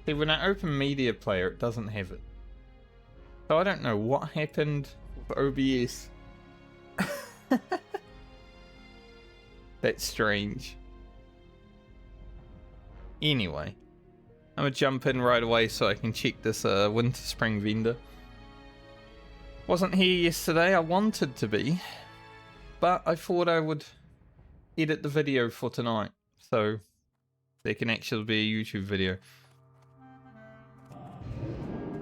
See, when I open Media Player, it doesn't have it. So I don't know what happened with OBS. That's strange. Anyway, I'm gonna jump in right away so I can check this Winter Spring vendor. Wasn't here yesterday, I wanted to be, but I thought I would edit the video for tonight, so there can actually be a YouTube video.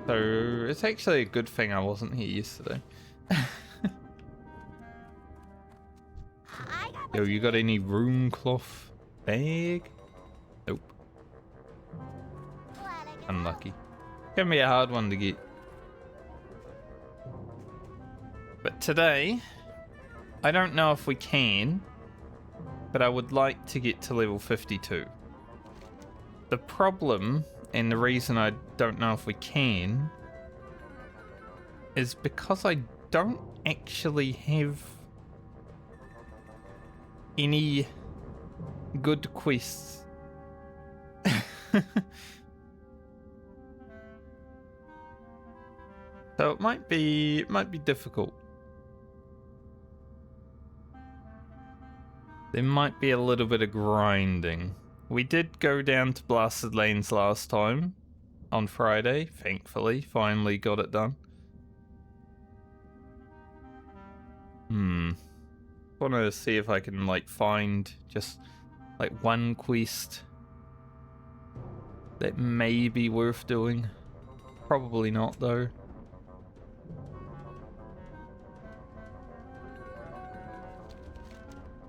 So it's actually a good thing I wasn't here yesterday. Yo, you got any room cloth bag? Nope. Unlucky. Gonna be a hard one to get. But today, I don't know if we can, but I would like to get to level 52. The problem, and the reason I don't know if we can, is because I don't actually have any good quests. So it might be difficult. There might be a little bit of grinding. We did go down to Blasted Lanes last time on Friday, thankfully. Finally got it done. Want to see if I can like find just like one quest that may be worth doing. Probably not though.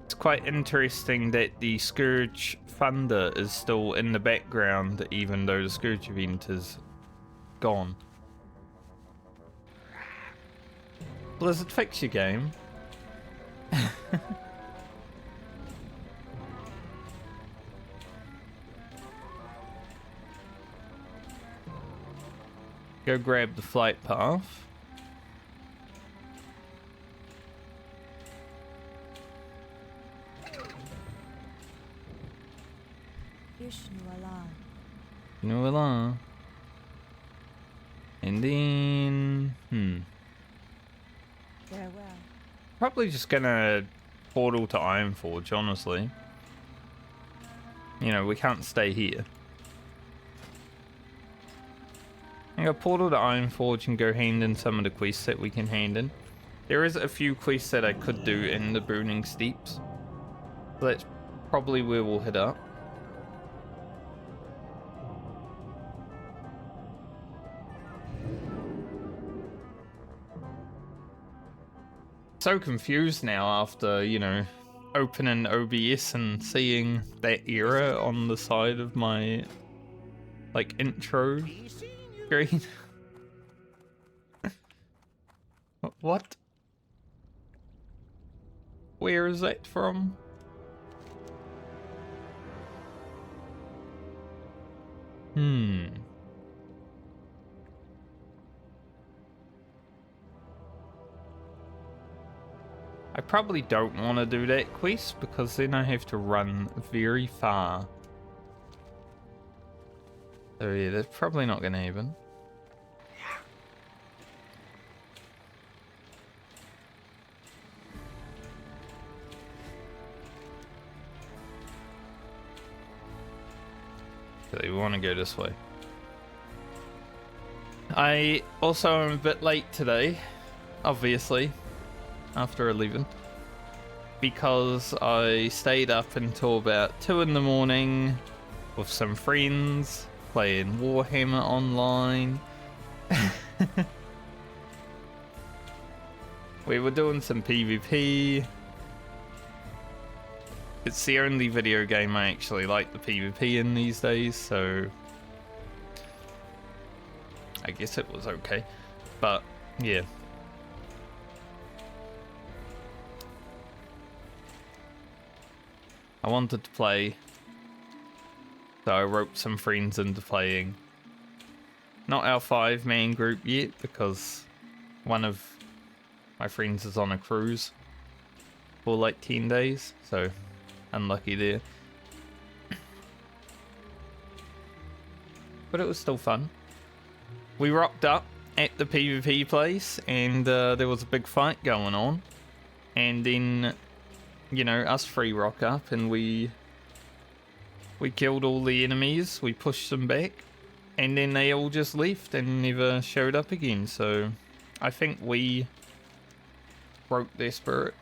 It's quite interesting that the Scourge Thunder is still in the background even though the Scourge event is gone. Blizzard, fix your game. Go grab the flight path. Nuala. And then Farewell. Probably just gonna portal to Ironforge, honestly. You know, we can't stay here. I'm gonna portal to Ironforge and go hand in some of the quests that we can hand in. There is a few quests that I could do in the Burning Steeps. So that's probably where we'll hit up. So confused now after, you know, opening OBS and seeing that error on the side of my, like, intro screen. What? Where is that from? I probably don't want to do that quest because then I have to run very far. So yeah, that's probably not going to happen. So we want to go this way. I also am a bit late today, obviously. After 11 because I stayed up until about 2 in the morning with some friends playing Warhammer online. We were doing some PvP. It's the only video game I actually like the PvP in these days, so I guess it was okay. But yeah. I wanted to play, so I roped some friends into playing. Not our 5-man group yet, because one of my friends is on a cruise for like 10 days, so unlucky there. but it was still fun. We rocked up at the PvP place, and there was a big fight going on. And then, you know, us three rock up, and we killed all the enemies, we pushed them back, and then they all just left and never showed up again. So I think we broke their spirit.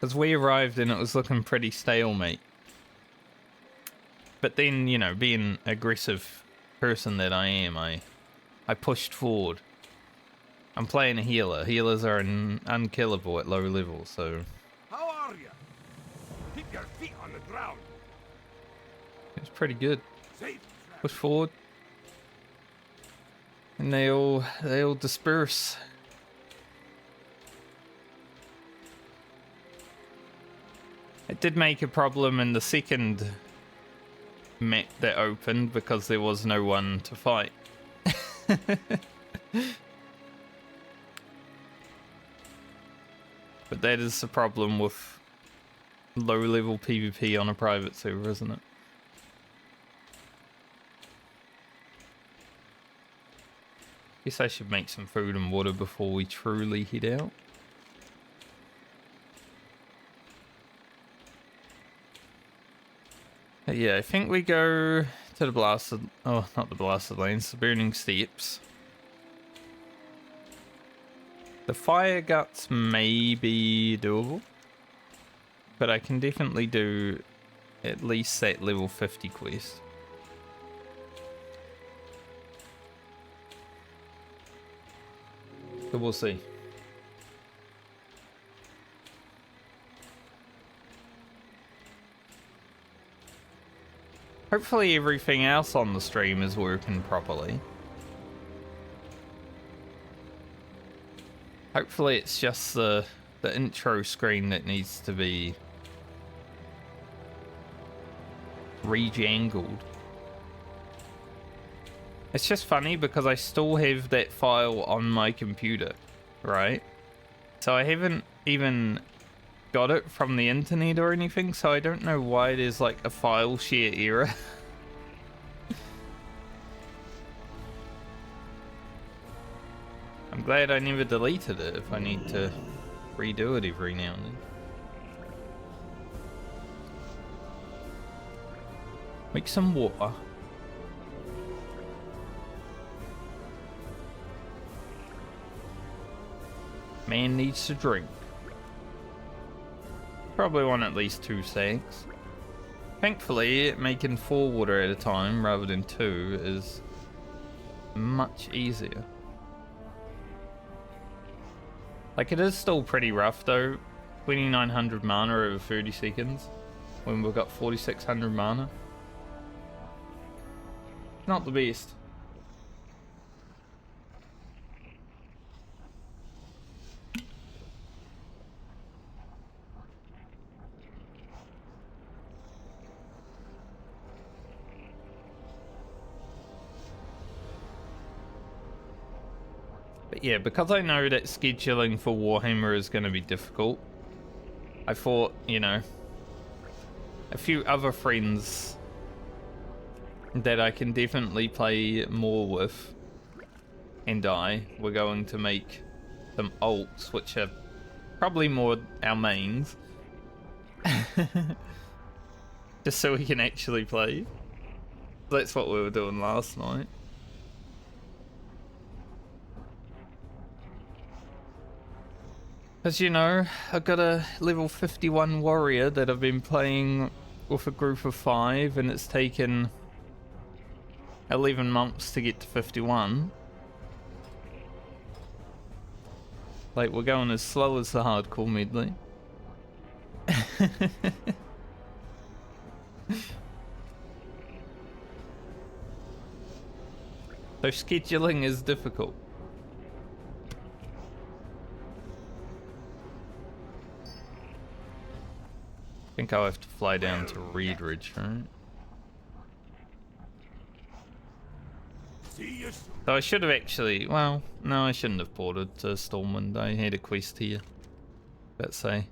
Because we arrived and it was looking pretty stalemate. But then, you know, being aggressive person that I am, I pushed forward. I'm playing a healer. Healers are unkillable at low level, so... How are you? Keep your feet on the ground. It's pretty good. Safe. Push forward. And they all disperse. It did make a problem in the second map that opened because there was no one to fight. But that is the problem with low level PvP on a private server, isn't it? Guess I should make some food and water before we truly head out. But yeah, I think we go to the blasted... Oh, not the blasted lands, the burning steppes. The fire guts may be doable, but I can definitely do at least that level 50 quest. So we'll see. Hopefully everything else on the stream is working properly. Hopefully it's just the intro screen that needs to be rejangled. It's just funny because I still have that file on my computer, right? So I haven't even got it from the internet or anything, so I don't know why there's like a file share error. I'm glad I never deleted it if I need to redo it every now and then. Make some water. Man needs to drink. Probably want at least 2 stacks. Thankfully, making 4 water at a time rather than 2 is much easier. Like, it is still pretty rough though. 2900 mana over 30 seconds when we've got 4600 mana. Not the best. But yeah, because I know that scheduling for Warhammer is going to be difficult, I thought, you know, a few other friends that I can definitely play more with and we're going to make some alts, which are probably more our mains. Just so we can actually play. That's what we were doing last night. As you know, I've got a level 51 warrior that I've been playing with a group of 5, and it's taken 11 months to get to 51. Like, we're going as slow as the hardcore medley. So scheduling is difficult. I think I'll have to fly down to Reed Ridge, right? See you soon. So I should have actually, well, no, I shouldn't have ported to Stormwind. I had a quest here, let's say.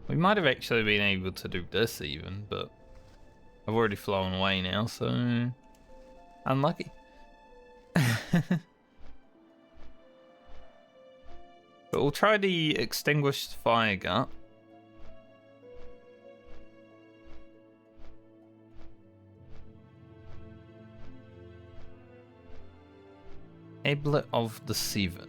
We might have actually been able to do this even, but I've already flown away now, so unlucky. But we'll try the extinguished fire gut. Ablet of the Seven.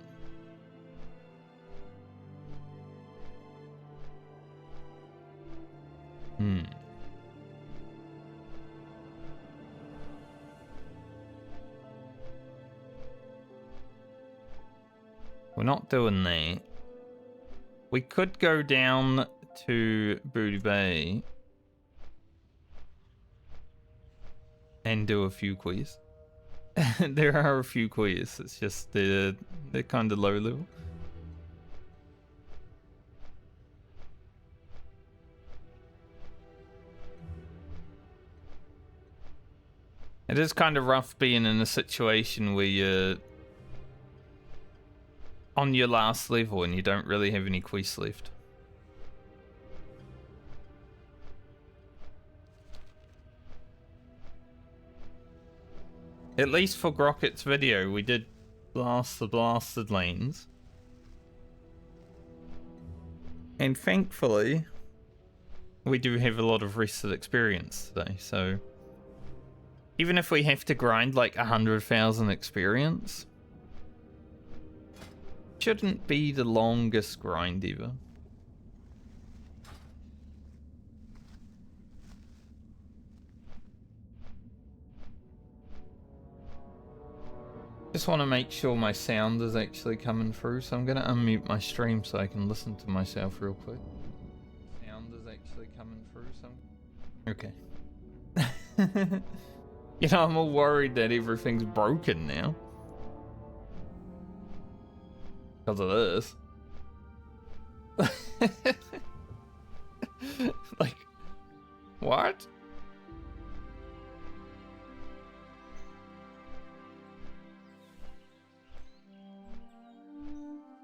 We're not doing that. We could go down to Booty Bay and do a few quests. There are a few quests, it's just they're kind of low level. It is kind of rough being in a situation where you're on your last level and you don't really have any quests left. At least for Grocket's video, we did blast the blasted lanes. And thankfully, we do have a lot of rested experience today, so even if we have to grind like 100,000 experience, shouldn't be the longest grind ever. Just want to make sure my sound is actually coming through, so I'm going to unmute my stream so I can listen to myself real quick. Sound is actually coming through, so okay. You know, I'm all worried that everything's broken now. Because of this. Like, what?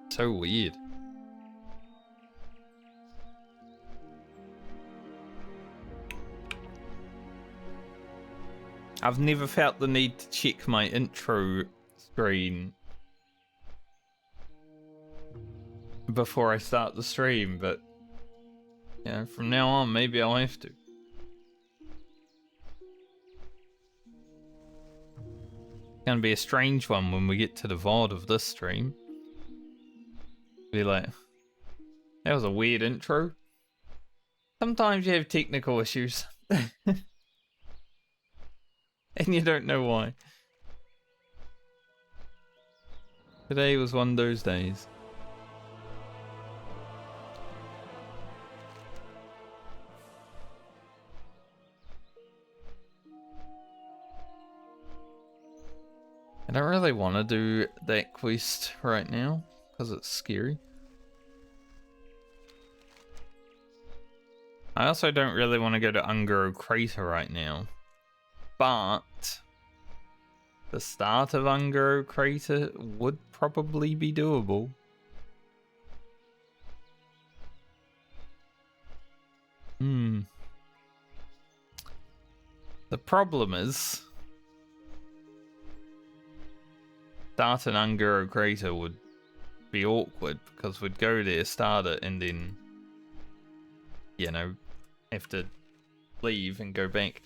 So weird. I've never felt the need to check my intro screen before I start the stream, but you know, from now on maybe I'll have to. It's gonna be a strange one when we get to the VOD of this stream. Be like, that was a weird intro. Sometimes you have technical issues. And you don't know why. Today was one of those days. I don't really want to do that quest right now because it's scary. I also don't really want to go to Ungaro Crater right now. But the start of Ungaro Crater would probably be doable. The problem is starting Ungaro Crater would be awkward because we'd go there, start it, and then, you know, have to leave and go back.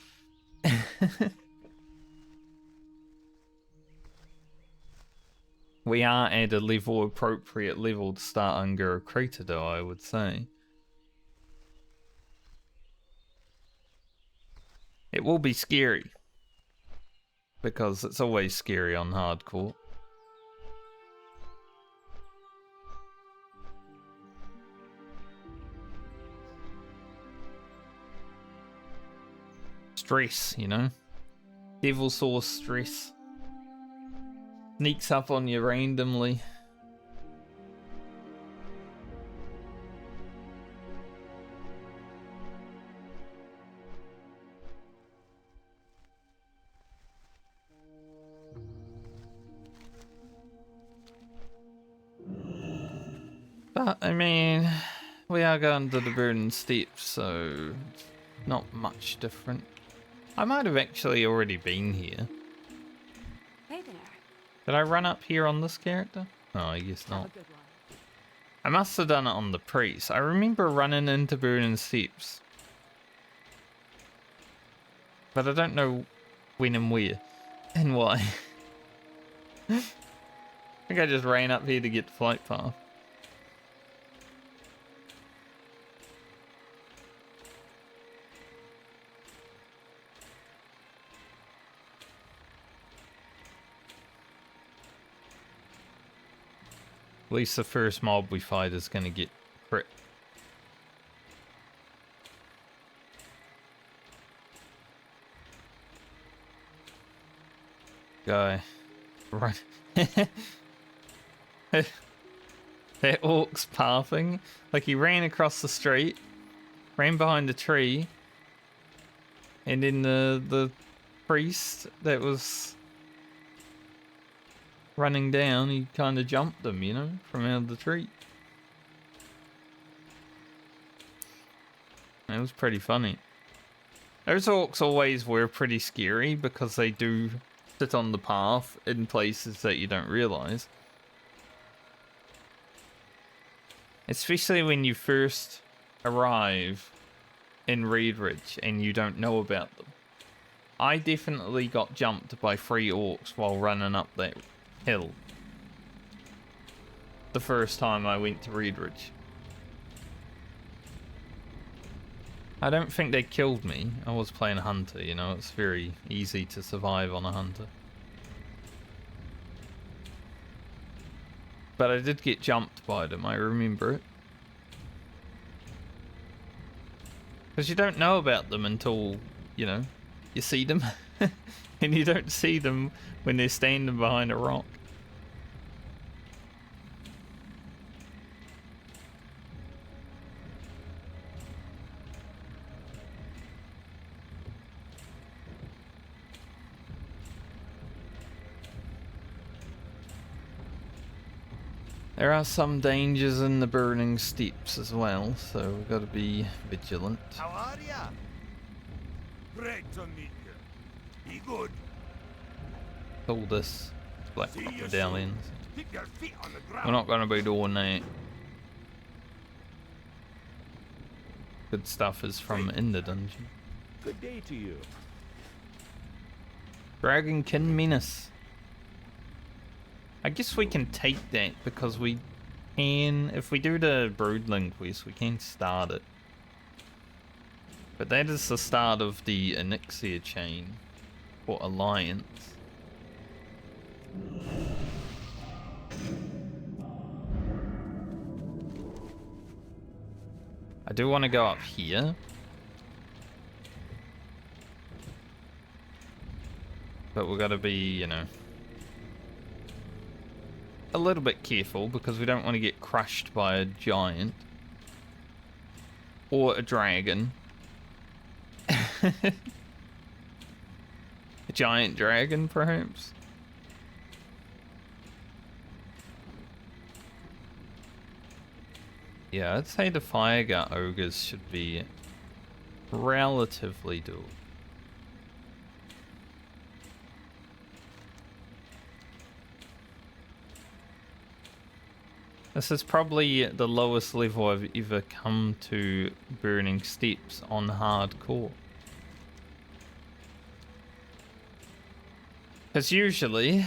We are at a level appropriate level to start Ungaro Crater though, I would say. It will be scary. Because it's always scary on hardcore. Stress, you know? Devil Source stress. Sneaks up on you randomly. But, I mean, we are going to the burning steps, so not much different. I might have actually already been here. Hey there. Did I run up here on this character? Oh, I guess Have a not. good one. I must have done it on the priest. I remember running into burning steps. But I don't know when and where. And why. I think I just ran up here to get the flight path. At least the first mob we fight is going to get crit. Guy. Right. That orc's pathing. Like he ran across the street, ran behind a tree, and then the priest that was running down, he kind of jumped him, you know, from out of the tree. It was pretty funny. Those orcs always were pretty scary because they do sit on the path in places that you don't realize. Especially when you first arrive in Reedridge and you don't know about them. I definitely got jumped by 3 orcs while running up that hill. The first time I went to Reedridge. I don't think they killed me. I was playing a hunter, you know, it's very easy to survive on a hunter. But I did get jumped by them, I remember it. Because you don't know about them until, you know, you see them. And you don't see them when they're standing behind a rock. There are some dangers in the burning steeps as well, so we've got to be vigilant. How are ya? Great to meet you. Be good. All this black See you medallions. soon. Keep your feet on the ground. We're not going to be doing that. Good stuff is from in the dungeon. Good day to you. Dragonkin Menace. I guess we can take that because we can, if we do the Broodling quest, we can start it. But that is the start of the Elixir chain for Alliance. I do want to go up here. But we've got to be, you know, a little bit careful because we don't want to get crushed by a giant. Or a dragon. A giant dragon, perhaps? Yeah, I'd say the Firegut ogres should be relatively doable. This is probably the lowest level I've ever come to Burning Steps on hardcore. Because usually,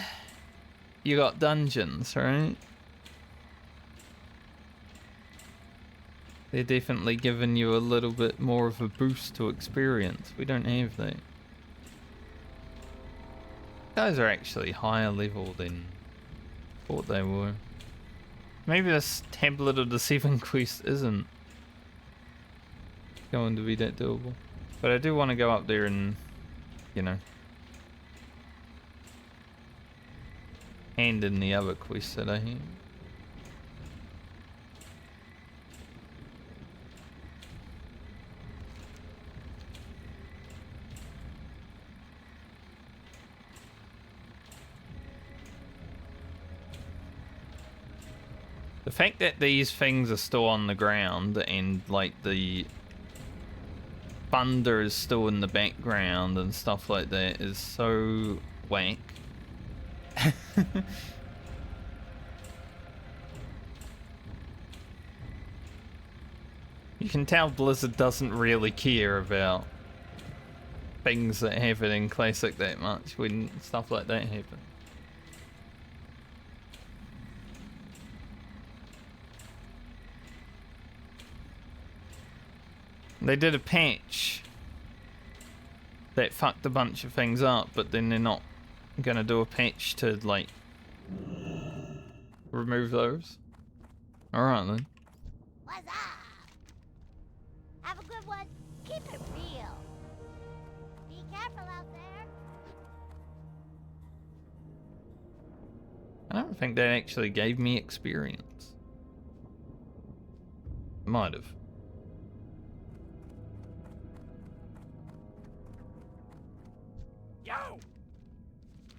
you got dungeons, right? They're definitely giving you a little bit more of a boost to experience. We don't have that. Guys are actually higher level than I thought they were. Maybe this Tablet of the Seven quest isn't going to be that doable. But I do want to go up there and, you know, hand in the other quests that I have. The fact that these things are still on the ground and like the thunder is still in the background and stuff like that is so whack. You can tell Blizzard doesn't really care about things that happen in Classic that much when stuff like that happens. They did a patch that fucked a bunch of things up, but then they're not gonna do a patch to, like, remove those. Alright then. What's up? Have a good one. Keep it real. Be careful out there. I don't think that actually gave me experience. Might have. Yo!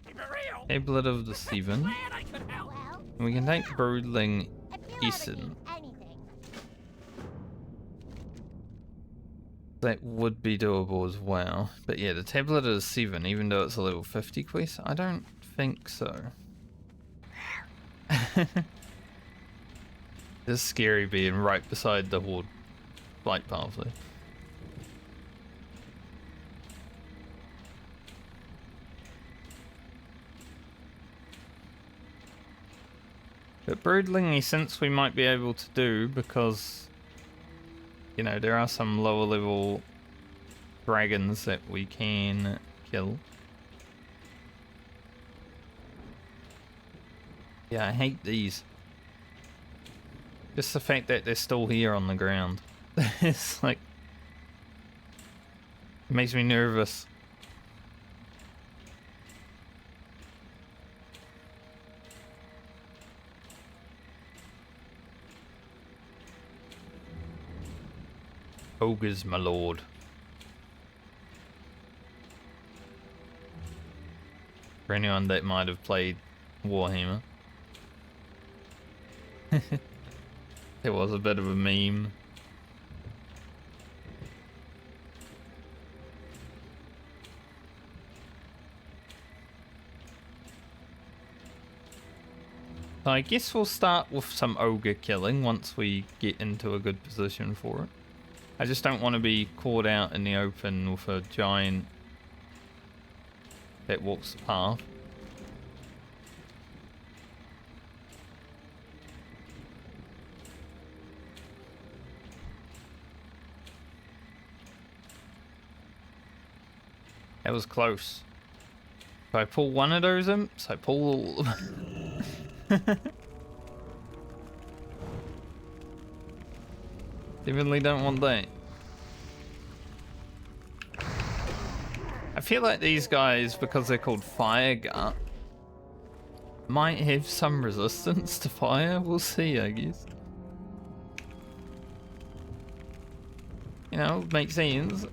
Keep it real! Tablet of the Seven. Glad I could help. Well, And we can take Broodling if you ever Essen. need anything, That would be doable as well. But yeah, the Tablet of the Seven, even though it's a level 50 quest, I don't think so. It's scary being right beside the Horde flight path there. But Broodling Essence we might be able to do because, you know, there are some lower level dragons that we can kill. Yeah, I hate these. Just the fact that they're still here on the ground. It's like... It makes me nervous. Ogres, my lord. For anyone that might have played Warhammer. It was a bit of a meme. So I guess we'll start with some ogre killing once we get into a good position for it. I just don't want to be caught out in the open with a giant that walks the path. That was close. If I pull one of those imps, I pull all of them. Definitely don't want that. I feel like these guys, because they're called Fire Gut, might have some resistance to fire. We'll see, I guess. You know, makes sense.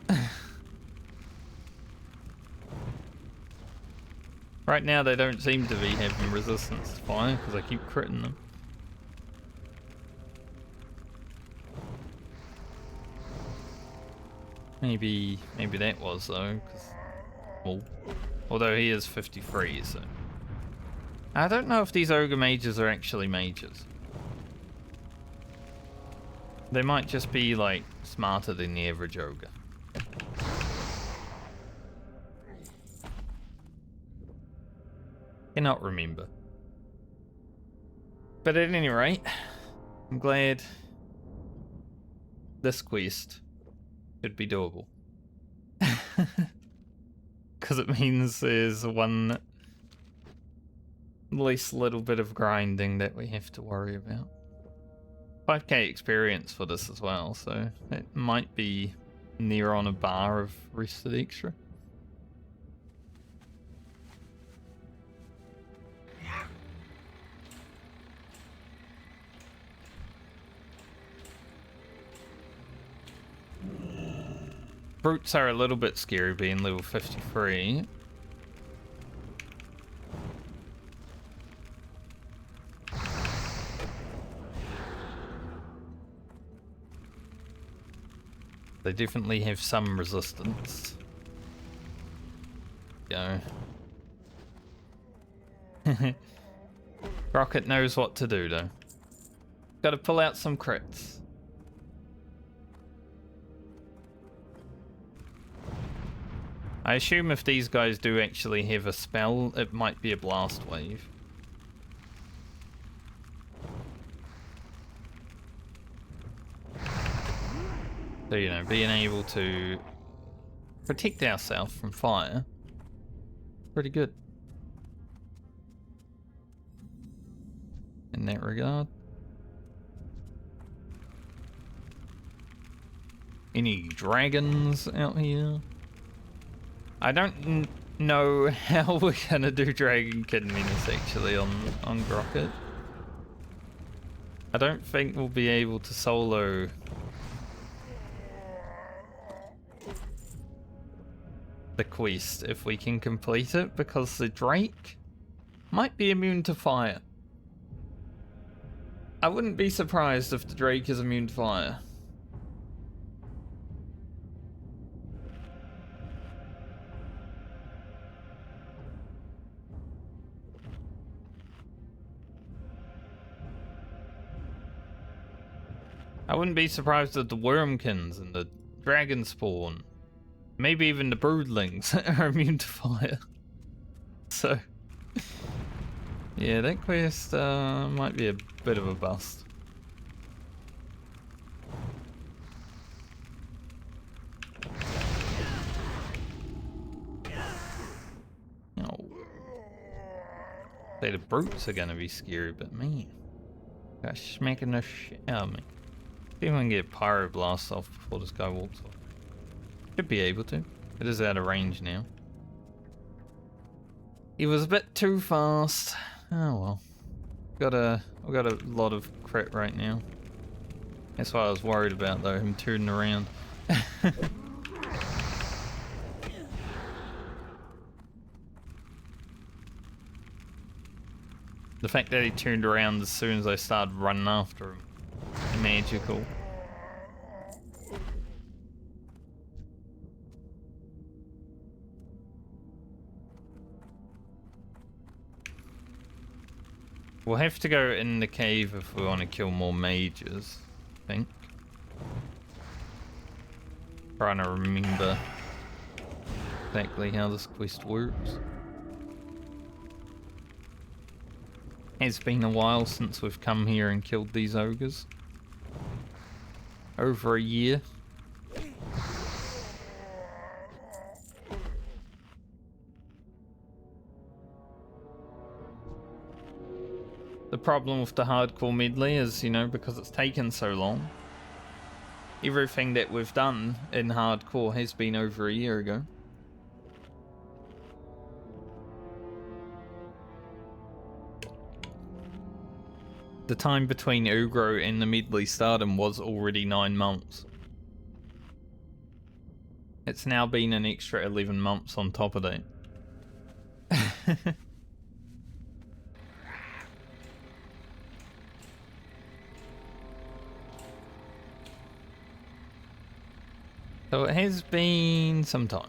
Right now they don't seem to be having resistance to fire because I keep critting them. Maybe that was though, because, well, although he is 53, so I don't know if these ogre mages are actually mages. They might just be like smarter than the average ogre. Cannot remember. But at any rate, I'm glad this quest should be doable. Because it means there's one less little bit of grinding that we have to worry about. 5k experience for this as well, so it might be near on a bar of rested extra. Brutes are a little bit scary being level 53. They definitely have some resistance. Go. Rocket knows what to do though. Gotta pull out some crits. I assume if these guys do actually have a spell, it might be a blast wave. So, you know, being able to protect ourselves from fire, pretty good in that regard. Any dragons out here? I don't know how we're gonna do Dragon Kid Menace actually on Grocket. I don't think we'll be able to solo the quest if we can complete it, because the Drake might be immune to fire. I wouldn't be surprised if the Drake is immune to fire. I wouldn't be surprised if the Wormkins and the Dragon Spawn, maybe even the Broodlings, are immune to fire. So, yeah, that quest might be a bit of a bust. Oh. Say the brutes are gonna be scary, but man, gosh, smacking the shit out of me. See if I can get Pyroblast off before this guy walks off. Should be able to. It is out of range now. He was a bit too fast. Oh well. I've got a lot of crit right now. That's what I was worried about though, him turning around. The fact that he turned around as soon as I started running after him. Magical. We'll have to go in the cave if we want to kill more mages, I think. Trying to remember exactly how this quest works. It's been a while since we've come here and killed these ogres. Over a year. The problem with the hardcore medley is, you know, because it's taken so long, everything that we've done in hardcore has been over a year ago. The time between Ugro and the medley stardom was already 9 months. It's now been an extra 11 months on top of that. So it has been some time.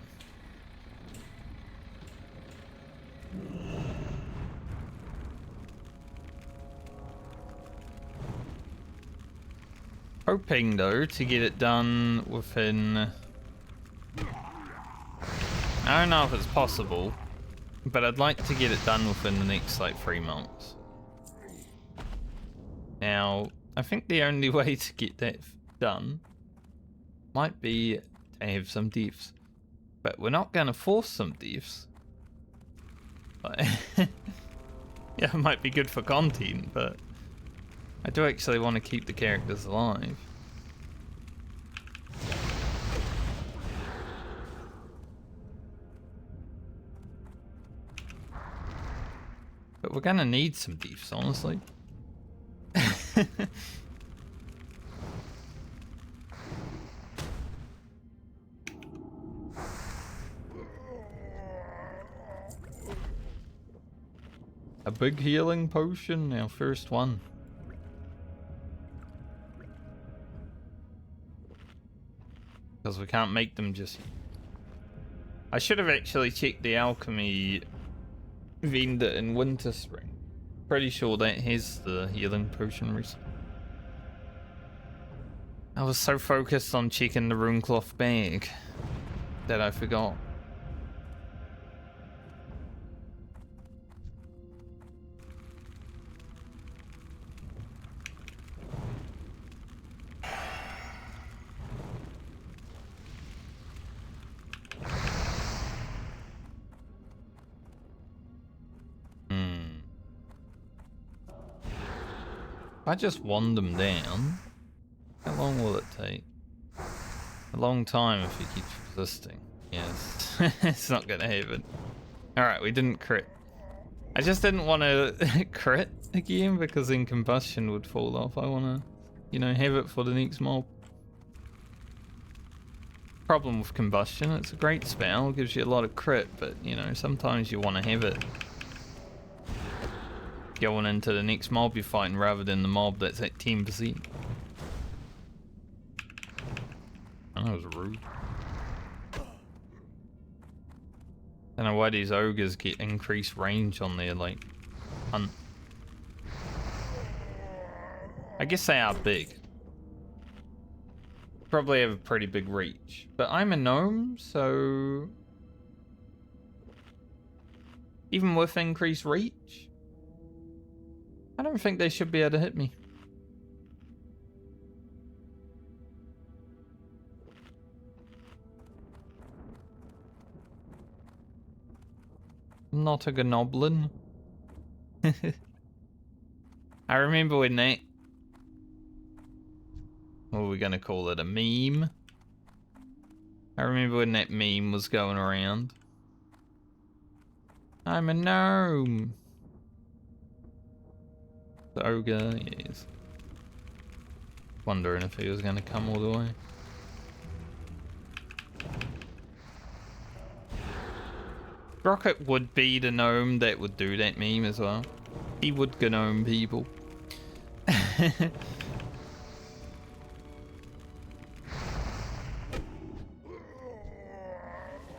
Hoping though to get it done within, I don't know if it's possible, but I'd like to get it done within the next like 3 months. Now, I think the only way to get that done might be to have some deaths, but we're not going to force some deaths. Yeah, it might be good for content, but I do actually want to keep the characters alive. But we're gonna need some deaths, honestly. A big healing potion, our first one. Because we can't make them just yet. I should have actually checked the alchemy vendor in Winter Spring. Pretty sure that has the healing potion recipe. I was so focused on checking the runecloth bag that I forgot. If I just wand them down, how long will it take? A long time if he keeps resisting. Yes, it's not gonna happen. Alright, we didn't crit. I just didn't want to crit again because then combustion would fall off. I want to, you know, have it for the next mob. Problem with combustion, it's a great spell, gives you a lot of crit, but you know, sometimes you want to have it going into the next mob you're fighting rather than the mob that's at 10%. I know it was rude. I don't know why these ogres get increased range on their, like, hunt. I guess they are big. Probably have a pretty big reach. But I'm a gnome, so... even with increased reach, I don't think they should be able to hit me. Not a gnoblin. I remember when that... what are we gonna call it? A meme? I remember when that meme was going around. I'm a gnome. The ogre, yes. Wondering if he was gonna come all the way. Rocket would be the gnome that would do that meme as well. He would gnome people.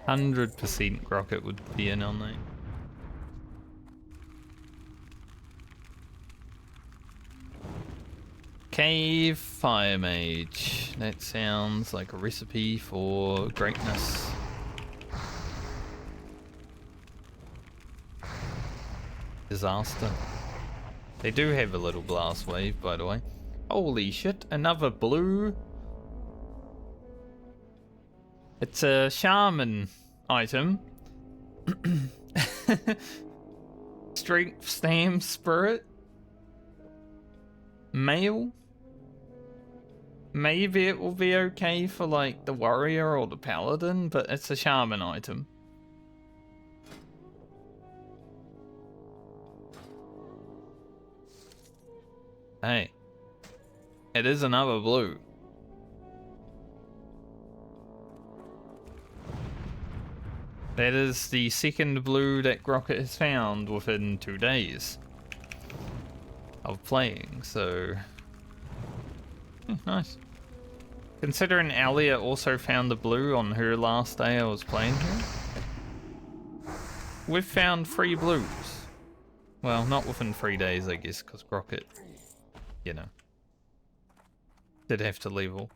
100% Rocket would be in on that. Cave Fire Mage. That sounds like a recipe for greatness. Disaster. They do have a little blast wave, by the way. Holy shit, another blue. It's a shaman item. Strength Stam Spirit. Male. Maybe it will be okay for like the warrior or the paladin, but it's a shaman item. Hey, it is another blue. That is the second blue that Grocket has found within 2 days of playing, so nice. Considering Alia also found the blue on her last day I was playing here, we've found 3 blues. Well, not within 3 days, I guess, because Grocket, you know, did have to level.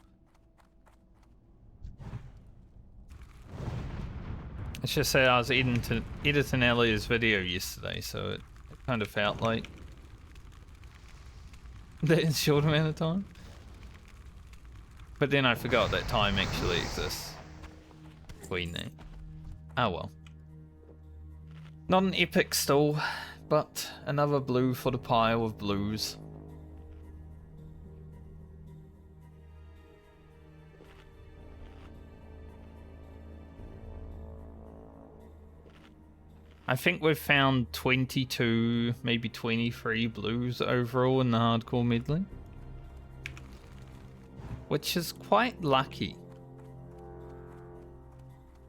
Let's just say I was editing Alia's video yesterday, so it kind of felt like that in a short amount of time. But then I forgot that time actually exists between that. Oh well. Not an epic still, but another blue for the pile of blues. I think we've found 22, maybe 23 blues overall in the hardcore medley. Which is quite lucky.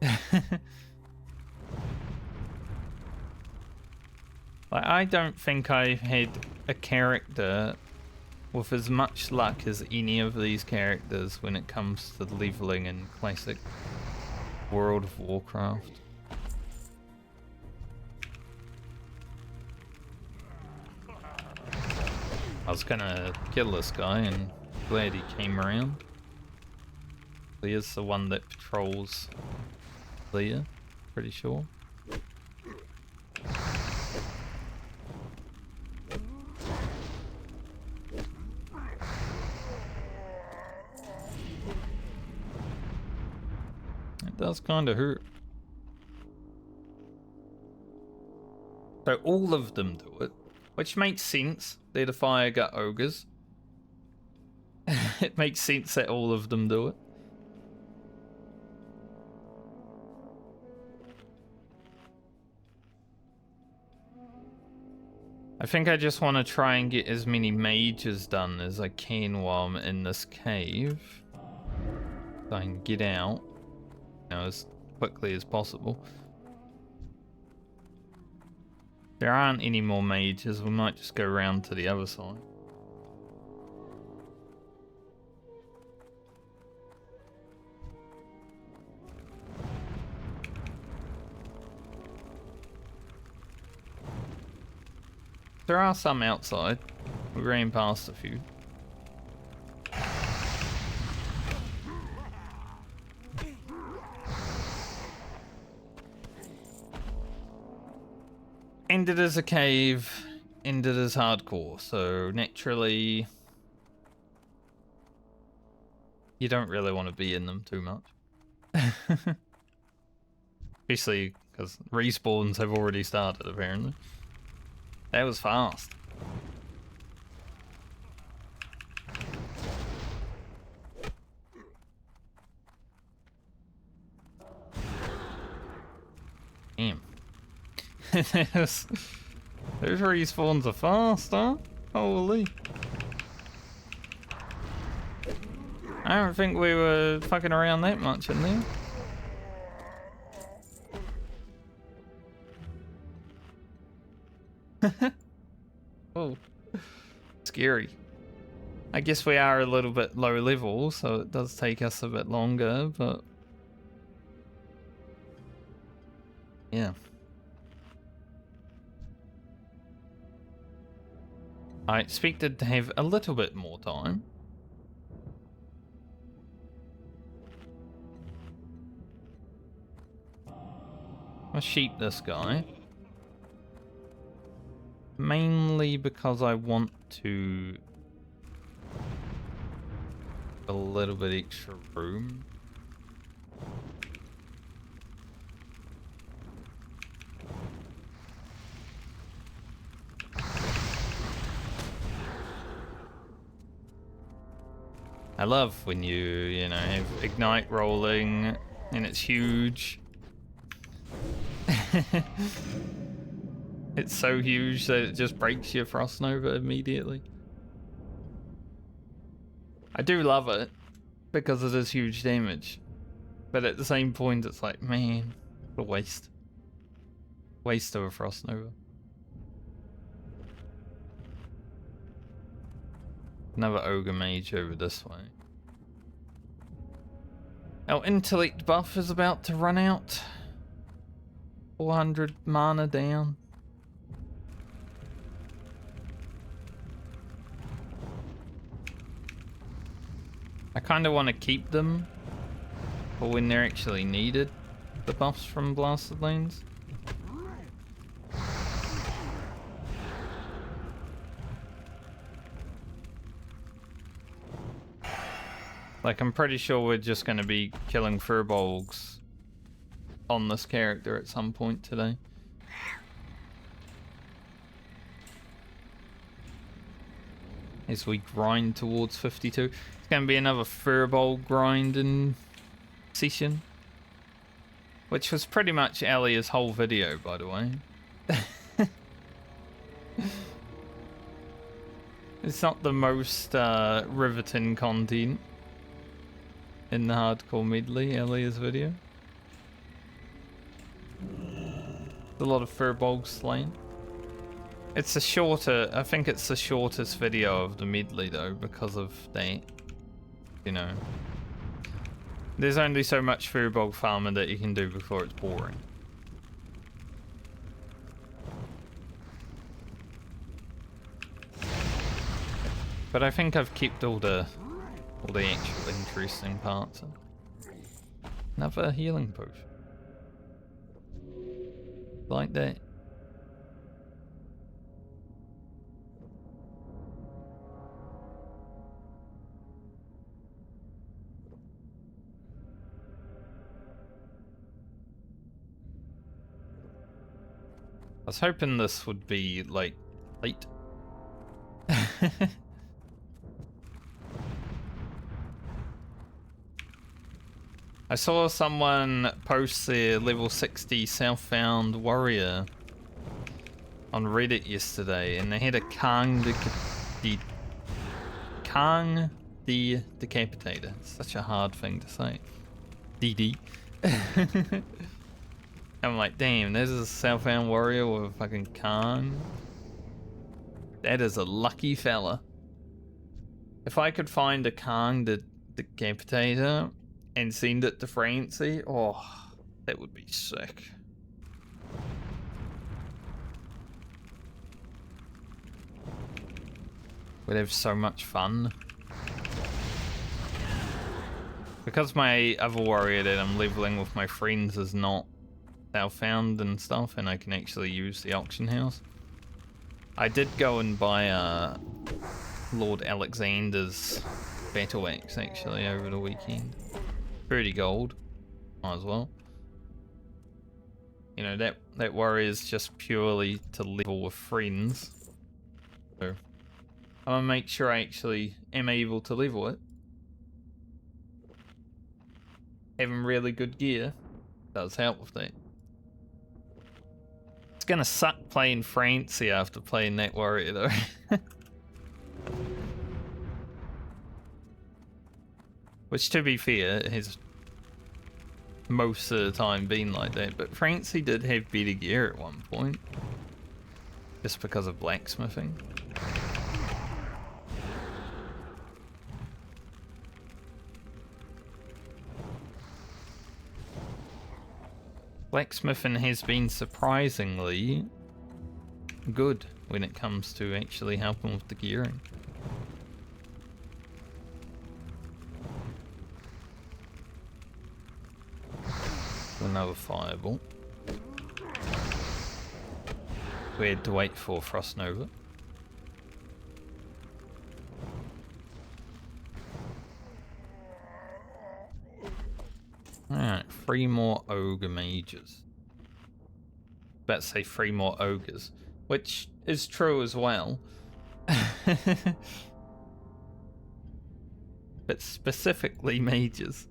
Like, I don't think I've had a character with as much luck as any of these characters when it comes to leveling in classic World of Warcraft. I was gonna kill this guy and glad he came around. He is the one that patrols there, pretty sure. It does kind of hurt. So all of them do it, which makes sense. They're the fire gut ogres. It makes sense that all of them do it. I think I just want to try and get as many mages done as I can while I'm in this cave. So I can get out, you know, as quickly as possible. There aren't any more mages, we might just go around to the other side. There are some outside. We ran past a few. Ended as a cave, ended as hardcore, so naturally you don't really want to be in them too much. Especially because respawns have already started, apparently. That was fast. Damn. Those respawns are fast, huh? Holy. I don't think we were fucking around that much in there. Oh, scary. I guess we are a little bit low level, so it does take us a bit longer, but yeah. I expected to have a little bit more time. I'll sheep this guy. Mainly because I want to a little bit extra room. I love when you know, have ignite rolling and it's huge. It's so huge that it just breaks your Frost Nova immediately. I do love it because it is huge damage, but at the same point it's like, man, what a waste. Waste of a Frost Nova. Another Ogre Mage over this way. Our intellect buff is about to run out. 400 mana down. I kind of want to keep them for when they're actually needed, the buffs from Blasted Lands. Like, I'm pretty sure we're just going to be killing furbolgs on this character at some point today. As we grind towards 52. It's going to be another furbolg grinding session. Which was pretty much Alia's whole video, by the way. It's not the most riveting content in the hardcore medley, Alia's video. A lot of furbolgs slain. It's a shorter, I think it's the shortest video of the medley though, because of that, you know. There's only so much Furbolg farming that you can do before it's boring. But I think I've kept all the actual interesting parts. Another healing potion. Like that. I was hoping this would be like late. I saw someone post their level 60 Southbound warrior on Reddit yesterday, and they had a Kang the Decapitator. It's such a hard thing to say. DD. I'm like, damn, there's a Southbound warrior with a fucking Kang. That is a lucky fella. If I could find a Kang the Decapitator and send it to Francie, oh, that would be sick. We'd have so much fun. Because my other warrior that I'm leveling with my friends is not Southbound and stuff, and I can actually use the auction house. I did go and buy Lord Alexander's battle axe actually over the weekend. 30 gold, might as well. You know, that warrior is just purely to level with friends. So I'm gonna make sure I actually am able to level it. Having really good gear does help with that. It's gonna suck playing Francie after playing that warrior though. Which, to be fair, has most of the time been like that. But Francie did have better gear at one point. Just because of blacksmithing. Blacksmithing has been surprisingly good when it comes to actually helping with the gearing. Another fireball. We had to wait for Frost Nova. Alright, 3 more ogre mages. About to say 3 more ogres, which is true as well. But specifically mages.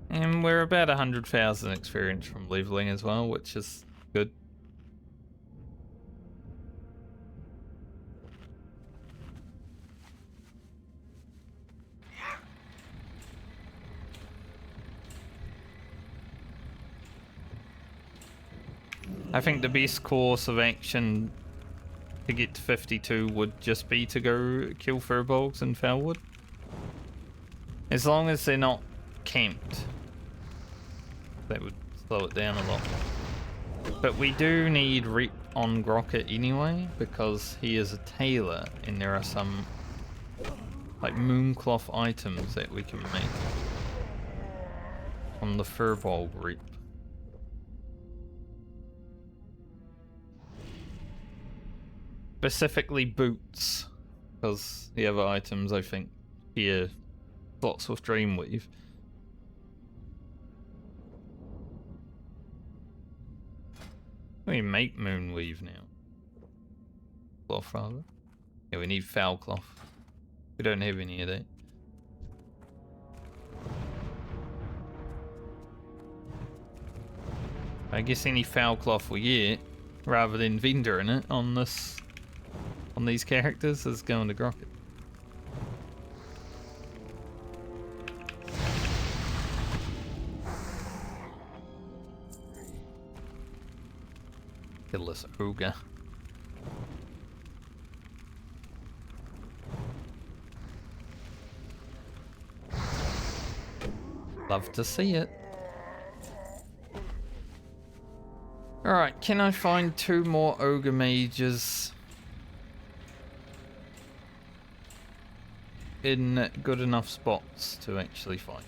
And we're about 100,000 experience from leveling as well, which is good. I think the best course of action to get to 52 would just be to go kill Furbolgs in Felwood. As long as they're not camped. That would slow it down a lot. But we do need Rep on Grocket anyway, because he is a tailor and there are some like mooncloth items that we can make from the Furbolg Rep. Specifically boots, because the other items I think here lots with Dreamweave. We make Moonweave now. Cloth rather. Yeah, we need foul cloth. We don't have any of that. I guess any foul cloth we get, rather than vendoring it on these characters, is going to Grocket. Kill this ogre. Love to see it. Alright, can I find 2 more ogre mages in good enough spots to actually fight?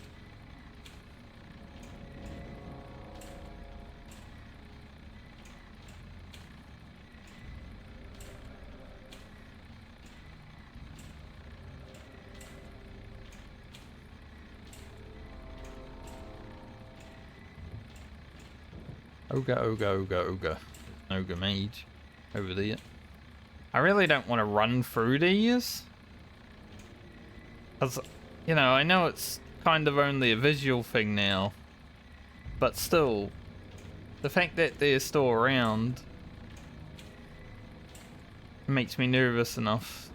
Ogre mage over there. I really don't want to run through these. Because, you know, I know it's kind of only a visual thing now. But still, the fact that they're still around makes me nervous enough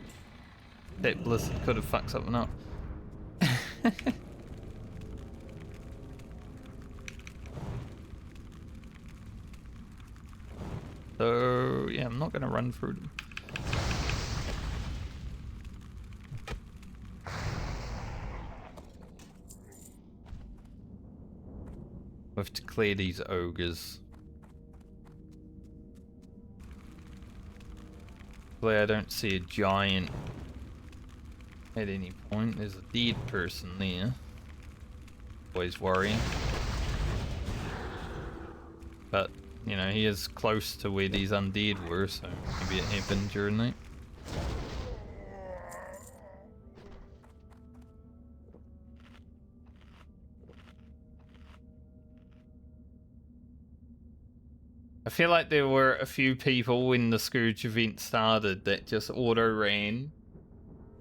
that Blizzard could have fucked something up. So, yeah, I'm not going to run through them. We have to clear these ogres. Hopefully I don't see a giant at any point. There's a dead person there. Always worrying. But, you know, he is close to where these undead were, so maybe it happened during that. I feel like there were a few people when the Scourge event started that just auto-ran.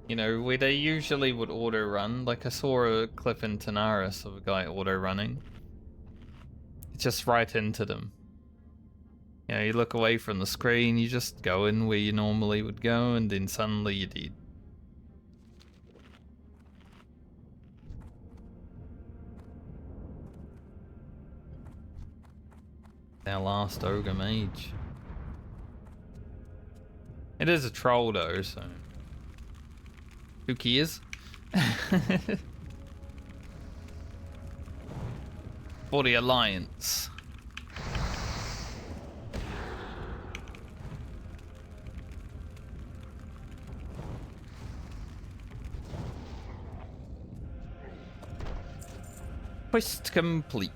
You know, where they usually would auto-run. Like I saw a clip in Tanaris of a guy auto-running. Just right into them. You know, you look away from the screen, you just go in where you normally would go, and then suddenly you're dead. Our last ogre mage. It is a troll though, so who cares? For the Alliance. Quest complete.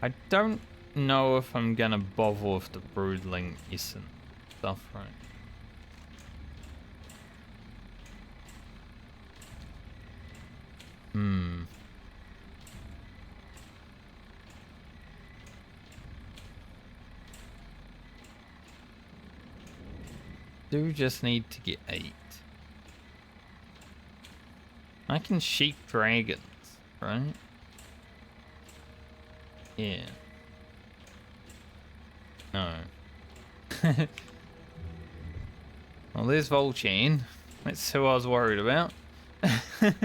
I don't know if I'm gonna bother with the Broodling Essence stuff, right? Do just need to get 8. I can sheep dragons, right? Yeah. No. Well, there's Volchain. That's who I was worried about. Good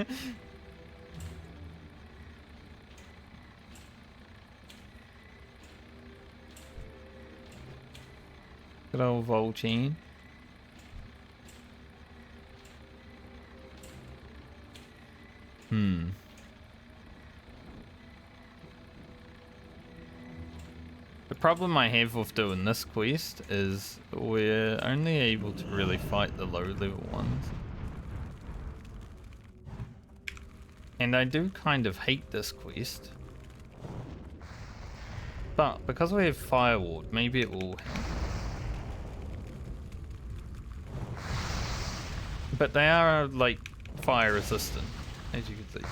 old Volchain. The problem I have with doing this quest is we're only able to really fight the low level ones. And I do kind of hate this quest. But because we have Fireward, maybe it will help. But they are like fire resistant, as you can see.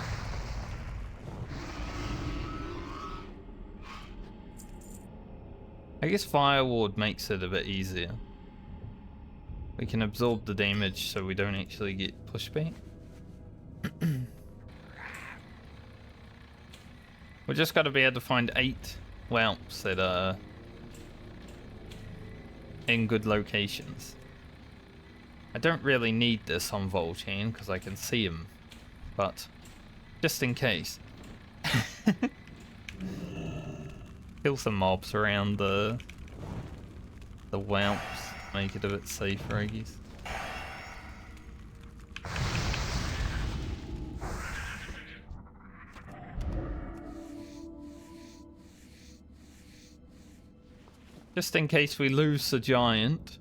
I guess Fireward makes it a bit easier. We can absorb the damage so we don't actually get pushback. We just got to be able to find 8 whelps that are in good locations. I don't really need this on Volchain because I can see him but just in case. Kill some mobs around the whelps, make it a bit safer, I guess. Just in case we lose the giant.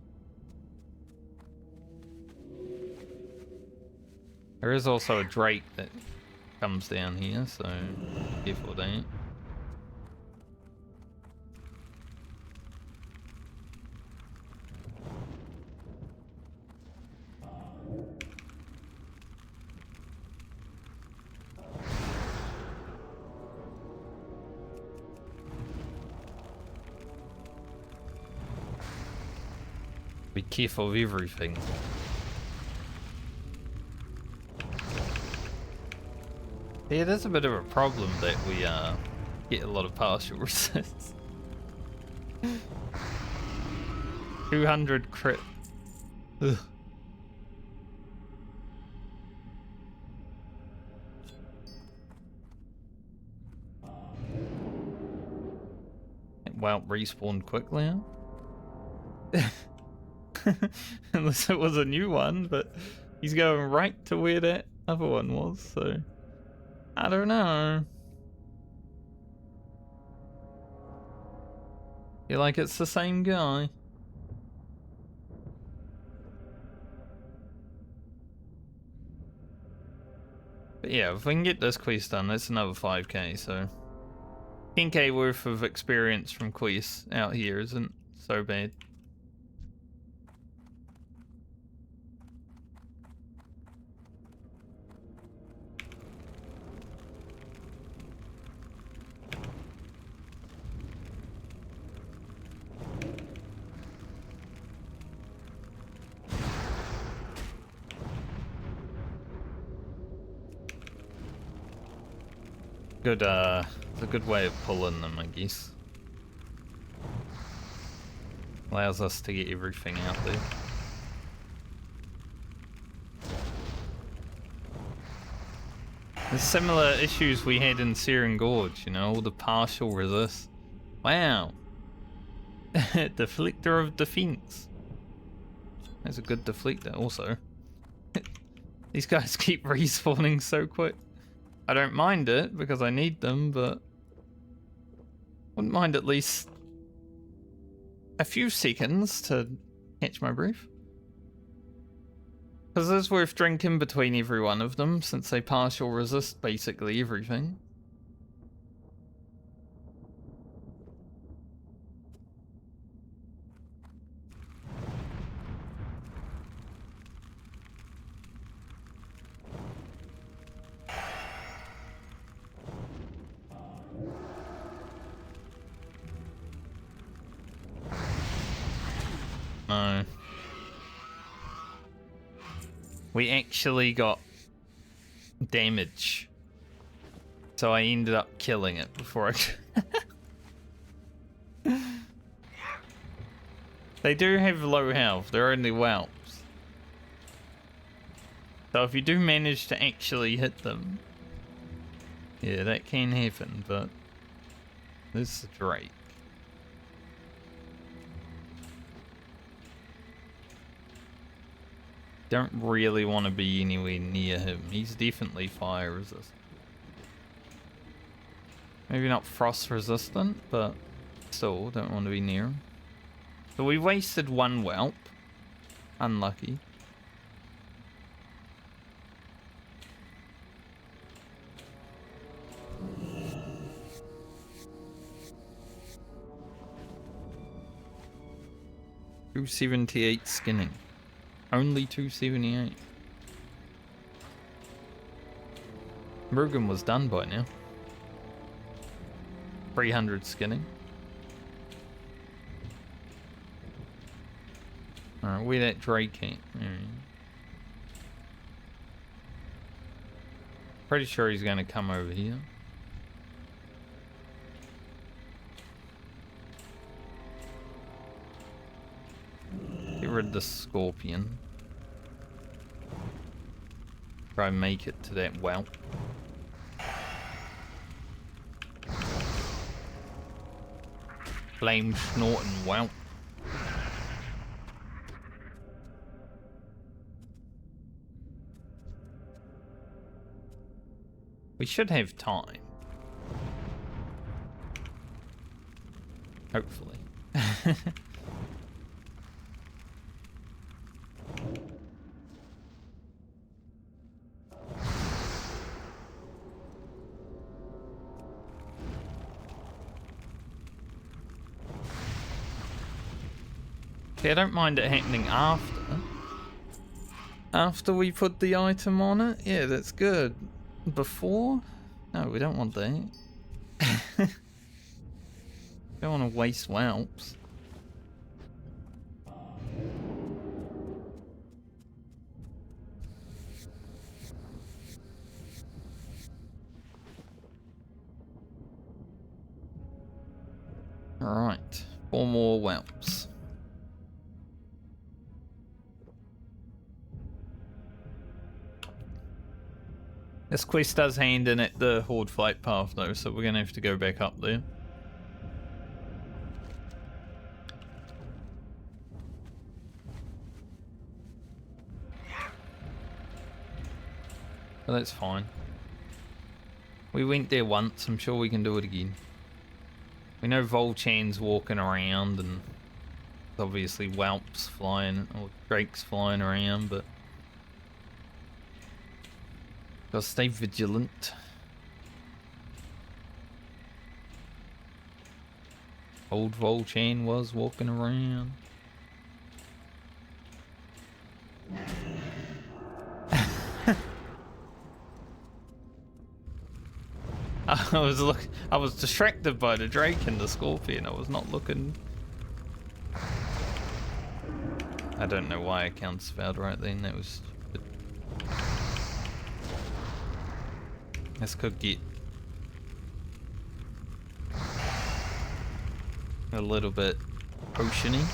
There is also a drake that comes down here, so careful there. Be careful of everything. Yeah, that's a bit of a problem that we get a lot of partial resists. 200 crit. Ugh. It won't respawn quickly, huh? Unless it was a new one, but he's going right to where that other one was, so I don't know. Feel like it's the same guy. But yeah, if we can get this quest done, that's another 5k, so 10k worth of experience from quests out here isn't so bad. Good, it's a good way of pulling them, I guess. Allows us to get everything out there. There's similar issues we had in Searing Gorge, you know, all the partial resist. Wow. Deflector of defense. That's a good deflector also. These guys keep respawning so quick. I don't mind it because I need them, but wouldn't mind at least a few seconds to catch my breath. Because it's worth drinking between every one of them since they partial resist basically everything. No. We actually got damage. So I ended up killing it before I... They do have low health, they're only whelps. So if you do manage to actually hit them, yeah, that can happen, but this is Drake. Don't really want to be anywhere near him. He's definitely fire resistant. Maybe not frost resistant, but still don't want to be near him. So we wasted one whelp. Unlucky. $278 skinning. Only 278. Murugan was done by now. 300 skinning. Alright, where that Drake at? Pretty sure he's gonna come over here. Get rid of the scorpion. Try and make it to that well. Flame snorting well. We should have time. Hopefully. See, I don't mind it happening after. After we put the item on it? Yeah, that's good. Before? No, we don't want that. Don't want to waste whelps. Alright, 4 more whelps. This quest does hand in at the Horde flight path though, so we're gonna have to go back up there. But that's fine. We went there once, I'm sure we can do it again. We know Volchan's walking around and obviously whelps flying, or drakes flying around, but gotta stay vigilant. Old Volchan was walking around. I was distracted by the Drake and the Scorpion. I was not looking. I don't know why I counterspelled right then. That was stupid. This could get a little bit potiony.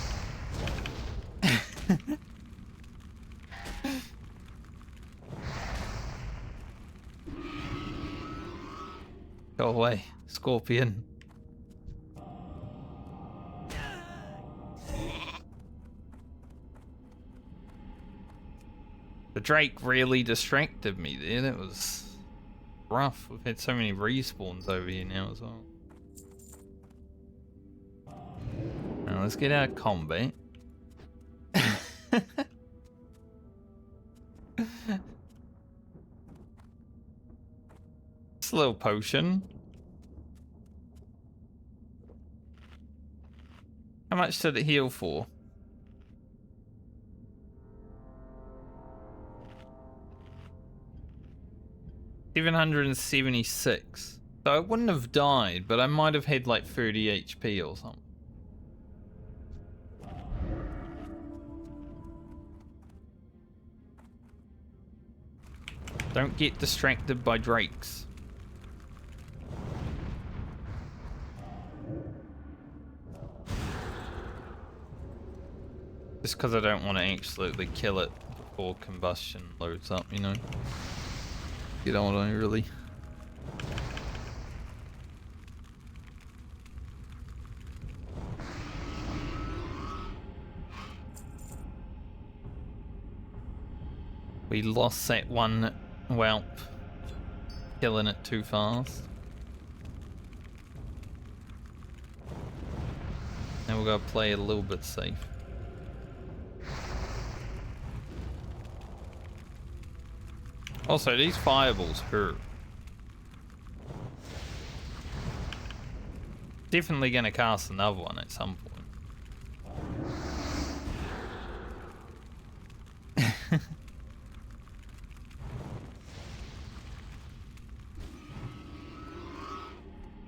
Go away, Scorpion. The Drake really distracted me there. That was rough. We've had so many respawns over here now as well. Now let's get out of combat. It's a little potion. How much did it heal for? $776. So I wouldn't have died, but I might have had like 30 HP or something. Don't get distracted by drakes. Just because I don't want to absolutely kill it before combustion loads up, you know? You don't want to really. We lost that one whelp, killing it too fast. Now we're gonna play it a little bit safe. Also, these fireballs hurt. Definitely gonna cast another one at some point.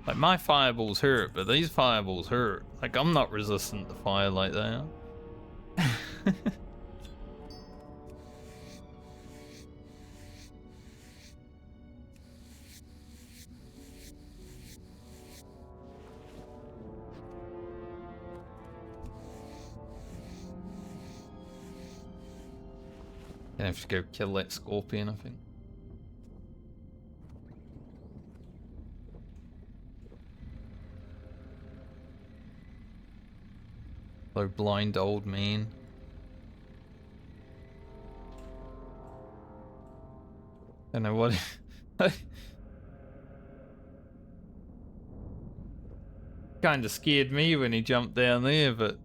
Like, my fireballs hurt, but these fireballs hurt. Like, I'm not resistant to fire like that. Gonna have to go kill that Scorpion, I think. So blind old man. Don't know what. Kind of scared me when he jumped down there, but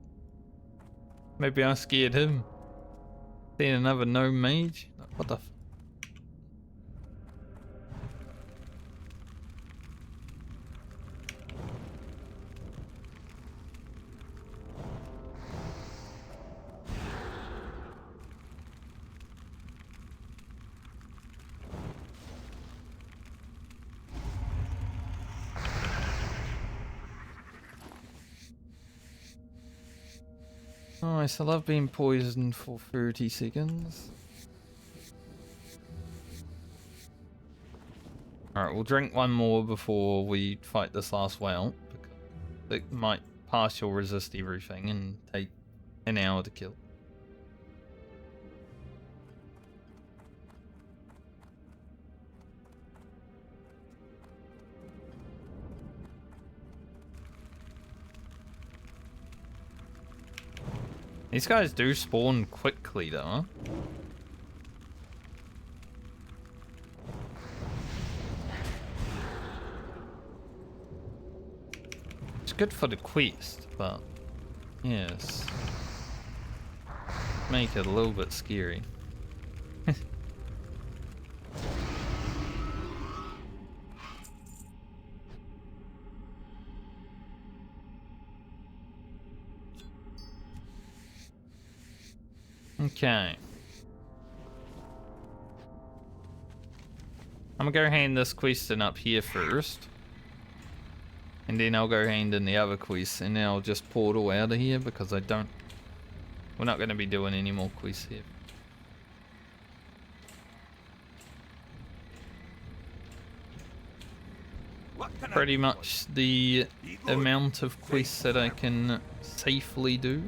maybe I scared him. Seeing another gnome mage? What the f— Nice, I love being poisoned for 30 seconds. Alright, we'll drink one more before we fight this last whale, because it might partial resist everything and take an hour to kill. These guys do spawn quickly though, huh? It's good for the quest, but yes, make it a little bit scary. Okay. I'm gonna go hand this quest in up here first. And then I'll go hand in the other quest, and then I'll just portal out of here because we're not gonna be doing any more quests here. Pretty much the amount of quests that I can safely do.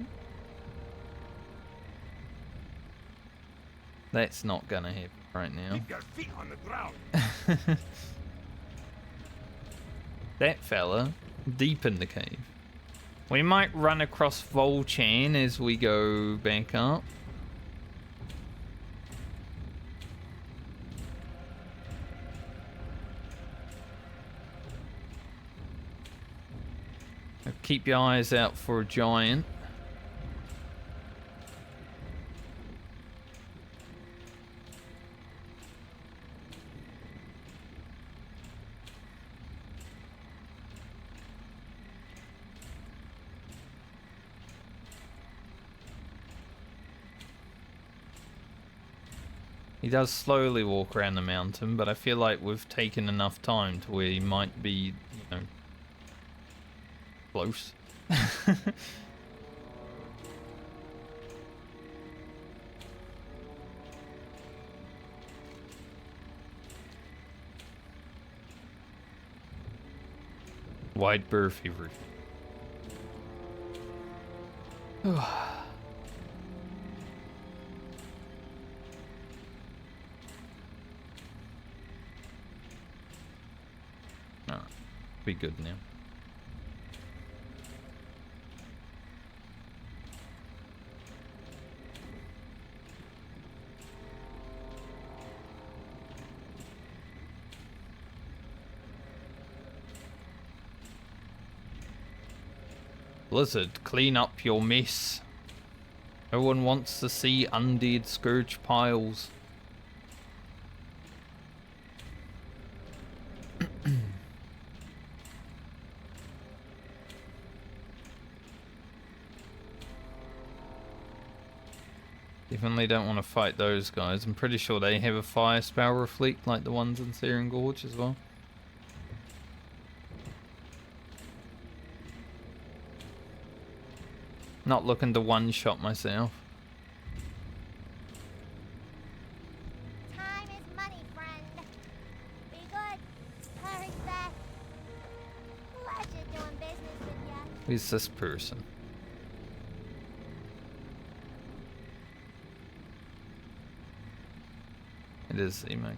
That's not gonna happen right now. Keep your feet on the ground. That fella, deep in the cave. We might run across Volchan as we go back up. Keep your eyes out for a giant. He does slowly walk around the mountain, but I feel like we've taken enough time to where he might be, you know, close. Wide berth everything. Alright, be good now. Blizzard, clean up your mess. No one wants to see undead scourge piles. Definitely don't want to fight those guys. I'm pretty sure they have a fire spell reflect like the ones in Searing Gorge as well. Not looking to one-shot myself. Time is money, friend. Be good. Hurry back. Pleasure doing business with ya. Who's this person? It is the Mage.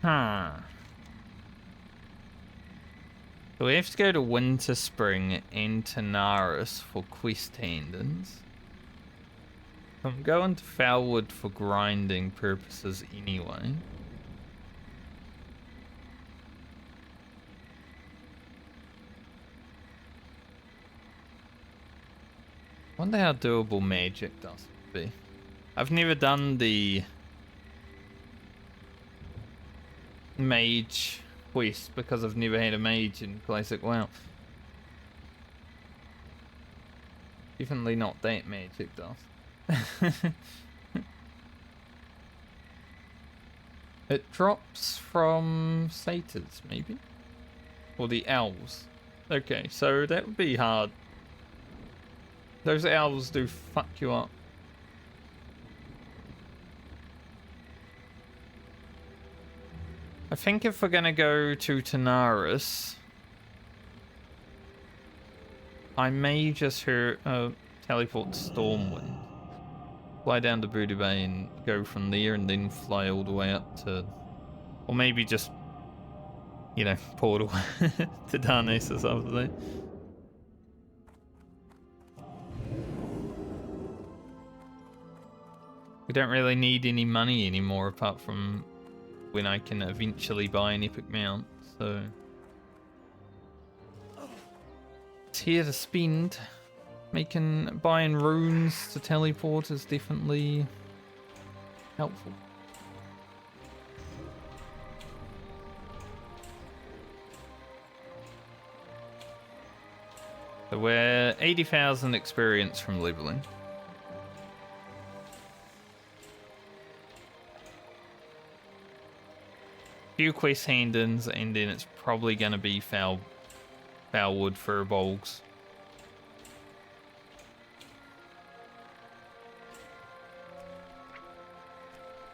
Huh. So we have to go to Winter Spring and Tanaris for quest handins. I'm going to Foulwood for grinding purposes anyway. Wonder how doable magic does be. I've never done the mage quest because I've never had a mage in classic WoW. Definitely not that magic does. It drops from satyrs, maybe? Or the owls. Okay, so that would be hard. Those owls do fuck you up. I think if we're gonna go to Tanaris, I may just teleport to Stormwind, fly down to Buddha Bay and go from there, and then fly all the way up to, or maybe just, you know, portal to Darnassus after that. We don't really need any money anymore apart from when I can eventually buy an epic mount, so it's here to spend. Buying runes to teleport is definitely helpful. So we're 80,000 experience from leveling. Few quest handins, and then it's probably going to be Foulwood for Bolgs.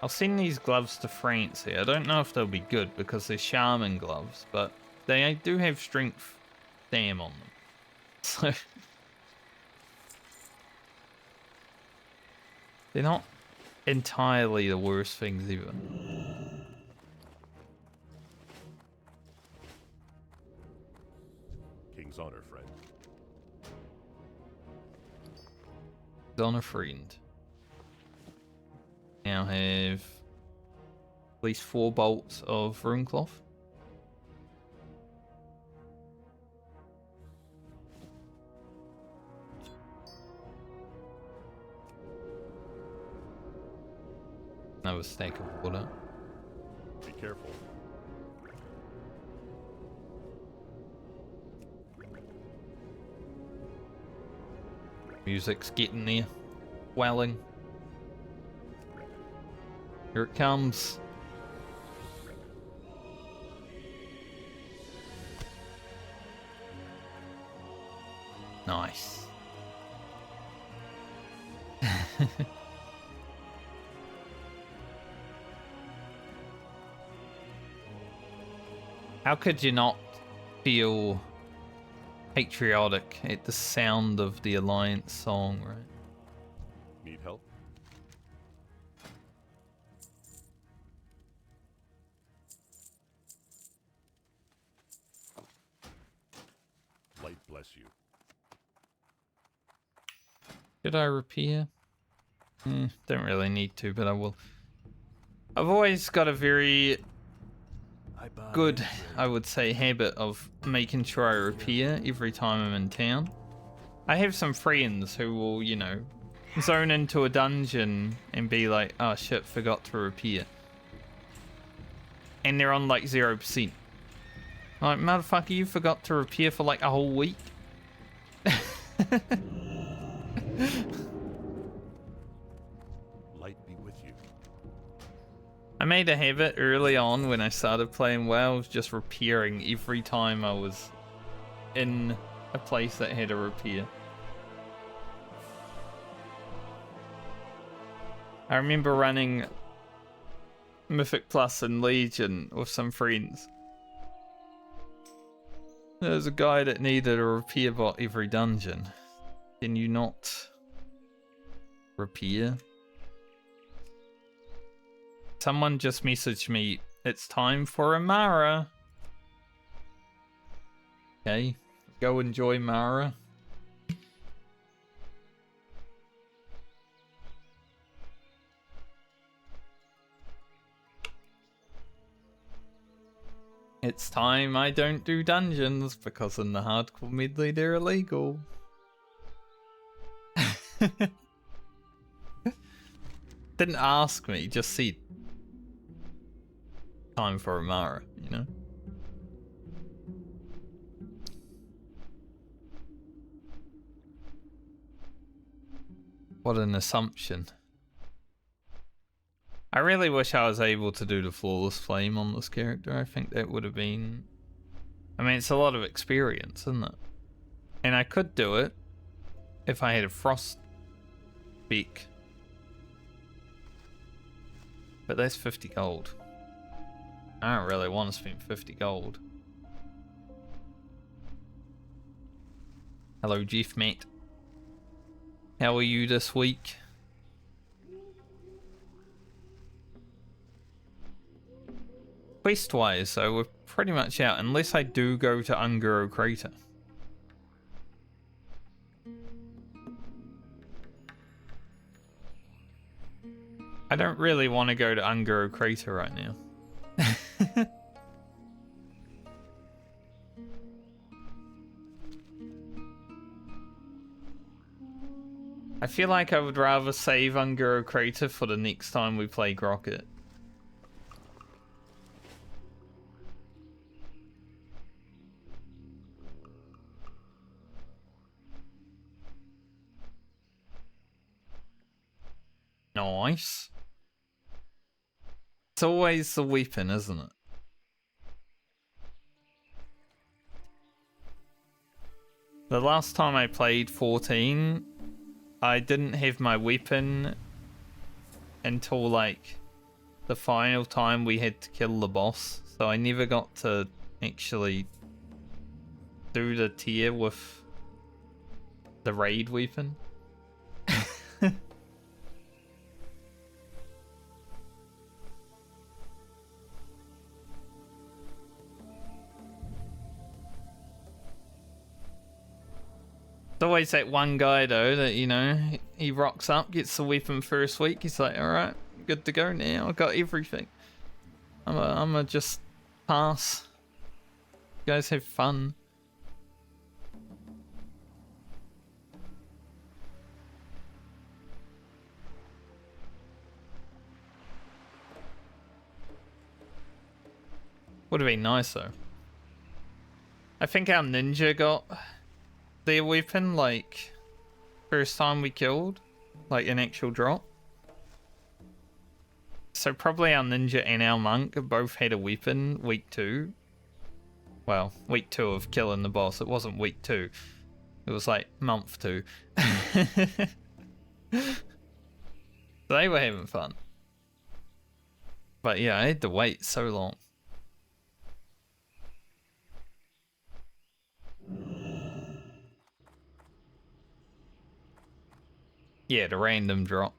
I'll send these gloves to France here. I don't know if they'll be good because they're shaman gloves, but they do have strength damn on them. So they're not entirely the worst things ever. King's honor, friend. On a friend. Now have at least 4 bolts of rune cloth. Another stack of water. Be careful. Music's getting there. Welling. Here it comes. Nice. How could you not feel patriotic at the sound of the Alliance song, right? Need help? Light bless you. Should I repair? Don't really need to, but I will. I've always got a very good, I would say, habit of making sure I repair every time I'm in town. I have some friends who will, you know, zone into a dungeon and be like, oh shit, forgot to repair. And they're on like 0%. Like, motherfucker, you forgot to repair for like a whole week? Light be with you. I made a habit early on when I started playing WoW of just repairing every time I was in a place that had a repair. I remember running Mythic Plus and Legion with some friends. There was a guy that needed a repair bot every dungeon. Can you not repair? Someone just messaged me, it's time for Amara. Okay, go enjoy Mara. It's time I don't do dungeons because in the hardcore medley they're illegal. Didn't ask me, just see. Time for Amara, you know? What an assumption. I really wish I was able to do the Flawless Flame on this character. I think that would have been... I mean, it's a lot of experience, isn't it? And I could do it if I had a Frost Beak. But that's 50 gold. I don't really want to spend 50 gold. Hello, Jeff mate. How are you this week? Quest-wise, so we're pretty much out, unless I do go to Unguro Crater. I don't really want to go to Unguro Crater right now. I feel like I would rather save Unguro Crater for the next time we play Grocket. Nice. It's always the weapon, isn't it? The last time I played 14, I didn't have my weapon until like the final time we had to kill the boss. So I never got to actually do the tier with the raid weapon. There's always that one guy though that, you know, he rocks up, gets the weapon first week. He's like, alright, good to go now. I got everything. I'm just pass. You guys have fun. Would have been nice though. I think our ninja got their weapon like first time we killed, like an actual drop. So probably our ninja and our monk both had a weapon week 2. Well, week 2 of killing the boss. It wasn't week 2. It was like month 2. They were having fun. But yeah, I had to wait so long. Yeah, the random drop.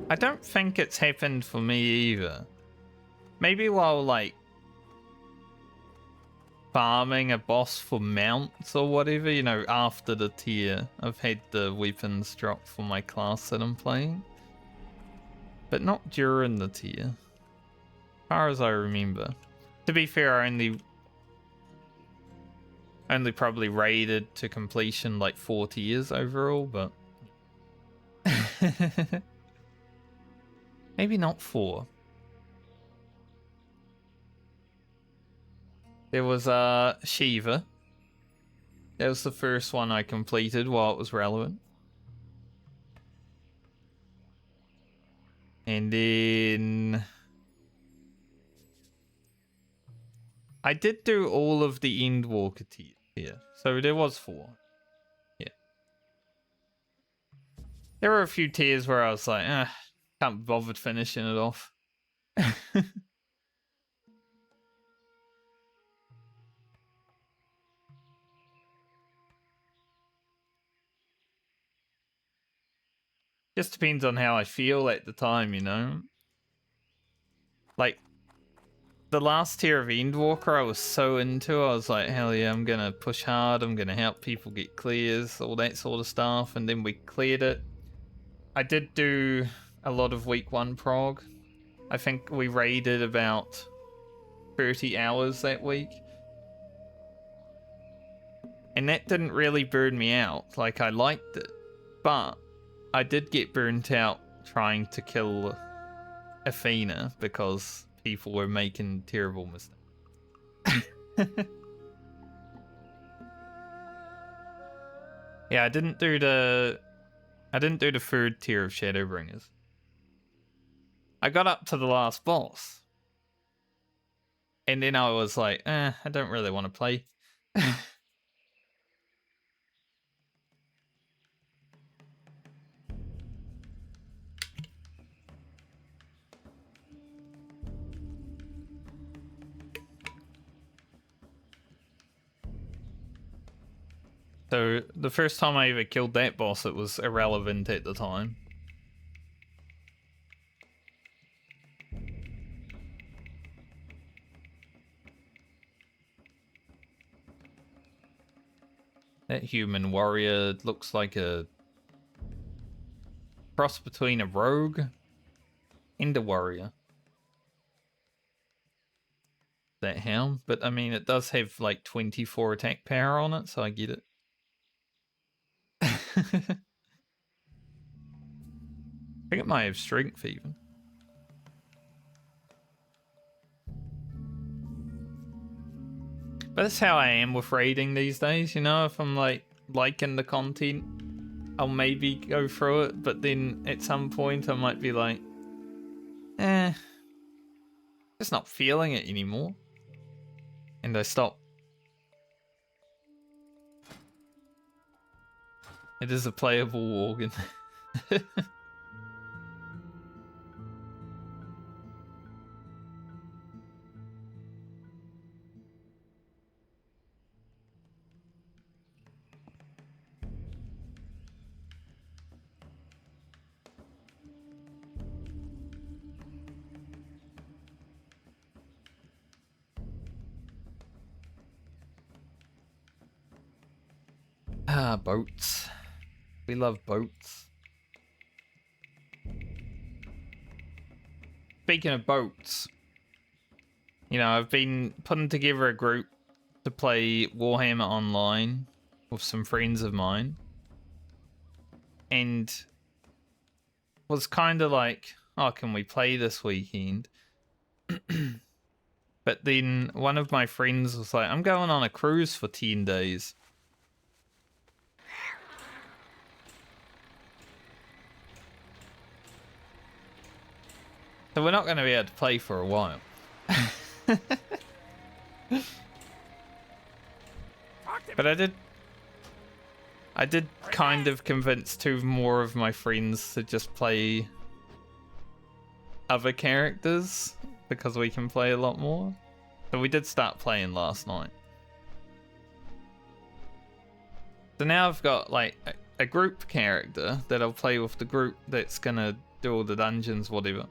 I don't think it's happened for me either. Maybe while like farming a boss for mounts or whatever, you know, after the tier, I've had the weapons drop for my class that I'm playing. But not during the tier, as far as I remember. To be fair, I only probably raided to completion like 4 tiers overall, but maybe not 4. There was Shiva. That was the first one I completed while it was relevant. And then I did do all of the Endwalker tiers here. So there was 4. Yeah. There were a few tiers where I was like, can't be bothered finishing it off. Just depends on how I feel at the time, you know? Like, the last tier of Endwalker I was so into, I was like, hell yeah, I'm gonna push hard, I'm gonna help people get clears, all that sort of stuff, and then we cleared it. I did do a lot of week 1 prog. I think we raided about 30 hours that week. And that didn't really burn me out, like I liked it. But I did get burnt out trying to kill Athena because people were making terrible mistakes. Yeah, I didn't do the 3rd tier of Shadowbringers. I got up to the last boss. And then I was like, I don't really want to play. So the first time I ever killed that boss, it was irrelevant at the time. That human warrior looks like a cross between a rogue and a warrior. That hound, but I mean, it does have like 24 attack power on it, so I get it. I think it might have strength even. But that's how I am with raiding these days, you know? If I'm like liking the content, I'll maybe go through it, but then at some point I might be like, just not feeling it anymore. And I stop. It is a playable organ. Ah, boats. We love boats. Speaking of boats, you know, I've been putting together a group to play Warhammer Online with some friends of mine. And was kind of like, oh, can we play this weekend? But then one of my friends was like, I'm going on a cruise for 10 days. So we're not going to be able to play for a while. But I did kind of convince 2 more of my friends to just play other characters because we can play a lot more. So we did start playing last night. So now I've got like a group character that I'll play with the group that's gonna do all the dungeons, whatever.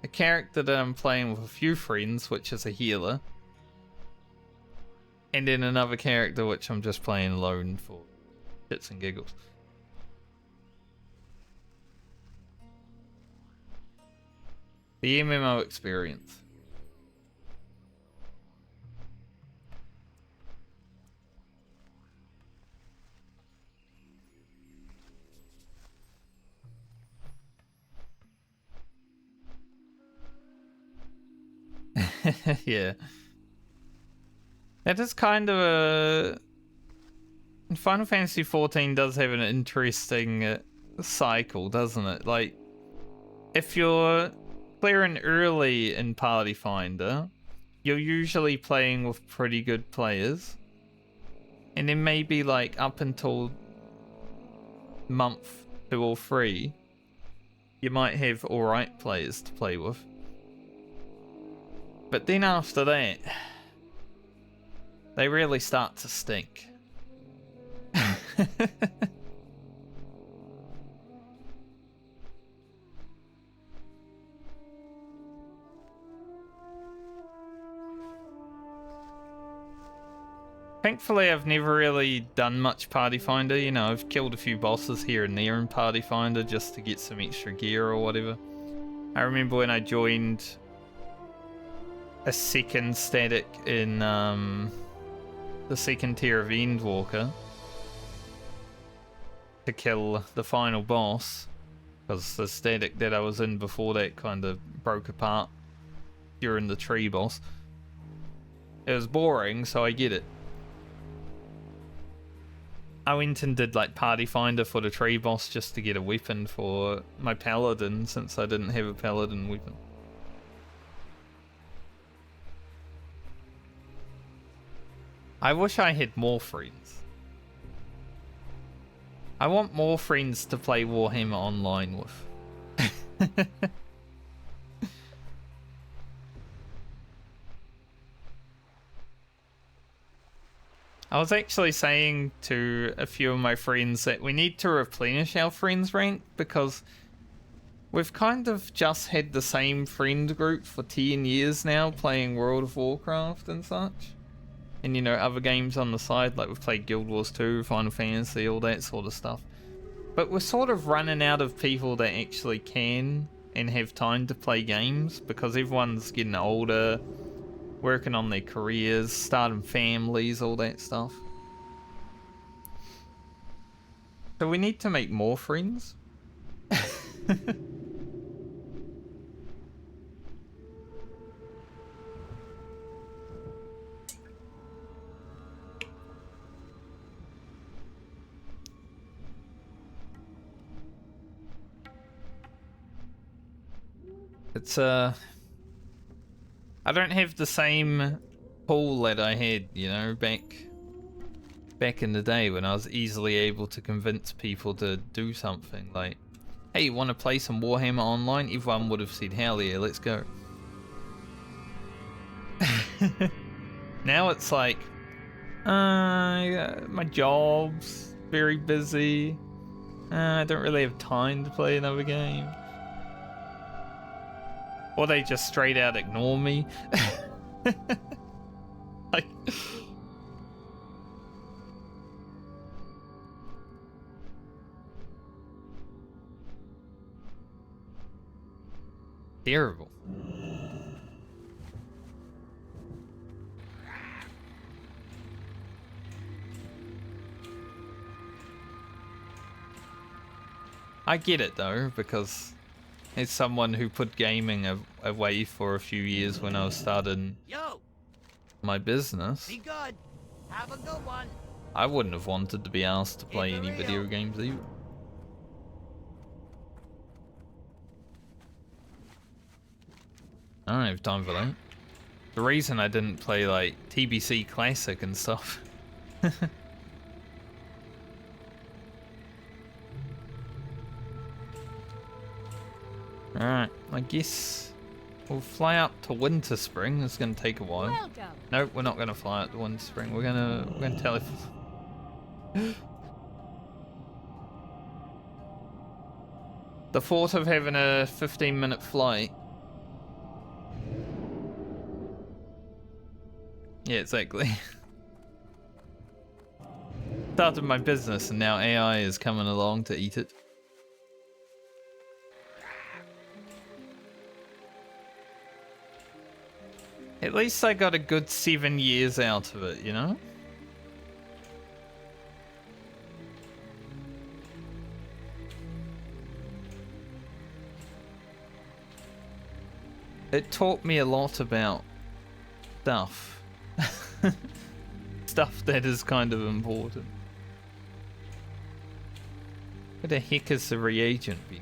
A character that I'm playing with a few friends, which is a healer. And then another character which I'm just playing alone for shits and giggles. The MMO experience. Yeah. That is kind of a... Final Fantasy XIV does have an interesting cycle, doesn't it? Like, if you're clearing early in Party Finder, you're usually playing with pretty good players. And then maybe like up until month 2 or 3, you might have alright players to play with. But then after that, they really start to stink. Thankfully, I've never really done much Party Finder. You know, I've killed a few bosses here and there in Party Finder just to get some extra gear or whatever. I remember when I joined a second static in the second tier of Endwalker to kill the final boss, because the static that I was in before that kind of broke apart during the tree boss. It was boring, so I get it. I went and did like Party Finder for the tree boss just to get a weapon for my paladin, since I didn't have a paladin weapon. I wish I had more friends. I want more friends to play Warhammer Online with. I was actually saying to a few of my friends that we need to replenish our friends rank, because we've kind of just had the same friend group for 10 years now, playing World of Warcraft and such. And, you know, other games on the side, like we've played Guild Wars 2, Final Fantasy, all that sort of stuff. But we're sort of running out of people that actually can and have time to play games, because everyone's getting older, working on their careers, starting families, all that stuff. So we need to make more friends. It's I don't have the same pull that I had, you know, back in the day when I was easily able to convince people to do something. Like, hey, you want to play some Warhammer Online? Everyone would have said, hell yeah, let's go. Now it's like, my job's very busy. I don't really have time to play another game. Or they just straight out ignore me. Like, terrible. I get it though, because as someone who put gaming away for a few years when I was starting my business, Be good. Have a good one. I wouldn't have wanted to be asked to play any video games either. I don't have time for that. The reason I didn't play like TBC Classic and stuff. Alright, I guess we'll fly up to Winter Spring. It's gonna take a while. Welcome. Nope, we're not gonna fly up to Winter Spring. We're gonna tele. The thought of having a 15-minute flight. Yeah, exactly. Started my business and now AI is coming along to eat it. At least I got a good 7 years out of it, you know? It taught me a lot about stuff. Stuff that is kind of important. Where the heck is the reagent bin?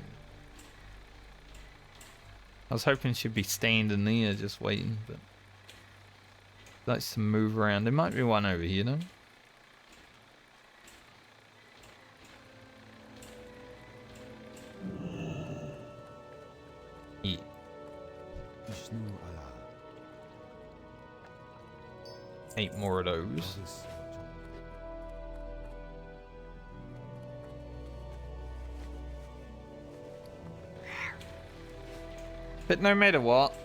I was hoping she'd be standing there just waiting, but likes to move around. There might be one over here, no? Yeah. Eight more of those. But no matter what,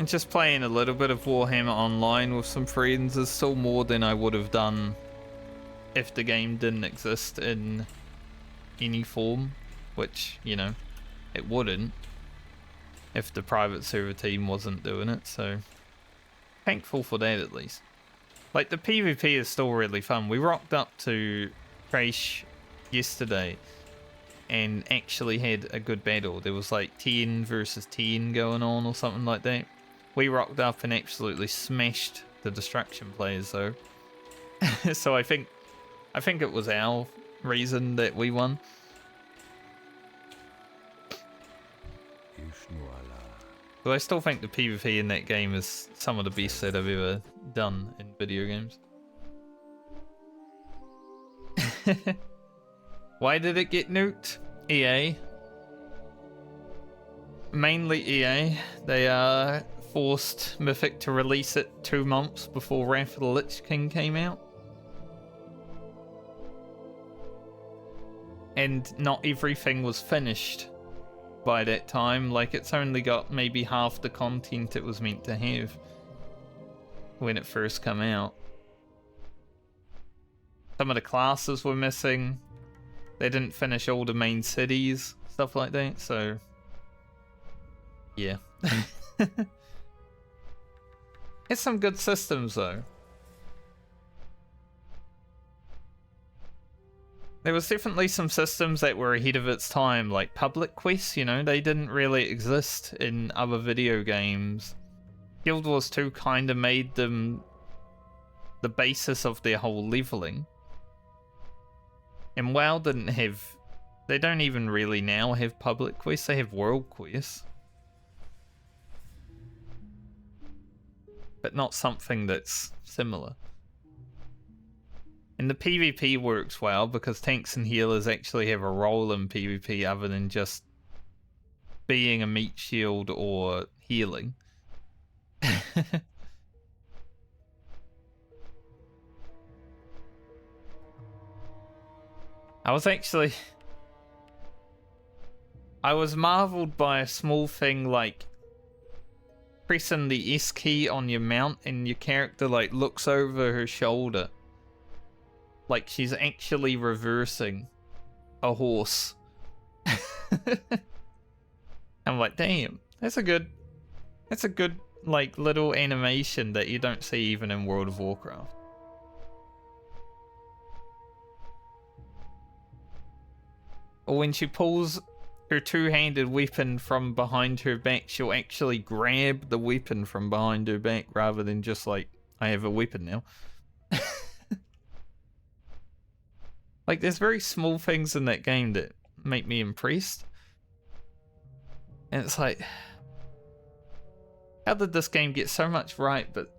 And just playing a little bit of Warhammer Online with some friends is still more than I would have done if the game didn't exist in any form, which, you know, it wouldn't if the private server team wasn't doing it, so thankful for that at least. Like, the PvP is still really fun. We rocked up to Crash yesterday and actually had a good battle. There was like 10 versus 10 going on or something like that. We rocked up and absolutely smashed the destruction players though. So I think it was our reason that we won. But I still think the PvP in that game is some of the best that I've ever done in video games. Why did it get nuked? EA. Mainly EA. They forced Mythic to release it 2 months before Wrath of the Lich King came out. And not everything was finished by that time. Like, it's only got maybe half the content it was meant to have when it first came out. Some of the classes were missing. They didn't finish all the main cities, stuff like that, so yeah. It's some good systems though. There was definitely some systems that were ahead of its time, like public quests, you know, they didn't really exist in other video games. Guild Wars 2 kind of made them the basis of their whole leveling. And WoW didn't have... They don't even really now have public quests, they have world quests. But not something that's similar. And the PvP works well because tanks and healers actually have a role in PvP other than just being a meat shield or healing. I was marveled by a small thing like pressing the S key on your mount and your character like looks over her shoulder. Like she's actually reversing a horse. I'm like, damn, that's a good like little animation that you don't see even in World of Warcraft. Or when she pulls her two-handed weapon from behind her back, she'll actually grab the weapon from behind her back rather than just like, I have a weapon now. Like, there's very small things in that game that make me impressed. And it's like, how did this game get so much right, but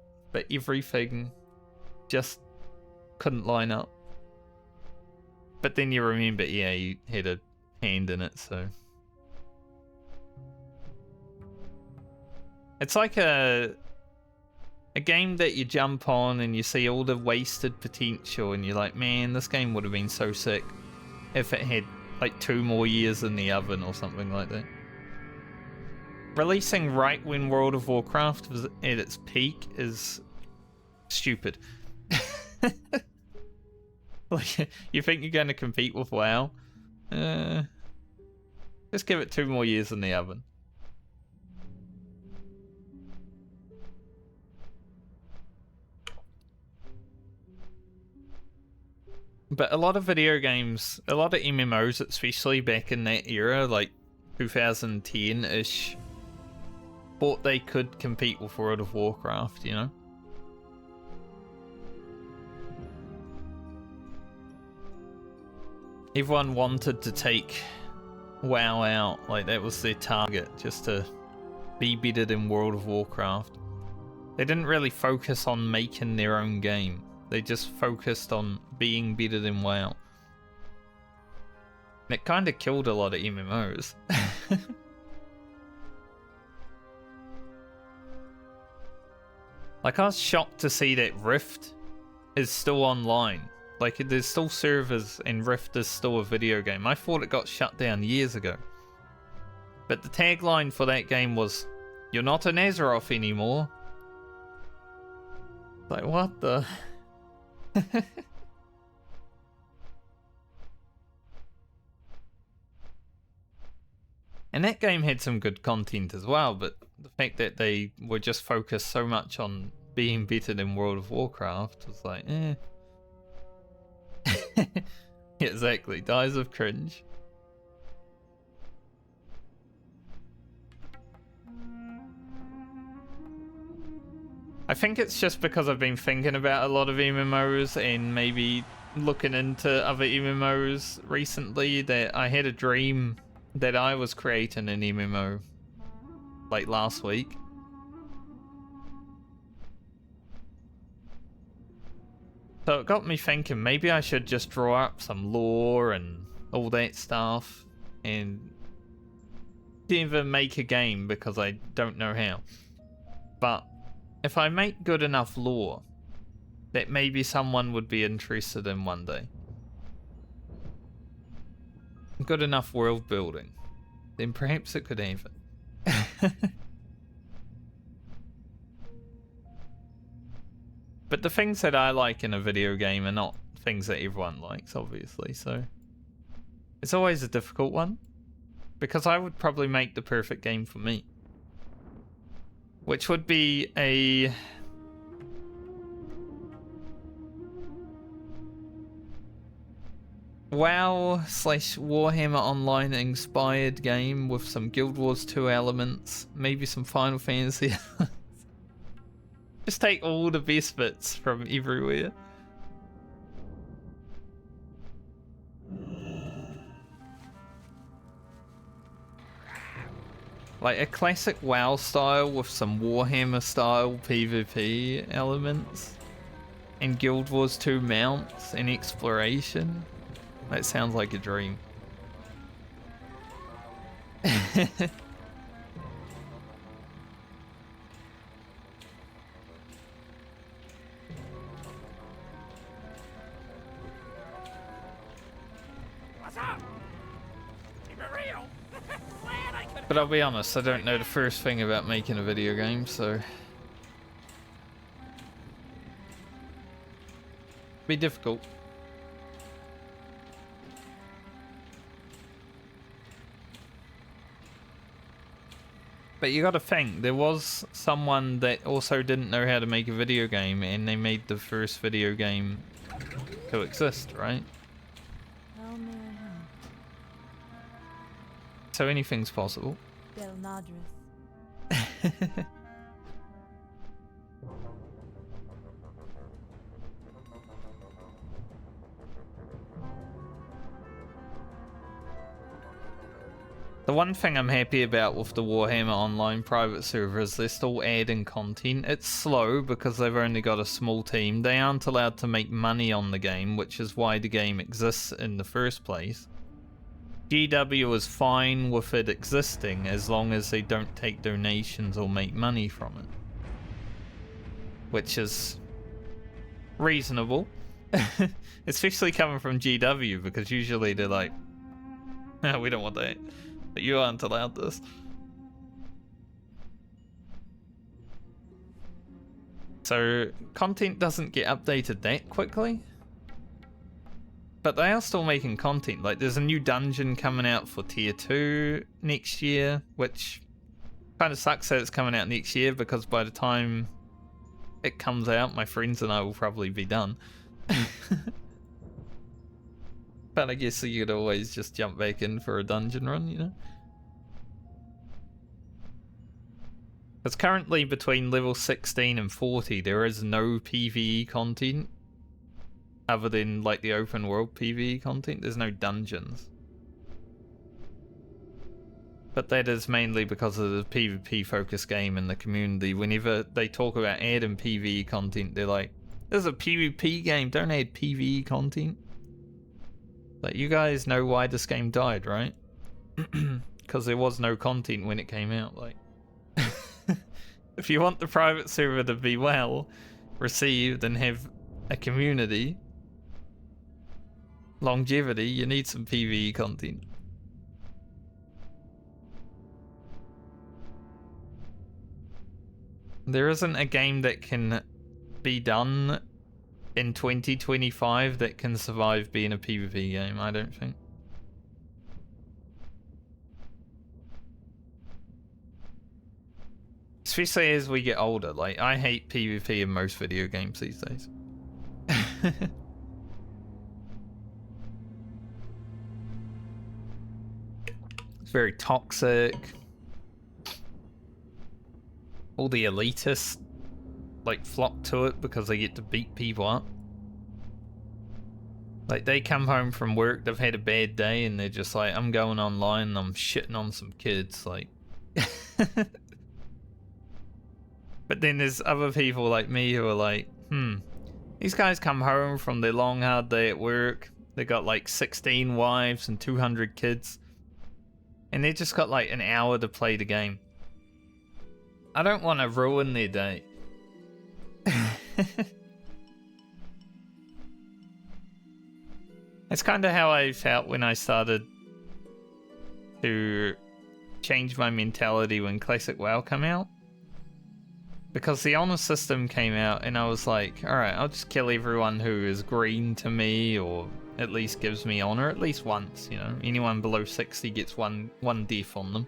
everything just couldn't line up? But then you remember EA had a hand in it, so... It's like a game that you jump on and you see all the wasted potential and you're like, man, this game would have been so sick if it had like 2 more years in the oven or something like that. Releasing right when World of Warcraft was at its peak is stupid. Like, you think you're going to compete with WoW? Just give it 2 more years in the oven. But a lot of video games, a lot of MMOs, especially back in that era, like 2010-ish, thought they could compete with World of Warcraft, you know? Everyone wanted to take WoW out, like that was their target, just to be better than World of Warcraft. They didn't really focus on making their own game. They just focused on being better than WoW. And it kind of killed a lot of MMOs. Like, I was shocked to see that Rift is still online. Like, there's still servers and Rift is still a video game. I thought it got shut down years ago. But the tagline for that game was, You're not an Azeroth anymore. Like, what the? And that game had some good content as well, but the fact that they were just focused so much on being better than World of Warcraft was like, eh. Exactly, dies of cringe. I think it's just because I've been thinking about a lot of MMOs and maybe looking into other MMOs recently that I had a dream that I was creating an MMO like last week. So it got me thinking maybe I should just draw up some lore and all that stuff and never make a game because I don't know how. But if I make good enough lore that maybe someone would be interested in one day. Good enough world building, then perhaps it could have it. But the things that I like in a video game are not things that everyone likes, obviously, so it's always a difficult one because I would probably make the perfect game for me, which would be a WoW / Warhammer Online inspired game with some Guild Wars 2 elements, maybe some Final Fantasy. Just take all the best bits from everywhere. Like a classic WoW style with some Warhammer style PvP elements and Guild Wars 2 mounts and exploration. That sounds like a dream. What's up? Keep it real. Glad I could. But I'll be honest, I don't know the first thing about making a video game, so be difficult. But you gotta think, there was someone that also didn't know how to make a video game and they made the first video game to exist, right? How may I help? So anything's possible. Del Madras. The one thing I'm happy about with the Warhammer Online private server is they're still adding content. It's slow because they've only got a small team. They aren't allowed to make money on the game, which is why the game exists in the first place. GW is fine with it existing as long as they don't take donations or make money from it. Which is reasonable. Especially coming from GW, because usually they're like, no, we don't want that. But you aren't allowed this. So content doesn't get updated that quickly. But they are still making content. Like there's a new dungeon coming out for tier 2 next year, which kind of sucks that it's coming out next year because by the time it comes out, my friends and I will probably be done. But I guess you could always just jump back in for a dungeon run, you know? Because currently between level 16 and 40, there is no PvE content. Other than like the open world PvE content, there's no dungeons. But that is mainly because of the PvP focused game in the community. Whenever they talk about adding PvE content, they're like, this is a PvP game, don't add PvE content. Like, you guys know why this game died, right? Because there was no content when it came out. Like, if you want the private server to be well received and have a community, longevity, you need some PvE content. There isn't a game that can be done in 2025 that can survive being a PvP game, I don't think. Especially as we get older, like, I hate PvP in most video games these days. It's very toxic. All the elitists, like, flock to it because they get to beat people up. Like, they come home from work, they've had a bad day, and they're just like, I'm going online and I'm shitting on some kids, like... But then there's other people like me who are like, these guys come home from their long hard day at work, they got like 16 wives and 200 kids, and they just got like an hour to play the game. I don't want to ruin their day. It's kind of how I felt when I started to change my mentality when Classic WoW came out. Because the honor system came out and I was like, alright, I'll just kill everyone who is green to me or at least gives me honor at least once, you know. Anyone below 60 gets one death on them.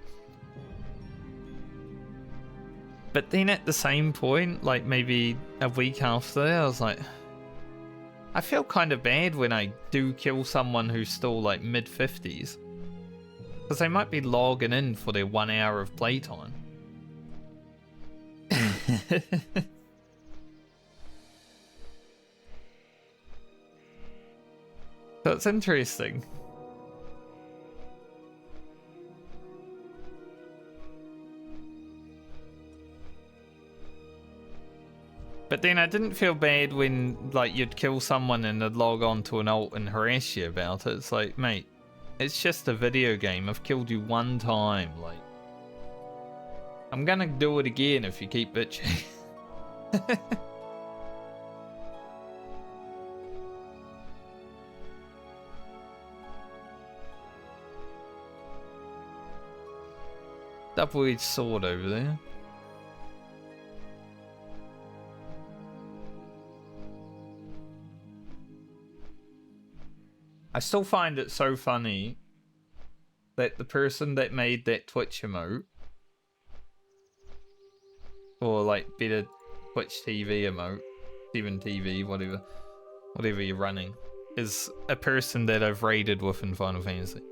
But then at the same point, like maybe a week after that, I was like, I feel kind of bad when I do kill someone who's still like mid-50s. Because they might be logging in for their 1 hour of playtime. That's interesting. But then I didn't feel bad when, like, you'd kill someone and they'd log on to an alt and harass you about it. It's like, mate, it's just a video game. I've killed you one time, like. I'm gonna do it again if you keep bitching. Double-edged sword over there. I still find it so funny that the person that made that Twitch emote, or like better Twitch TV emote, even TV, whatever you're running, is a person that I've raided with in Final Fantasy.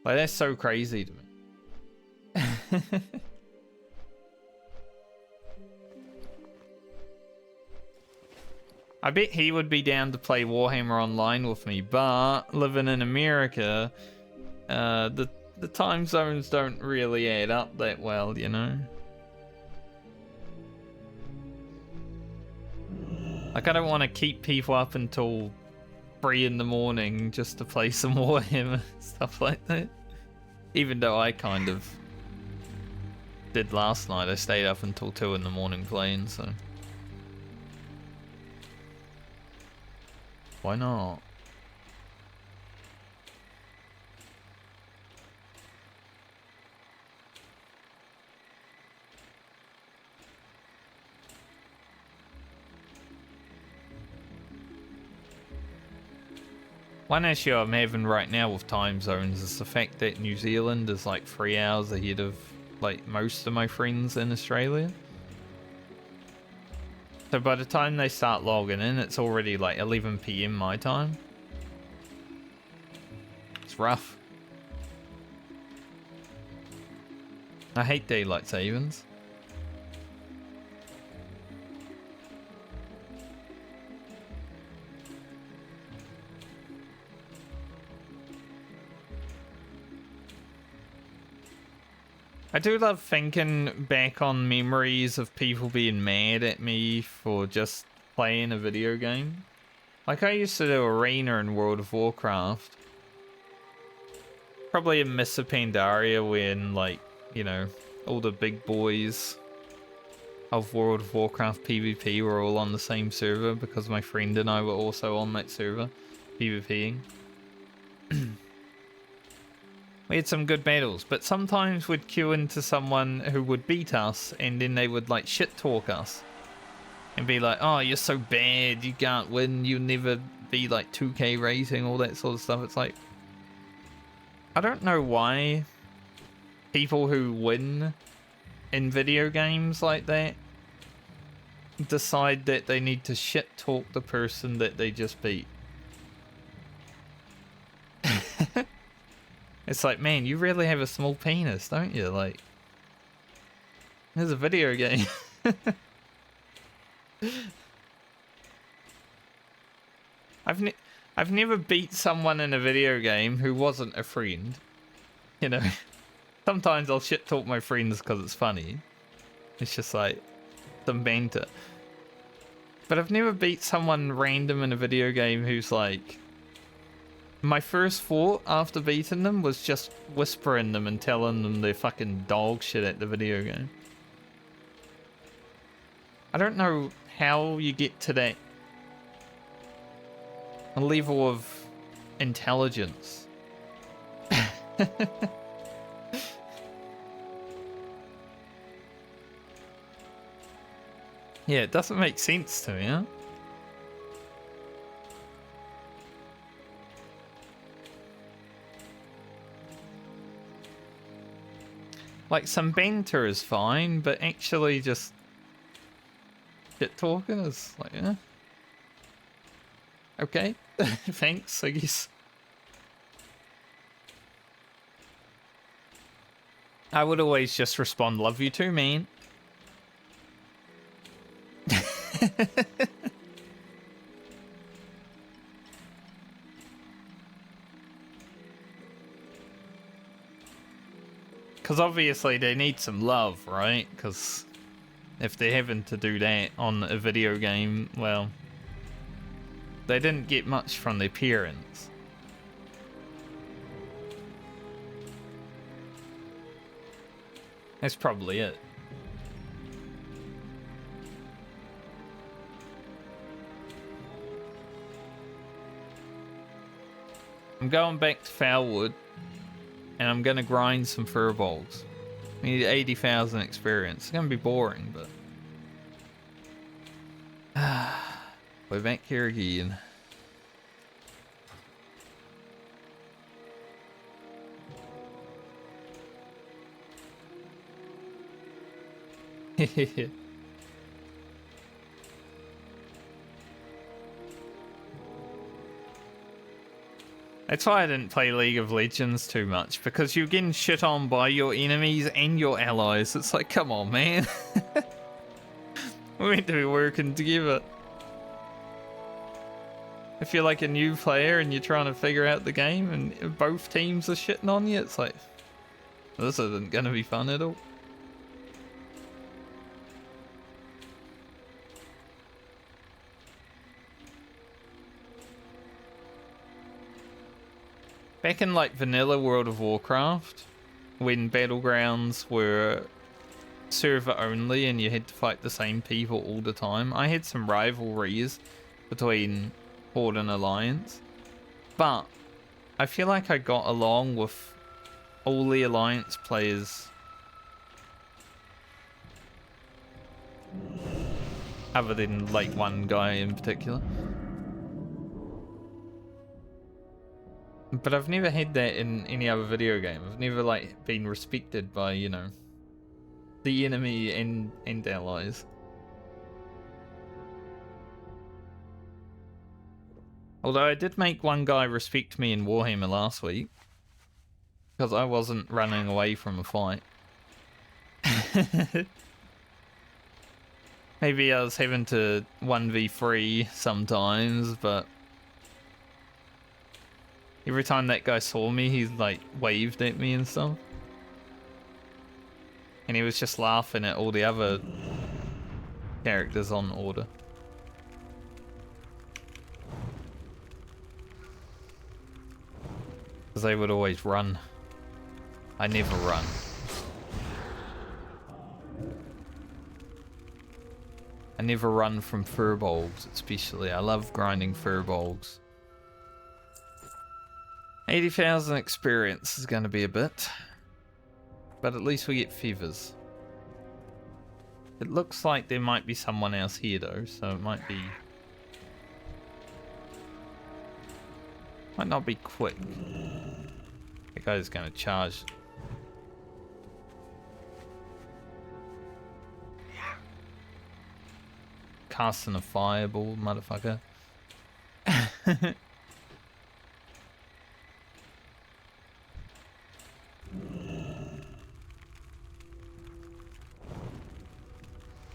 Like, that's so crazy to me. I bet he would be down to play Warhammer Online with me, but living in America, the time zones don't really add up that well, you know? Like, I don't want to keep people up until 3 in the morning just to play some Warhammer, stuff like that. Even though I kind of did last night, I stayed up until 2 in the morning playing, so... Why not? One issue I'm having right now with time zones is the fact that New Zealand is like 3 hours ahead of like most of my friends in Australia. So by the time they start logging in, it's already like 11 PM my time. It's rough. I hate daylight savings. I do love thinking back on memories of people being mad at me for just playing a video game. Like, I used to do Arena in World of Warcraft. Probably in Mists of Pandaria when, like, you know, all the big boys of World of Warcraft PvP were all on the same server because my friend and I were also on that server PvPing. We had some good battles, but sometimes we'd queue into someone who would beat us, and then they would like shit talk us and be like, "Oh, you're so bad, you can't win, you'll never be like 2K rating," all that sort of stuff. It's like, I don't know why people who win in video games like that decide that they need to shit talk the person that they just beat. It's like, man, you really have a small penis, don't you? Like, there's a video game. I've never beat someone in a video game who wasn't a friend. You know, sometimes I'll shit talk my friends because it's funny. It's just like some banter. But I've never beat someone random in a video game who's like, my first thought after beating them was just whispering them and telling them they're fucking dog shit at the video game. I don't know how you get to that level of intelligence. Yeah, it doesn't make sense to me, huh? Like, some banter is fine, but actually just shit talking is like, yeah. Okay, thanks, I guess. I would always just respond, "Love you too, man." Because obviously they need some love, right? Because if they're having to do that on a video game, well, they didn't get much from their parents. That's probably it. I'm going back to Foulwood, and I'm gonna grind some furbolgs. We need 80,000 experience. It's gonna be boring, but we're back here again. That's why I didn't play League of Legends too much, because you're getting shit on by your enemies and your allies. It's like, come on, man. We're meant to be working together. If you're like a new player and you're trying to figure out the game and both teams are shitting on you, it's like, this isn't gonna be fun at all. Back in like vanilla World of Warcraft, when battlegrounds were server only and you had to fight the same people all the time, I had some rivalries between Horde and Alliance, but I feel like I got along with all the Alliance players other than like one guy in particular. But I've never had that in any other video game. I've never like been respected by, you know, the enemy and allies. Although I did make one guy respect me in Warhammer last week, because I wasn't running away from a fight. Maybe I was having to 1v3 sometimes, but every time that guy saw me, he like waved at me and stuff. And he was just laughing at all the other characters on order. Because they would always run. I never run. I never run from furbolgs, especially. I love grinding furbolgs. 80,000 experience is going to be a bit. But at least we get feathers. It looks like there might be someone else here though, so it might be... Might not be quick. The guy's going to charge. Casting a fireball, motherfucker.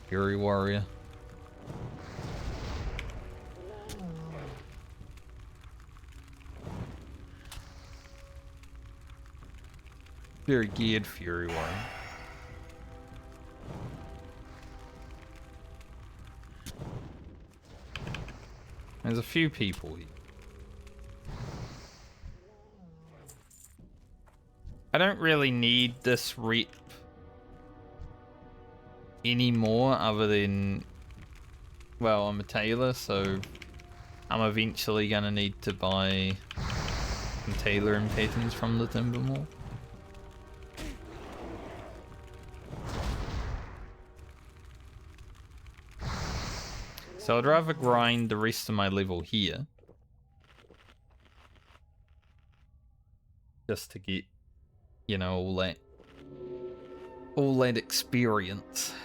Fury warrior. Very geared fury warrior. There's a few people here. I don't really need this rep anymore other than, well, I'm a tailor, so I'm eventually gonna need to buy some tailoring patterns from the timber mall. So I'd rather grind the rest of my level here. Just to get, you know, all that experience.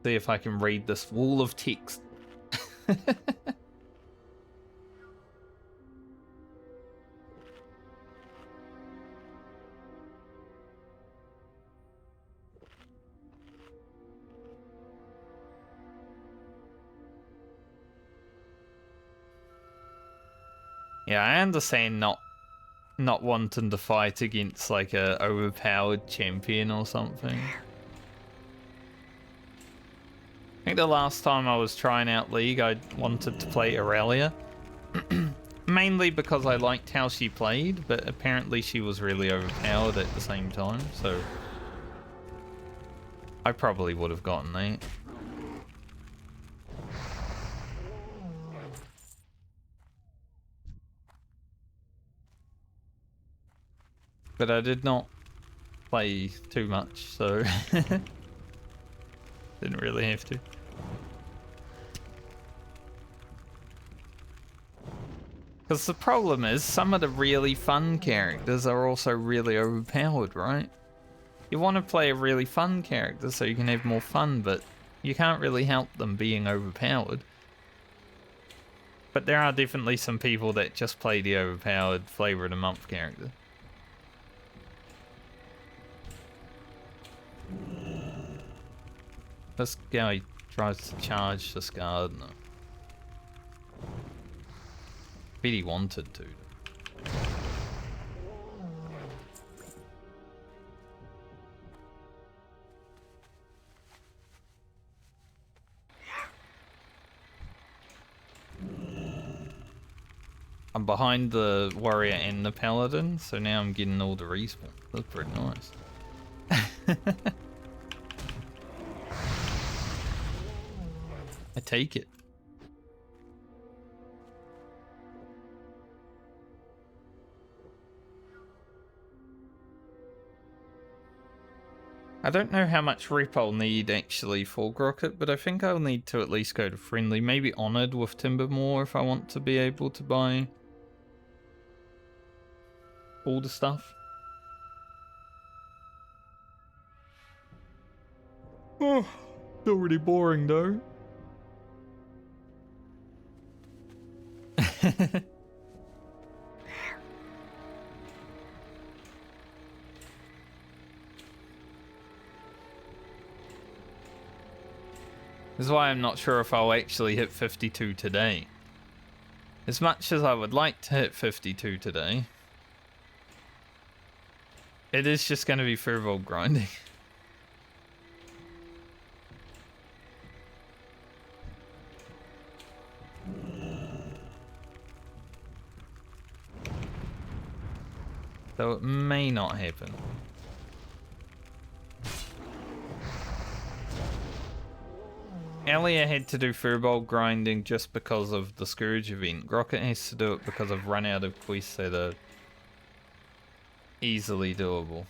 See if I can read this wall of text. Yeah, I understand not wanting to fight against like a overpowered champion or something. I think the last time I was trying out League, I wanted to play Aurelia. Mainly because I liked how she played, but apparently she was really overpowered at the same time, so I probably would have gotten that. But I did not play too much, so didn't really have to. Because the problem is, some of the really fun characters are also really overpowered, right? You want to play a really fun character so you can have more fun, but you can't really help them being overpowered. But there are definitely some people that just play the overpowered flavor of the month character. This guy tries to charge this gardener. Bet he wanted to. I'm behind the warrior and the paladin, so now I'm getting all the respawn. That's pretty nice. I take it. I don't know how much rep I'll need actually for Grocket, but I think I'll need to at least go to friendly, maybe honoured with Timbermore if I want to be able to buy all the stuff. Oh, still really boring though. This is why I'm not sure if I'll actually hit 52 today. As much as I would like to hit 52 today, it is just going to be Firbolg grinding. So it may not happen. Elia had to do Furbolg grinding just because of the Scourge event. Rocket has to do it because I've run out of quests that are easily doable.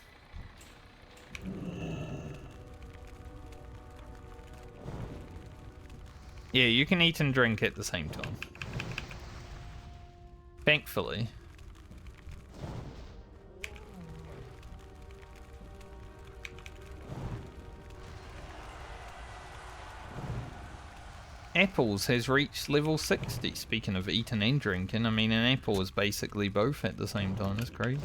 Yeah, you can eat and drink at the same time. Thankfully. Apples has reached level 60. Speaking of eating and drinking, I mean, an apple is basically both at the same time. That's crazy.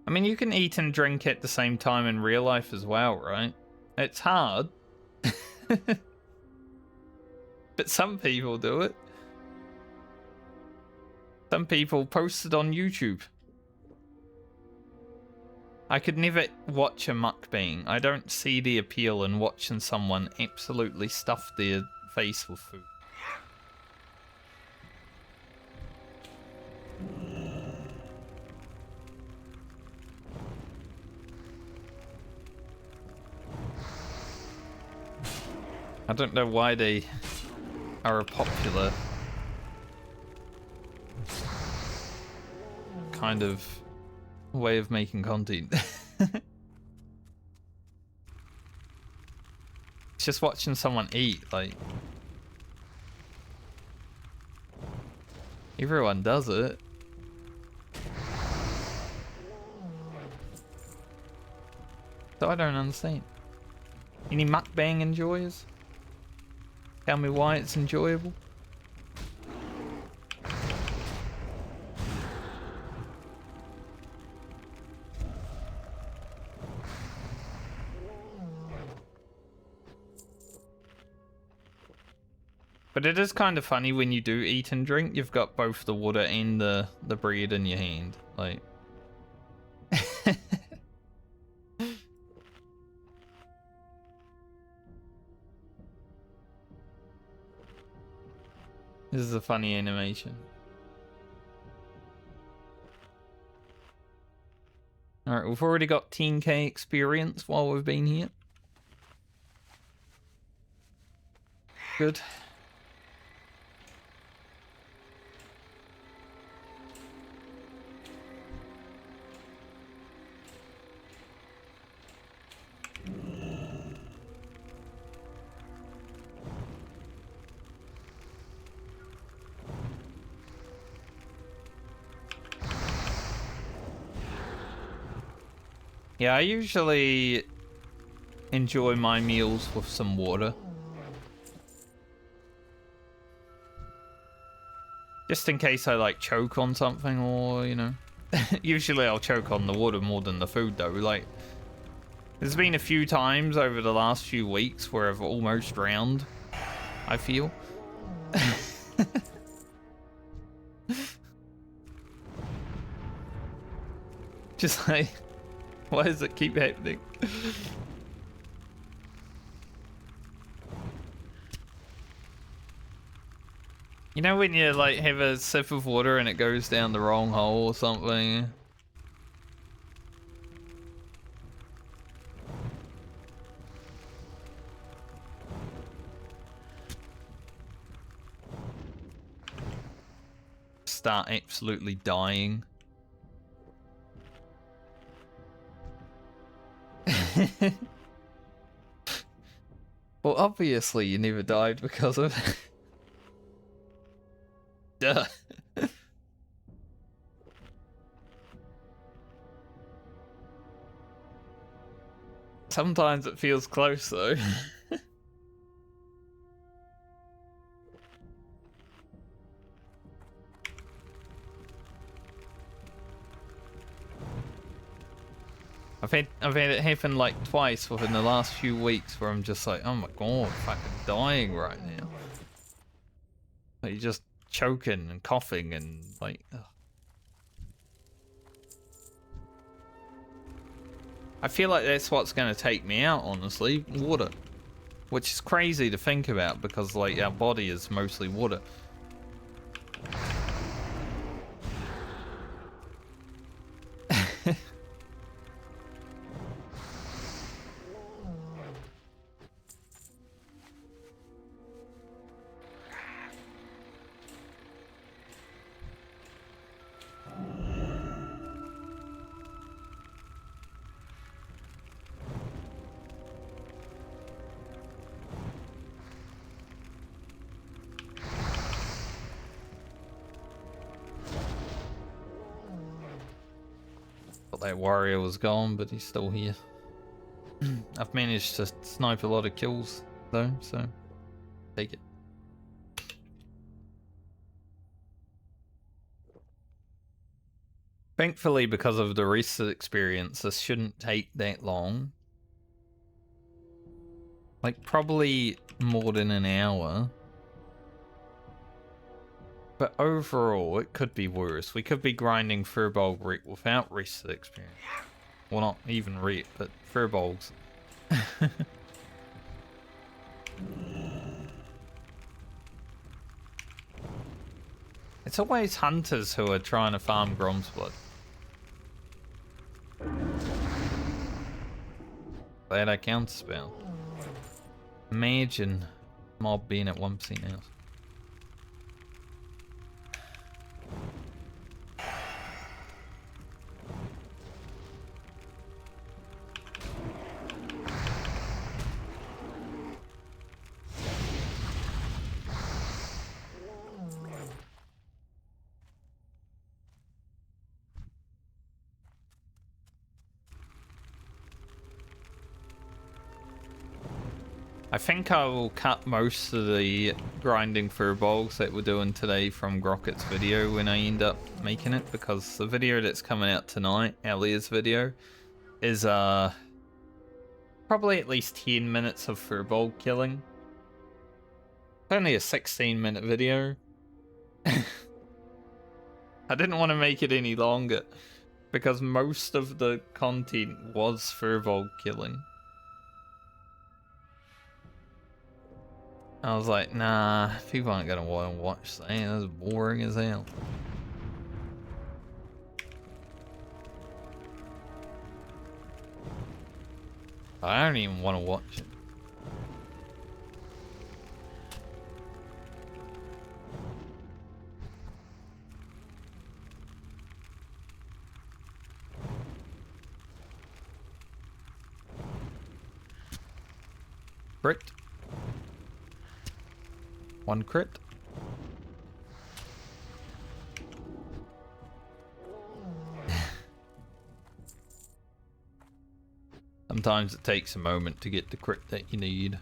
I mean, you can eat and drink at the same time in real life as well, right? It's hard. But some people do it. Some people post it on YouTube. I could never watch a mukbang. I don't see the appeal in watching someone absolutely stuff their face with food. I don't know why they are a popular kind of way of making content. It's just watching someone eat, like, everyone does it. So I don't understand. Any mukbang enjoyers? Tell me why it's enjoyable. But it is kind of funny when you do eat and drink, you've got both the water and the bread in your hand. Like... This is a funny animation. Alright, we've already got 10k experience while we've been here. Good. Yeah, I usually enjoy my meals with some water. Just in case I like choke on something or, you know. Usually I'll choke on the water more than the food though. Like, there's been a few times over the last few weeks where I've almost drowned, I feel. Just like... Why does it keep happening? You know when you like have a sip of water and it goes down the wrong hole or something? Start absolutely dying. Well, obviously you never died because of it. Duh. Sometimes it feels close though. I've had it happen like twice within the last few weeks where I'm just like, oh my god, I'm fucking dying right now. Like, you're just choking and coughing and like, ugh. I feel like that's what's gonna take me out, honestly, water. Which is crazy to think about because like our body is mostly water. Thought that warrior was gone, but he's still here. I've managed to snipe a lot of kills though, so take it. Thankfully, because of the rest of the experience, this shouldn't take that long. Like, probably more than an hour. But overall, it could be worse. We could be grinding Furbolg Reek without rest of the experience. Well, not even Reek, but Furbolgs. It's always hunters who are trying to farm Gromsblood. Glad I counterspell. Mage and mob being at 1% now. I think I will cut most of the grinding Furbolgs that we're doing today from Grocket's video when I end up making it, because the video that's coming out tonight, Alia's video, is probably at least 10 minutes of Furbolg killing. It's only a 16-minute video. I didn't want to make it any longer because most of the content was Furbolg killing. I was like, nah, people aren't gonna want to watch that. That's boring as hell. I don't even want to watch it. Crit. One crit. Sometimes it takes a moment to get the crit that you need.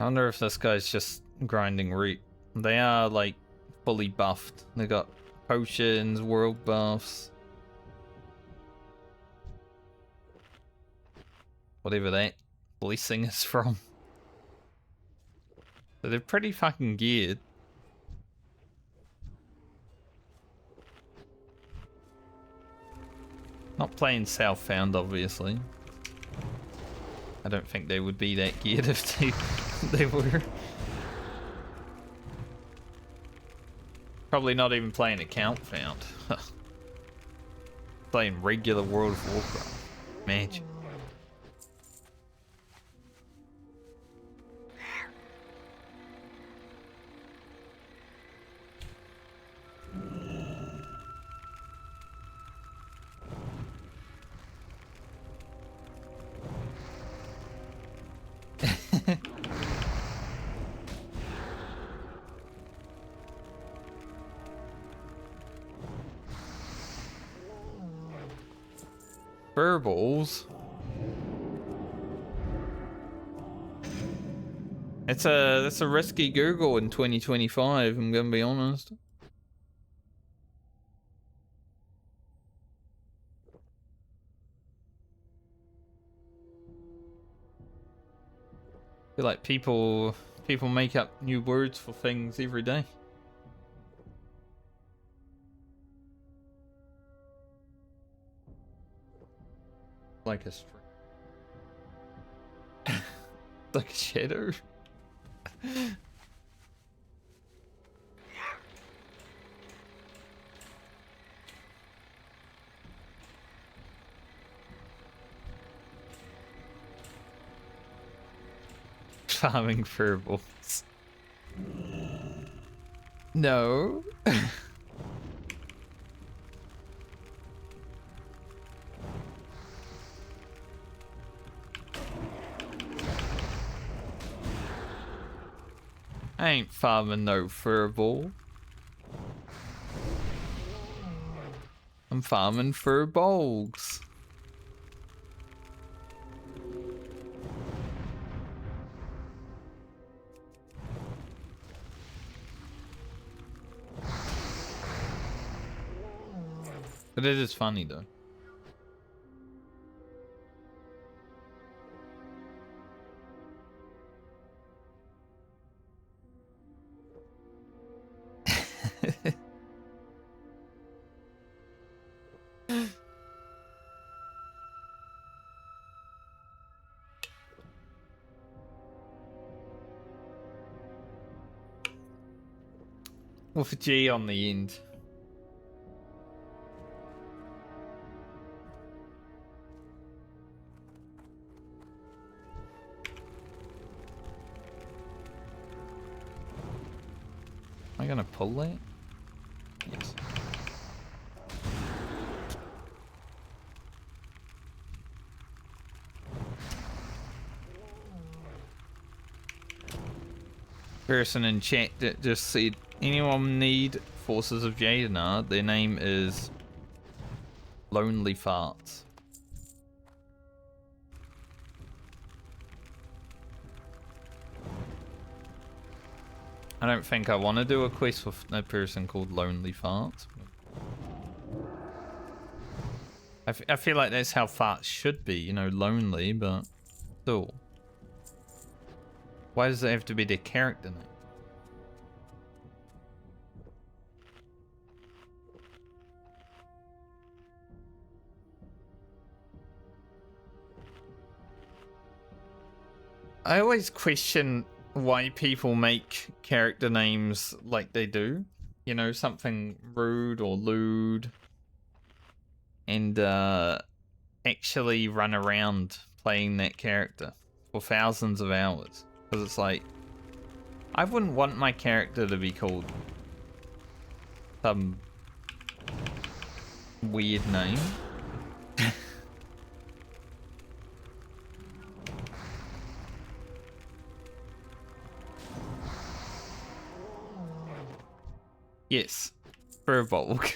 I wonder if this guy's just grinding root. They are like fully buffed. They got potions, world buffs. Whatever that blessing is from. So they're pretty fucking geared. Not playing Southbound, obviously. I don't think they would be that geared if they were. Probably not even playing Account Found. Playing regular World of Warcraft. Mage. Furballs. That's a risky Google in 2025, I'm gonna be honest. I feel like people People make up new words for things every day. Like a string. Like a shadow. Farming furballs. No. I ain't farming no furball. I'm farming furbolgs. But it is funny though. With a G on the end. Am I gonna pull that? Yes. Person in chat that just said, anyone need Forces of Jadenar? Their name is Lonely Farts. I don't think I want to do a quest with a person called Lonely Farts. I feel like that's how farts should be, you know, lonely, but still. Why does it have to be their character name? I always question why people make character names like they do. You know, something rude or lewd. And actually run around playing that character for thousands of hours. Because it's like, I wouldn't want my character to be called some weird name. Yes, for a Volk.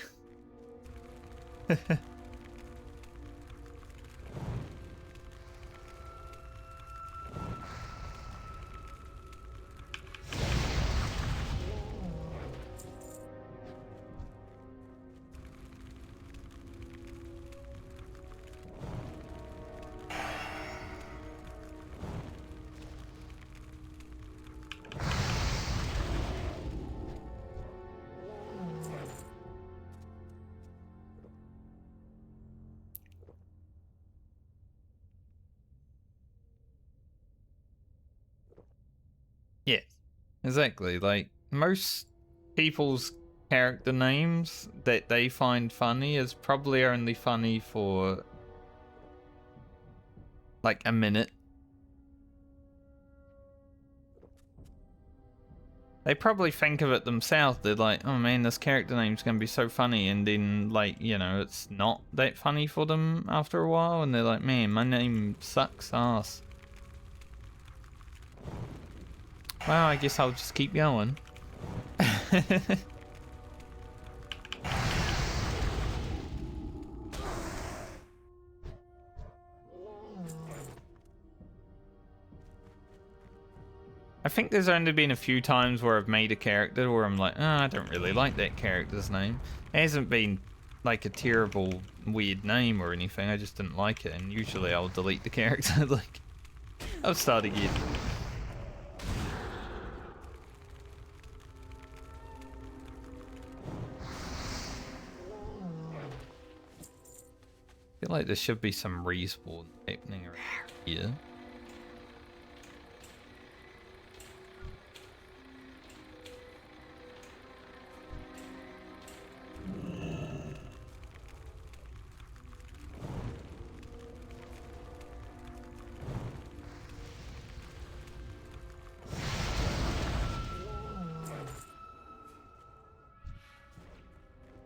Yeah, exactly. Like, most people's character names that they find funny is probably only funny for like a minute. They probably think of it themselves. They're like, oh man, this character name's gonna be so funny, and then, like, you know, it's not that funny for them after a while, and they're like, man, my name sucks ass. Well, I guess I'll just keep going. I think there's only been a few times where I've made a character where I'm like, oh, I don't really like that character's name. It hasn't been like a terrible, weird name or anything. I just didn't like it, and usually I'll delete the character. Like, I'll start again. like there should be some respawn happening around here.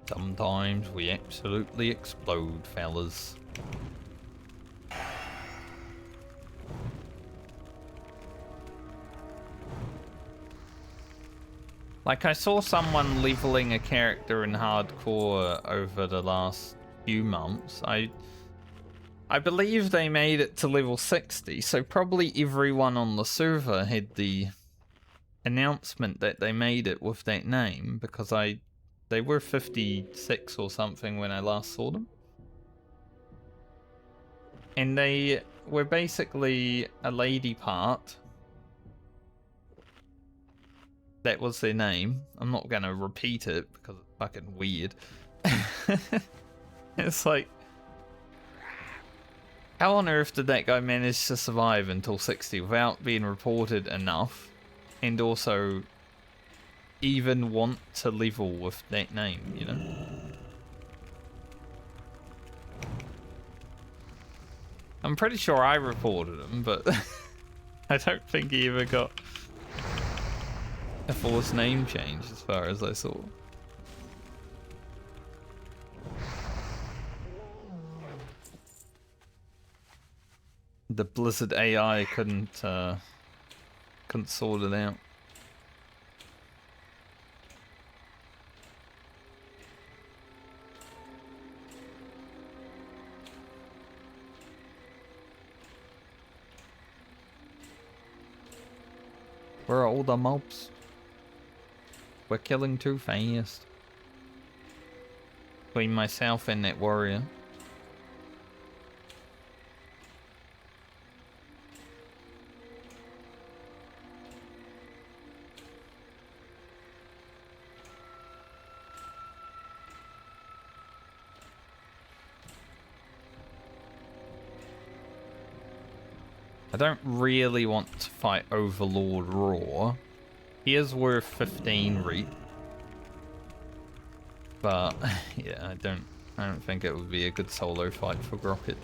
Sometimes we absolutely explode, fellas. Like, I saw someone leveling a character in hardcore over the last few months. I believe they made it to level 60, so probably everyone on the server had the announcement that they made it with that name, because they were 56 or something when I last saw them. And they were basically a lady part. That was their name. I'm not gonna repeat it because it's fucking weird. It's like, how on earth did that guy manage to survive until 60 without being reported enough, and also even want to level with that name, you know? I'm pretty sure I reported him, but I don't think he ever got a forced name change as far as I saw. The Blizzard AI couldn't sort it out. Where are all the mobs? We're killing too fast. Between myself and that warrior. I don't really want to fight Overlord Raw. He is worth 15 reap. But yeah, I don't think it would be a good solo fight for Grocket.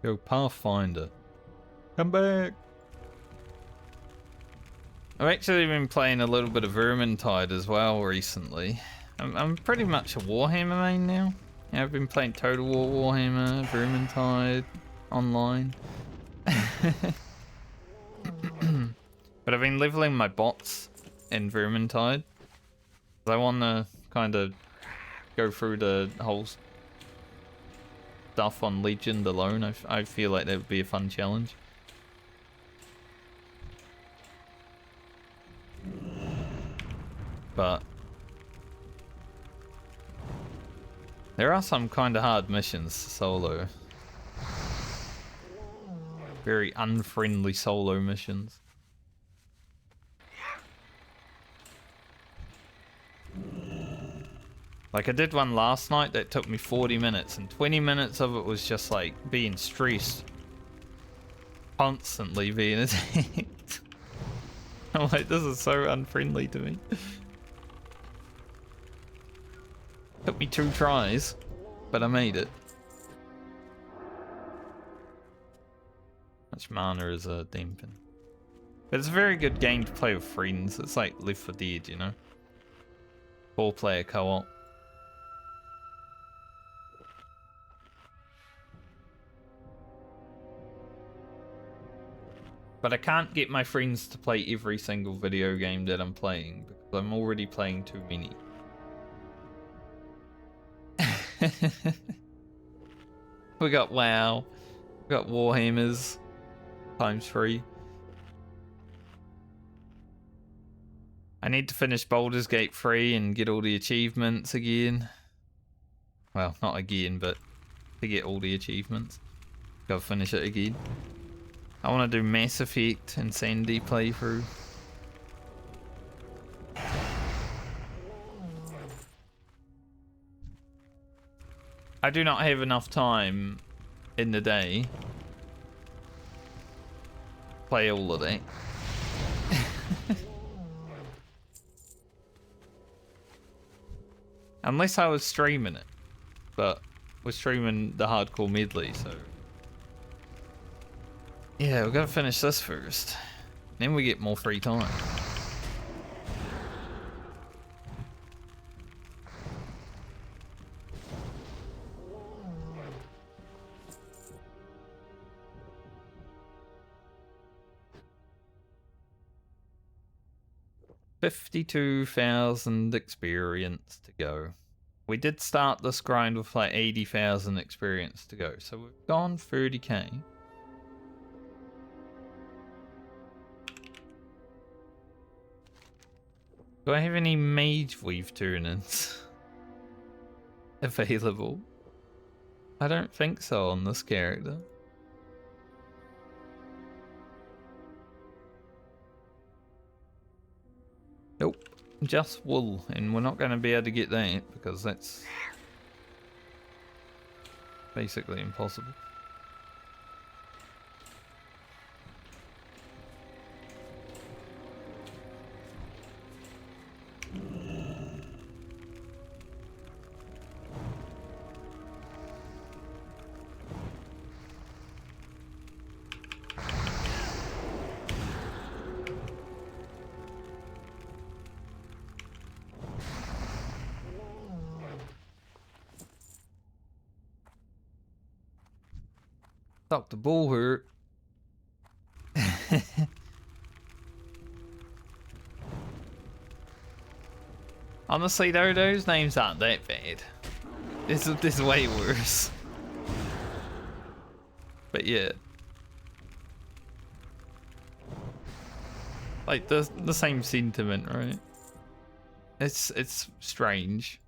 Go Pathfinder. Come back. I've actually been playing a little bit of Vermintide as well recently. I'm pretty much a Warhammer main now. Yeah, I've been playing Total War Warhammer, Vermintide, online. But I've been leveling my bots in Vermintide. I want to kind of go through the whole stuff on Legend alone. I feel like that would be a fun challenge. But there are some kind of hard missions solo. Very unfriendly solo missions. Like, I did one last night that took me 40 minutes, and 20 minutes of it was just like being stressed. Constantly being attacked. I'm like, this is so unfriendly to me. Took me 2 tries, but I made it. Much mana is a dampen. But it's a very good game to play with friends. It's like Left 4 Dead, you know? 4-player co-op. But I can't get my friends to play every single video game that I'm playing because I'm already playing too many. We got WoW. We got Warhammers ×3. I need to finish Baldur's Gate 3 and get all the achievements again. Well, not again, but to get all the achievements. Go finish it again. I want to do Mass Effect and Sandy playthrough. I do not have enough time in the day to play all of that. Unless I was streaming it. But we're streaming the hardcore medley, so... Yeah, we've got to finish this first. Then we get more free time. $52,000 experience to go. We did start this grind with like 80,000 experience to go, so we've gone 30k. Do I have any Mage Weave turn-ins available? I don't think so on this character. Nope, just wool, and we're not going to be able to get that because that's basically impossible. Stop the bull hurt. Honestly though, those names aren't that bad. This is way worse. But yeah. Like the same sentiment, right? It's strange.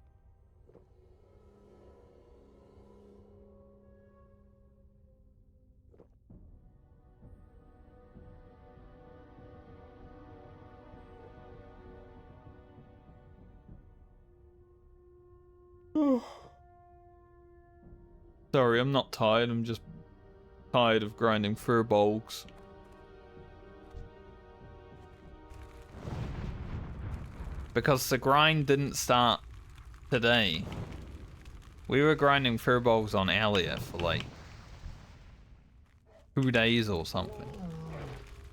Sorry, I'm not tired. I'm just tired of grinding fur bulks. Because the grind didn't start today. We were grinding fur bulks on Alia for like 2 days or something.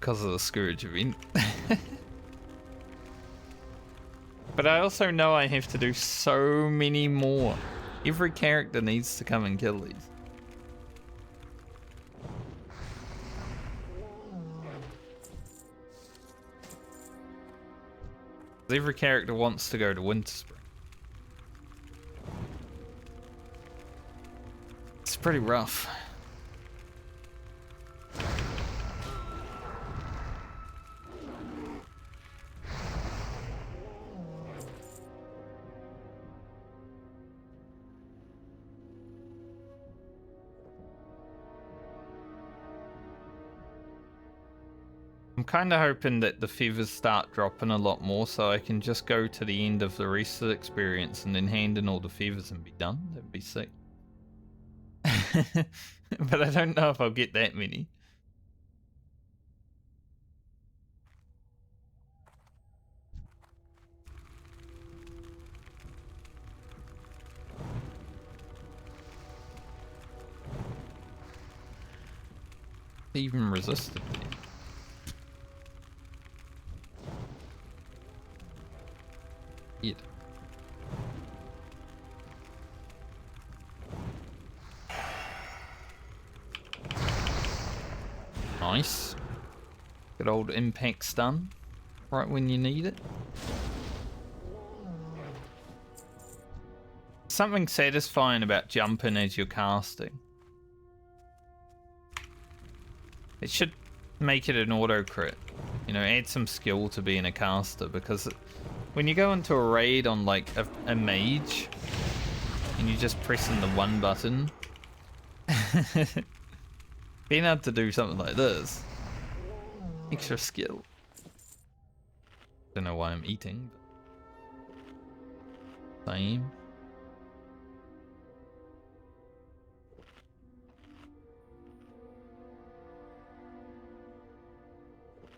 Because of the Scourge event. But I also know I have to do so many more. Every character needs to come and kill these. Every character wants to go to Winterspring. It's pretty rough. I'm kind of hoping that the feathers start dropping a lot more so I can just go to the end of the rest of the experience and then hand in all the feathers and be done. That'd be sick. But I don't know if I'll get that many. Even resisted me. It. Nice. Good old impact stun. Right when you need it. Something satisfying about jumping as you're casting. It should make it an auto crit. You know, add some skill to being a caster, because when you go into a raid on like a mage, and you're just pressing the one button. Being able to do something like this, extra skill. Don't know why I'm eating, but same.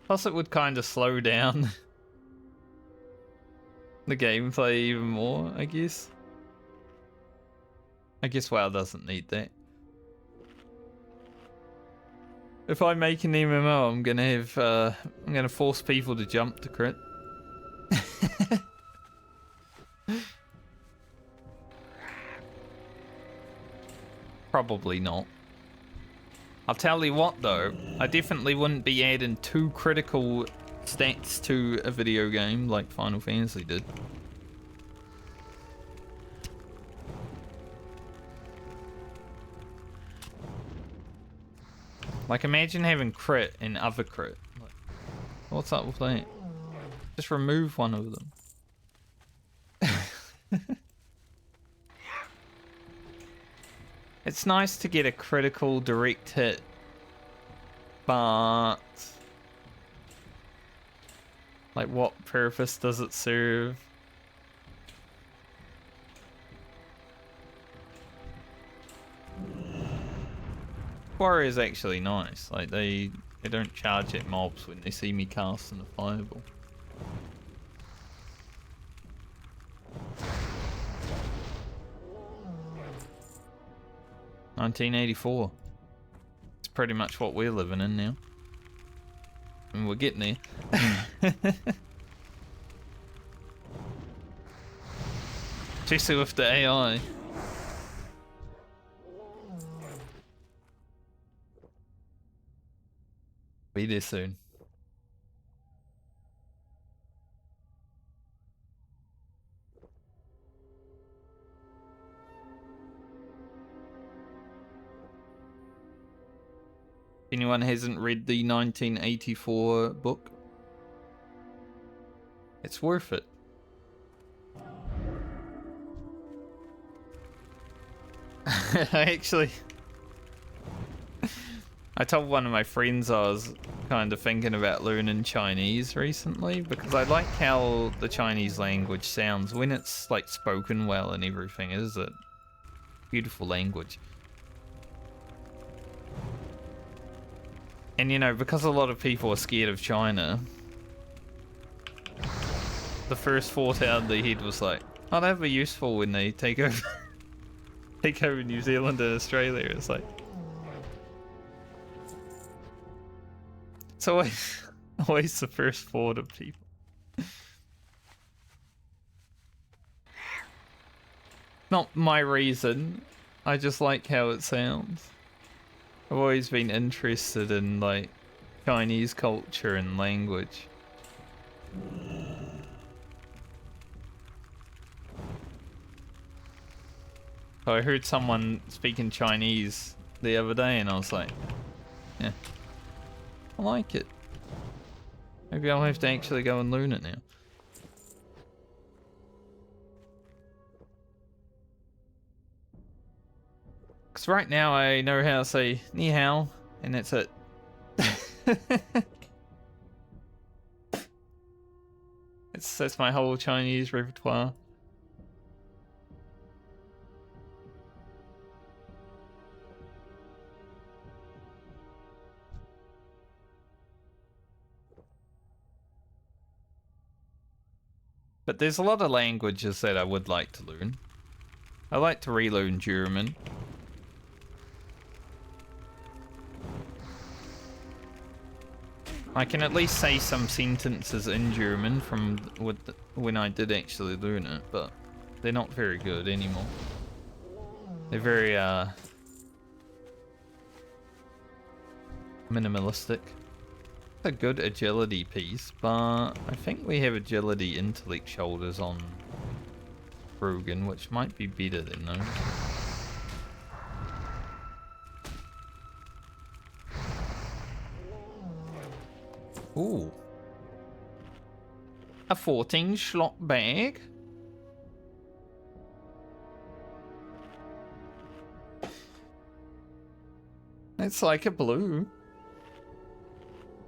Plus it would kind of slow down the gameplay even more, I guess. I guess WoW doesn't need that. If I make an MMO, I'm gonna force people to jump to crit. Probably not. I'll tell you what though, I definitely wouldn't be adding 2 critical stats to a video game like Final Fantasy did. Like imagine having crit and other crit. Like, what's up with that? Just remove one of them. It's nice to get a critical direct hit, but like what purpose does it serve? Quarry is actually nice. Like they don't charge at mobs when they see me casting a fireball. $1984. It's pretty much what we're living in now. And we're getting there. Especially with the AI. Be there soon. If anyone hasn't read the 1984 book, it's worth it. I told one of my friends I was kind of thinking about learning Chinese recently because I like how the Chinese language sounds when it's like spoken well and everything. It is a beautiful language. And you know, because a lot of people are scared of China, the first thought out of their head was like, oh, that'd be useful when they take over take over New Zealand and Australia. It's like, it's always the first thought of people. Not my reason, I just like how it sounds. I've always been interested in like Chinese culture and language. So I heard someone speaking Chinese the other day and I was like, yeah, I like it. Maybe I'll have to actually go and learn it now. Because right now I know how to say ni hao, and that's it. That's my whole Chinese repertoire. But there's a lot of languages that I would like to learn. I like to relearn German. I can at least say some sentences in German from when I did actually learn it, but they're not very good anymore. They're very minimalistic. It's a good agility piece, but I think we have agility intellect shoulders on Rugen, which might be better than those. Ooh. A 14 slot bag. It's like a blue.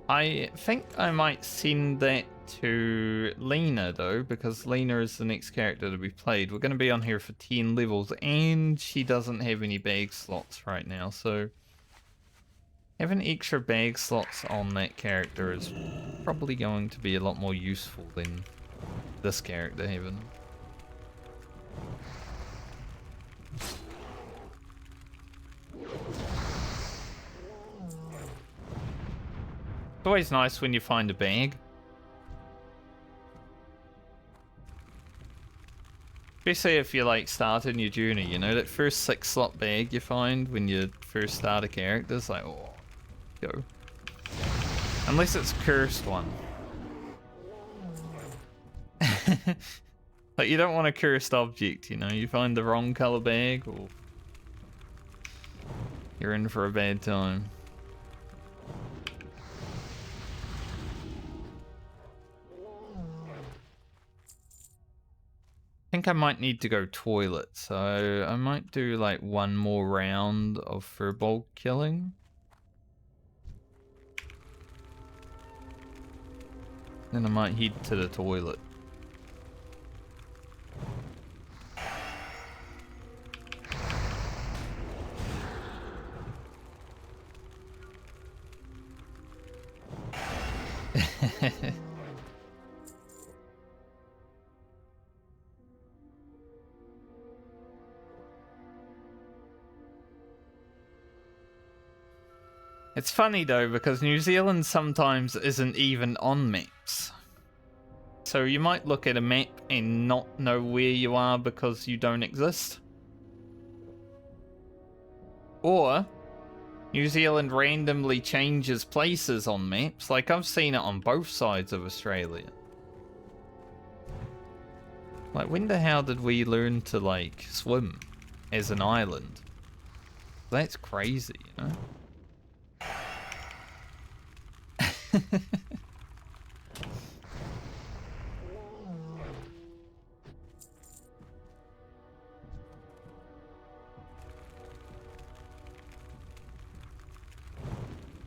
I think I might send that to Lena though, because Lena is the next character to be played. We're going to be on here for 10 levels, and she doesn't have any bag slots right now, so having extra bag slots on that character is probably going to be a lot more useful than this character having. It's always nice when you find a bag. Especially if you're like starting your journey, you know, that first 6-slot bag you find when you first start a character, it's like, oh, go. Unless it's a cursed one. Like, you don't want a cursed object, you know, you find the wrong color bag, or you're in for a bad time. I think I might need to go toilet, so I might do like one more round of furball killing. Then I might head to the toilet. It's funny though, because New Zealand sometimes isn't even on maps. So you might look at a map and not know where you are because you don't exist. Or New Zealand randomly changes places on maps. Like, I've seen it on both sides of Australia. Like, when the hell did we learn to, like, swim as an island? That's crazy, you know?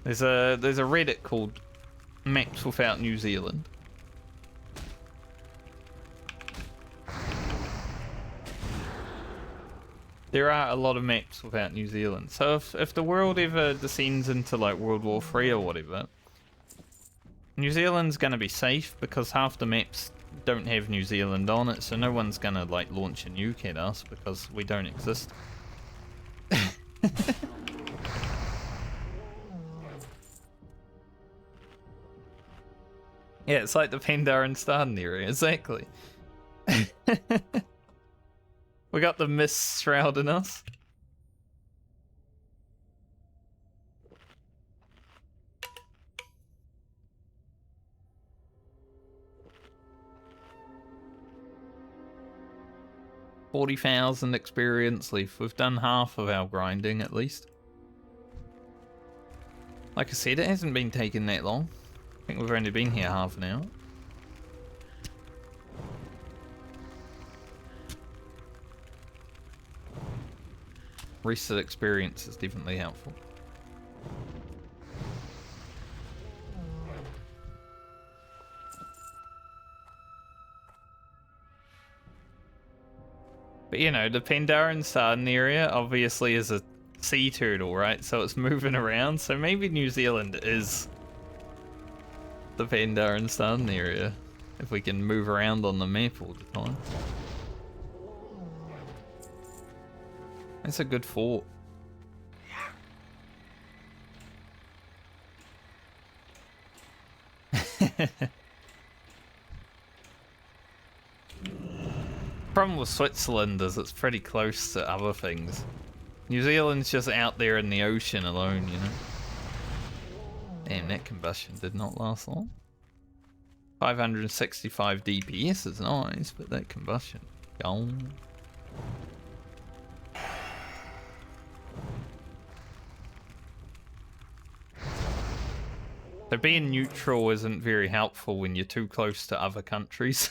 There's a Reddit called Maps Without New Zealand. There are a lot of maps without New Zealand. So if the world ever descends into like World War III or whatever, New Zealand's gonna be safe because half the maps don't have New Zealand on it, so no one's gonna like launch a nuke at us because we don't exist. Yeah, it's like the Pandaren Staden area, exactly. We got the mist shrouding us. $40,000 experience leaf. We've done half of our grinding at least. Like I said, it hasn't been taking that long. I think we've only been here half an hour. Rested experience is definitely helpful. But you know, the Pandaren Staden area obviously is a sea turtle, right? So it's moving around. So maybe New Zealand is the Pandaren Staden area, if we can move around on the map all the time. That's a good fort. Problem with Switzerland is it's pretty close to other things. New Zealand's just out there in the ocean alone, you know. Damn, that combustion did not last long. 565 DPS is nice, but that combustion gone. So being neutral isn't very helpful when you're too close to other countries.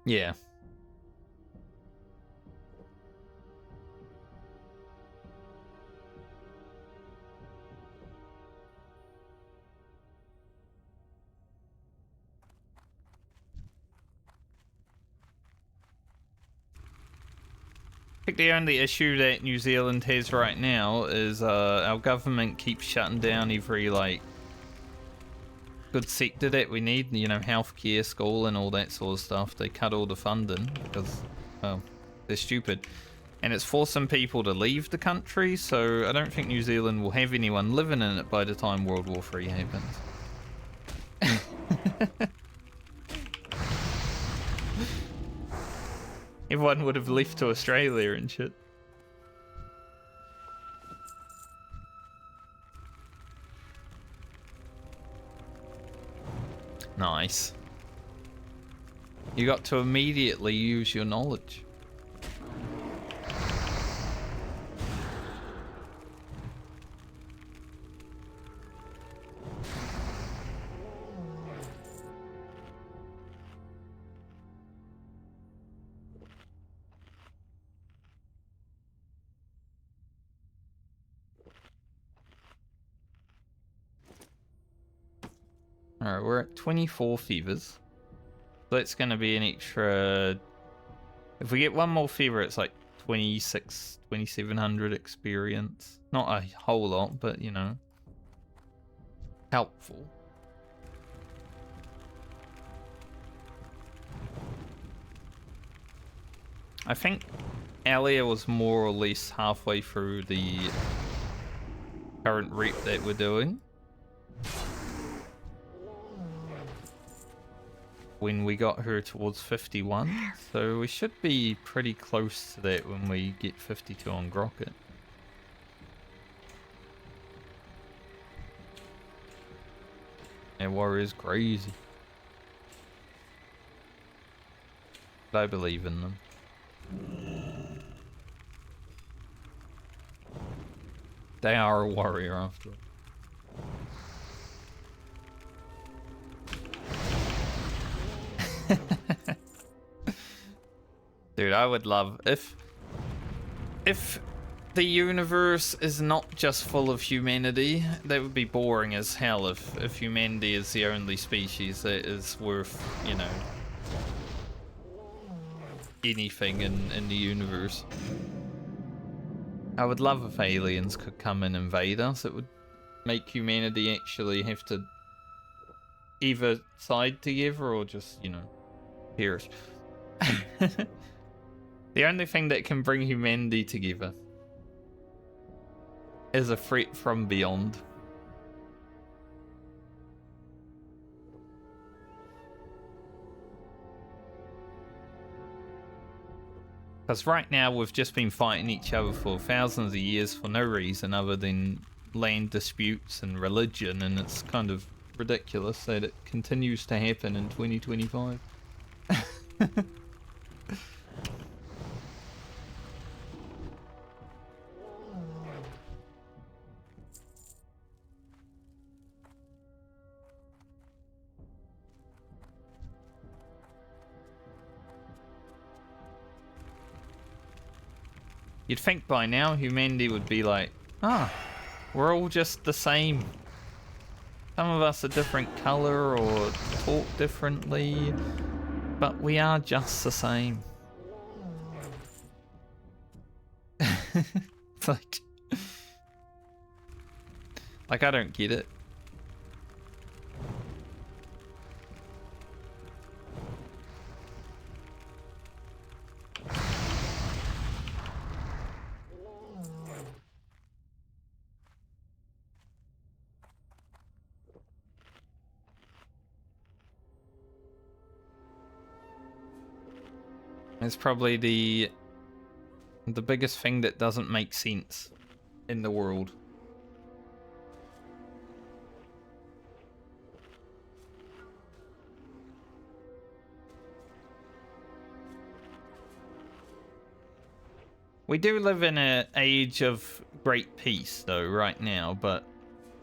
Yeah. I think the only issue that New Zealand has right now is our government keeps shutting down every like good sector that we need, you know, healthcare, school and all that sort of stuff. They cut all the funding because, well, they're stupid. And it's forcing people to leave the country, so I don't think New Zealand will have anyone living in it by the time World War III happens. Everyone would have left to Australia and shit. Nice. You got to immediately use your knowledge. Alright, we're at 24 fevers. So that's going to be an extra... If we get one more fever, it's like 2,700 experience. Not a whole lot, but, you know, helpful. I think Alia was more or less halfway through the current rep that we're doing when we got her towards 51, so we should be pretty close to that when we get 52 on Grocket. That warrior's crazy. But I believe in them. They are a warrior after all. Dude, I would love if the universe is not just full of humanity. That would be boring as hell if humanity is the only species that is worth, you know, anything in the universe. I would love if aliens could come and invade us. It would make humanity actually have to either side together or just, you know, perish. The only thing that can bring humanity together is a threat from beyond. Because right now we've just been fighting each other for thousands of years for no reason other than land disputes and religion, and it's kind of ridiculous that it continues to happen in 2025. You'd think by now humanity would be like, we're all just the same. Some of us are different color or talk differently, but we are just the same. It's like I don't get it. It's probably the biggest thing that doesn't make sense in the world. We do live in an age of great peace, though, right now, but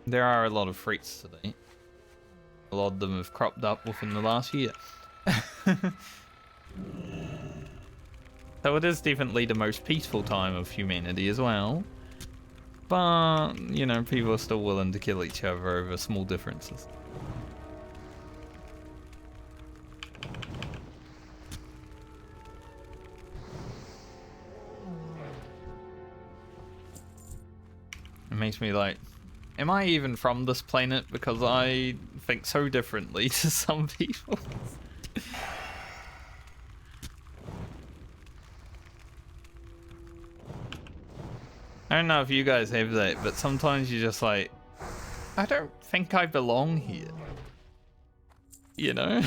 there are a lot of threats today. A lot of them have cropped up within the last year. So it is definitely the most peaceful time of humanity as well. But, you know, people are still willing to kill each other over small differences. It makes me like, am I even from this planet? Because I think so differently to some people. I don't know if you guys have that, but sometimes you're just like, I don't think I belong here. You know?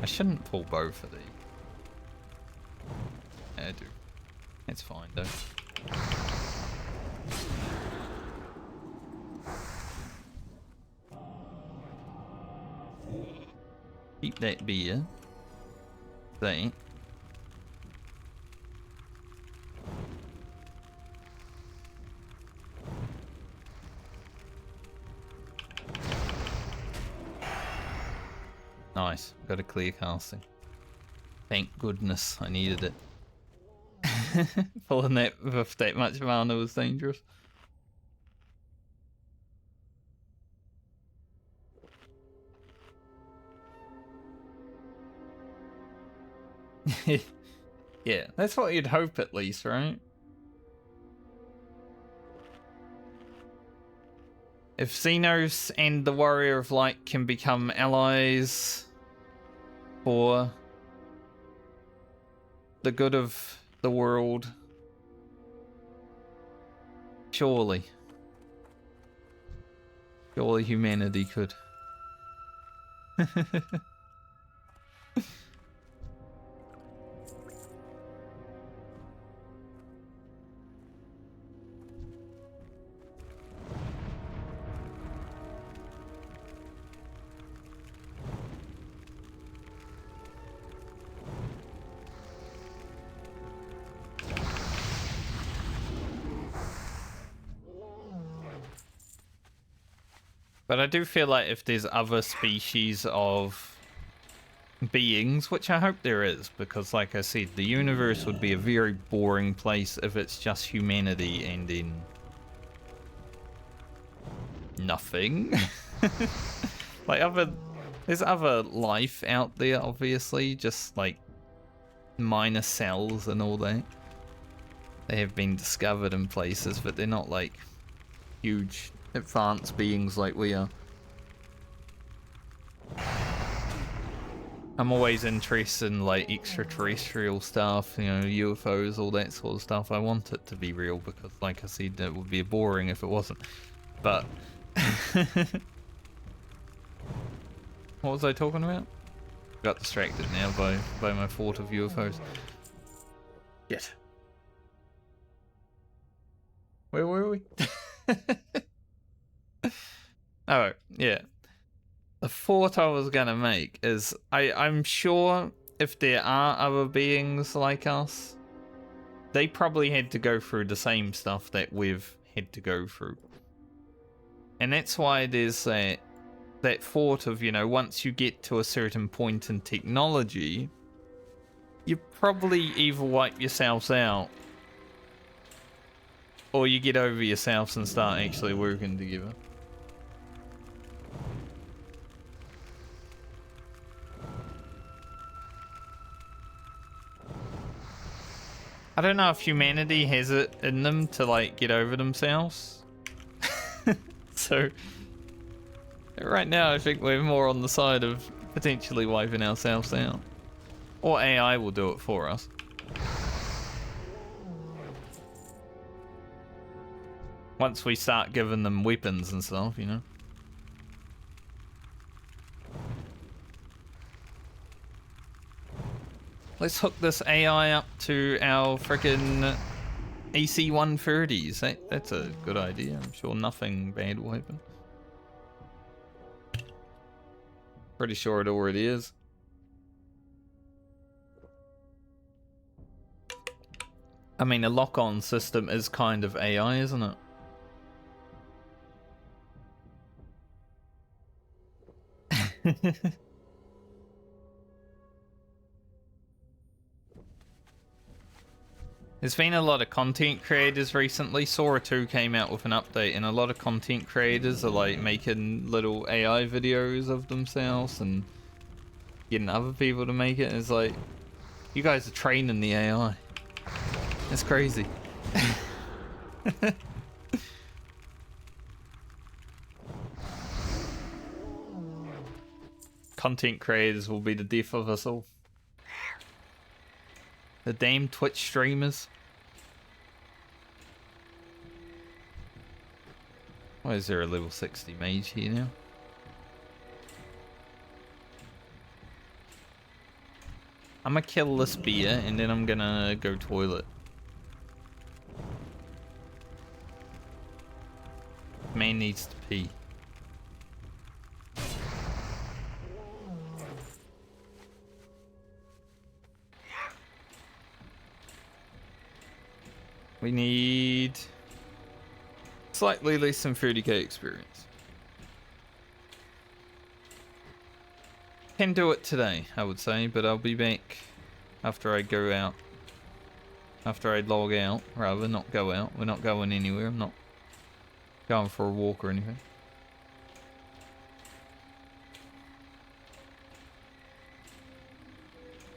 I shouldn't pull both of these. Yeah, I do. It's fine though. Keep that beer. Thing. Nice. Got a clear casting. Thank goodness I needed it. Pulling that with that much mana was dangerous. Yeah, that's what you'd hope at least, right? If Xenos and the Warrior of Light can become allies for the good of the world, surely humanity could. But I do feel like if there's other species of beings, which I hope there is, because like I said, the universe would be a very boring place if it's just humanity and then nothing. Like there's other life out there, obviously, just like minor cells and all that. They have been discovered in places, but they're not like huge advanced beings like we are. I'm always interested in like extraterrestrial stuff, you know, UFOs, all that sort of stuff. I want it to be real because, like I said, it would be boring if it wasn't. But what was I talking about? Got distracted now by my thought of UFOs. Shit. Where were we? Oh, yeah. The thought I was gonna make is I'm sure if there are other beings like us, they probably had to go through the same stuff that we've had to go through. And that's why there's that thought of, you know, once you get to a certain point in technology, you probably either wipe yourselves out or you get over yourselves and start actually working together. I don't know if humanity has it in them to like get over themselves. So right now I think we're more on the side of potentially wiping ourselves out. Or AI will do it for us. Once we start giving them weapons and stuff, you know. Let's hook this AI up to our frickin' AC-130s. That's a good idea. I'm sure nothing bad will happen. Pretty sure it already is. I mean, a lock-on system is kind of AI, isn't it? There's been a lot of content creators recently. Sora 2 came out with an update, and a lot of content creators are like making little AI videos of themselves and getting other people to make it. It's like, you guys are training the AI. It's crazy. Content creators will be the death of us all. The damn Twitch streamers. Why is there a level 60 mage here now? I'm gonna kill this beer and then I'm gonna go toilet. Man needs to pee. We need slightly less than 30k experience. Can do it today, I would say, but I'll be back after I go out. After I log out, rather, not go out. We're not going anywhere. I'm not going for a walk or anything.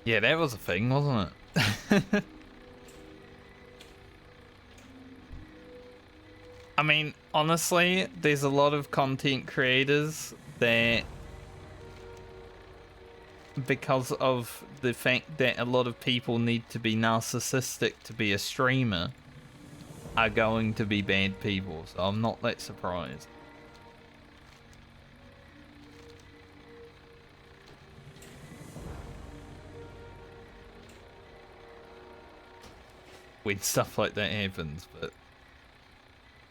Yeah, that was a thing, wasn't it? I mean, honestly, there's a lot of content creators that, because of the fact that a lot of people need to be narcissistic to be a streamer, are going to be bad people, so I'm not that surprised. When stuff like that happens, but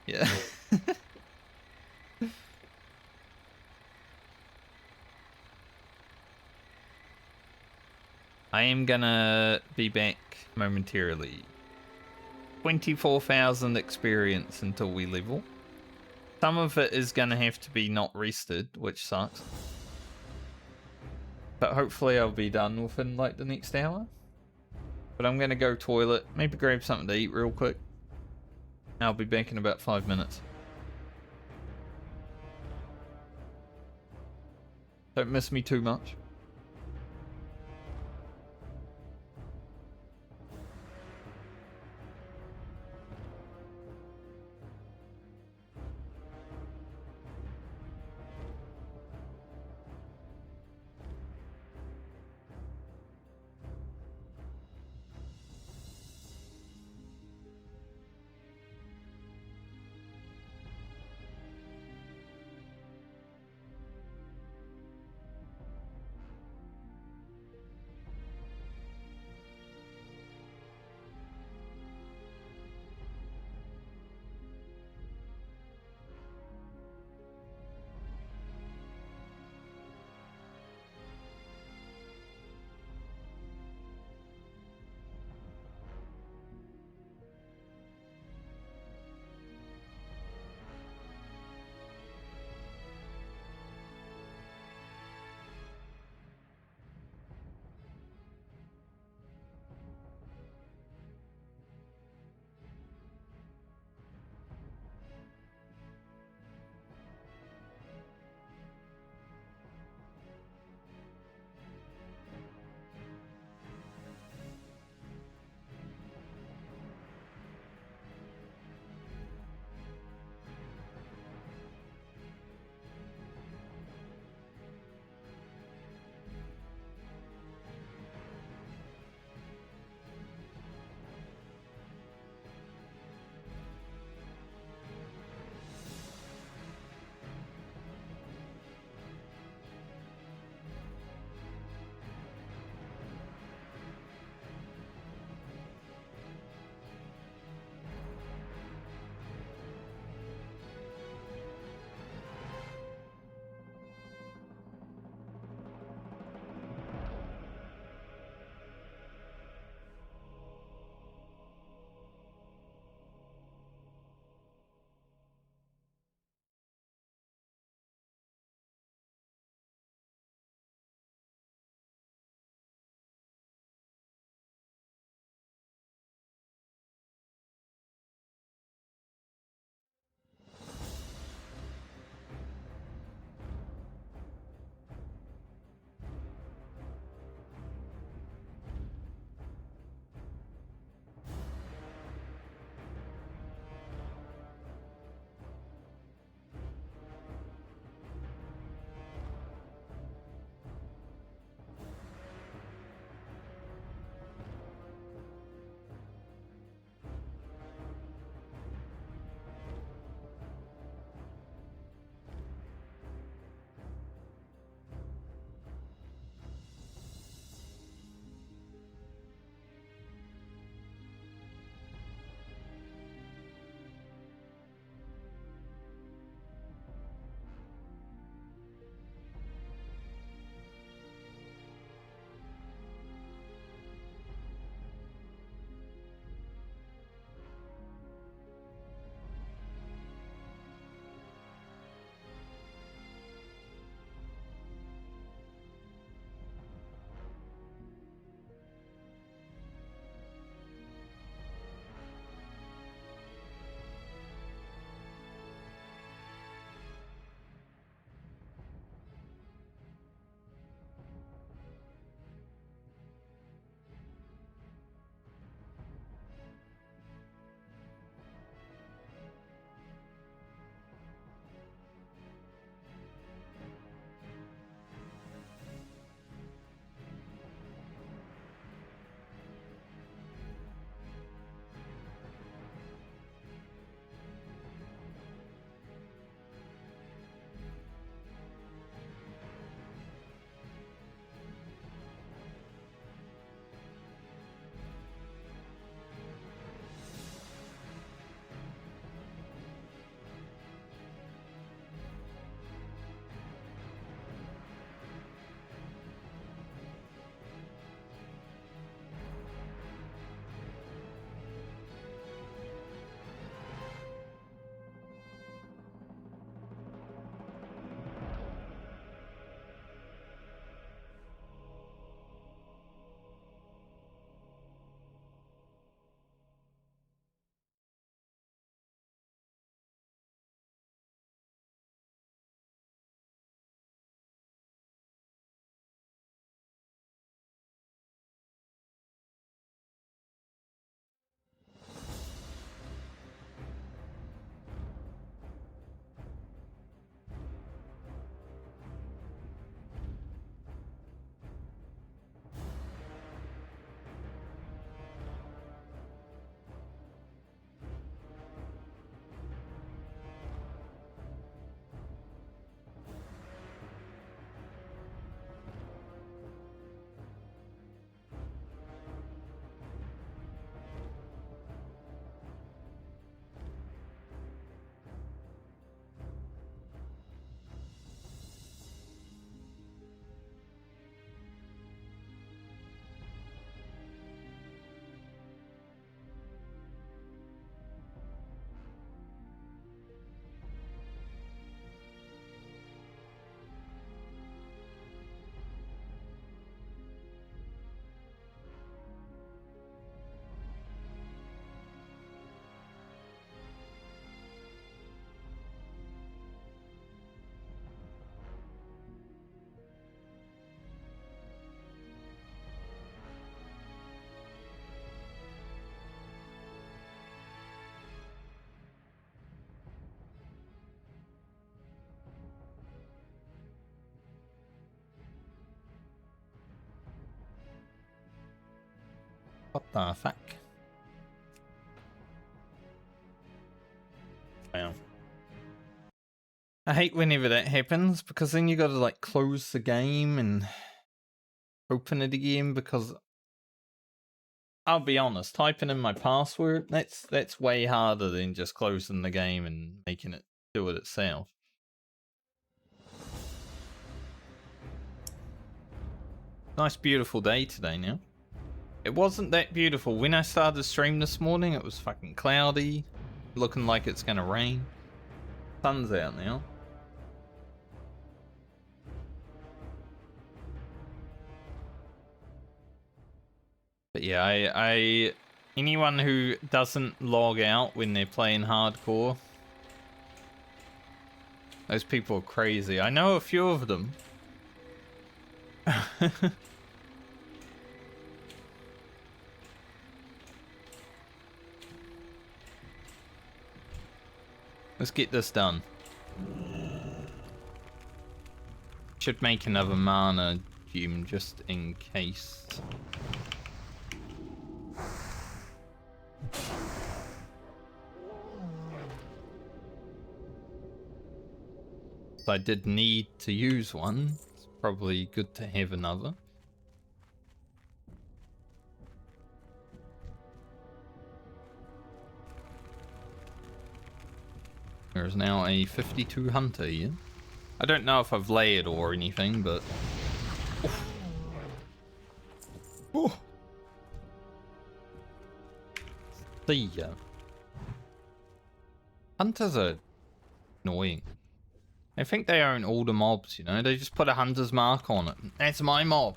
yeah. I am gonna be back momentarily. 24,000 experience until we level. Some of it is gonna have to be not rested, which sucks. But hopefully I'll be done within like the next hour. But I'm gonna go toilet, maybe grab something to eat real quick. I'll be back in about 5 minutes. Don't miss me too much. What the fuck? Wow. I hate whenever that happens because then you gotta like close the game and open it again because I'll be honest, typing in my password, that's way harder than just closing the game and making it do it itself. Nice beautiful day today now. It wasn't that beautiful. When I started the stream this morning, it was fucking cloudy, looking like it's gonna rain. Sun's out now. But yeah, I anyone who doesn't log out when they're playing hardcore, those people are crazy. I know a few of them. Let's get this done. Should make another mana gem just in case. I did need to use one. It's probably good to have another. There's now a 52 hunter here. I don't know if I've layered or anything, but... Oof. Ooh. See ya. Hunters are annoying. I think they own all the mobs, you know? They just put a hunter's mark on it. That's my mob.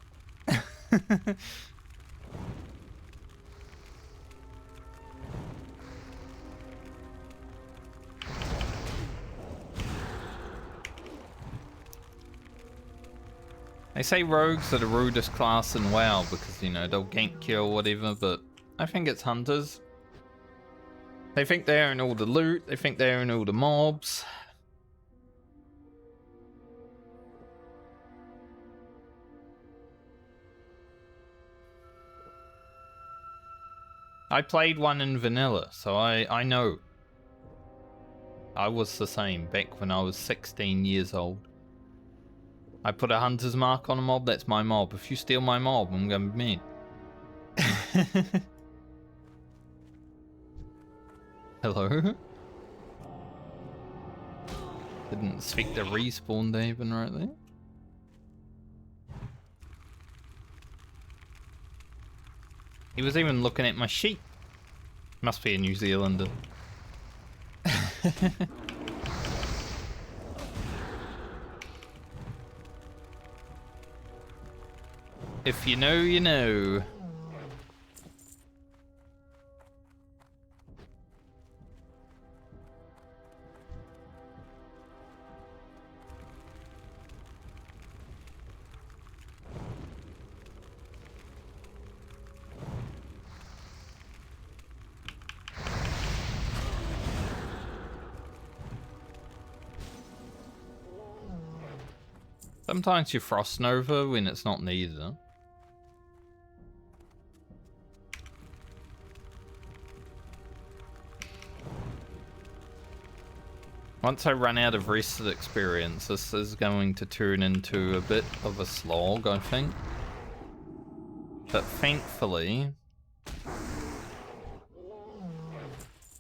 They say rogues are the rudest class in WoW because, you know, they'll gank you or whatever, but I think it's hunters. They think they own all the loot, they think they own all the mobs. I played one in vanilla, so I know. I was the same back when I was 16 years old. I put a hunter's mark on a mob, that's my mob. If you steal my mob, I'm gonna be mad. Hello? Didn't expect the respawn to happen right there. He was even looking at my sheep. Must be a New Zealander. If you know, you know. Sometimes you frost nova when it's not needed, huh? Once I run out of rested experience, this is going to turn into a bit of a slog, I think. But thankfully,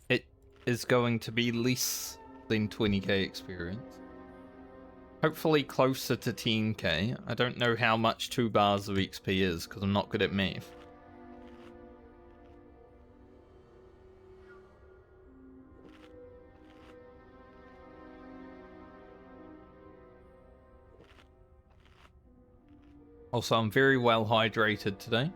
it is going to be less than 20k experience. Hopefully closer to 10k. I don't know how much 2 bars of XP is, because I'm not good at math. Also, I'm very well hydrated today.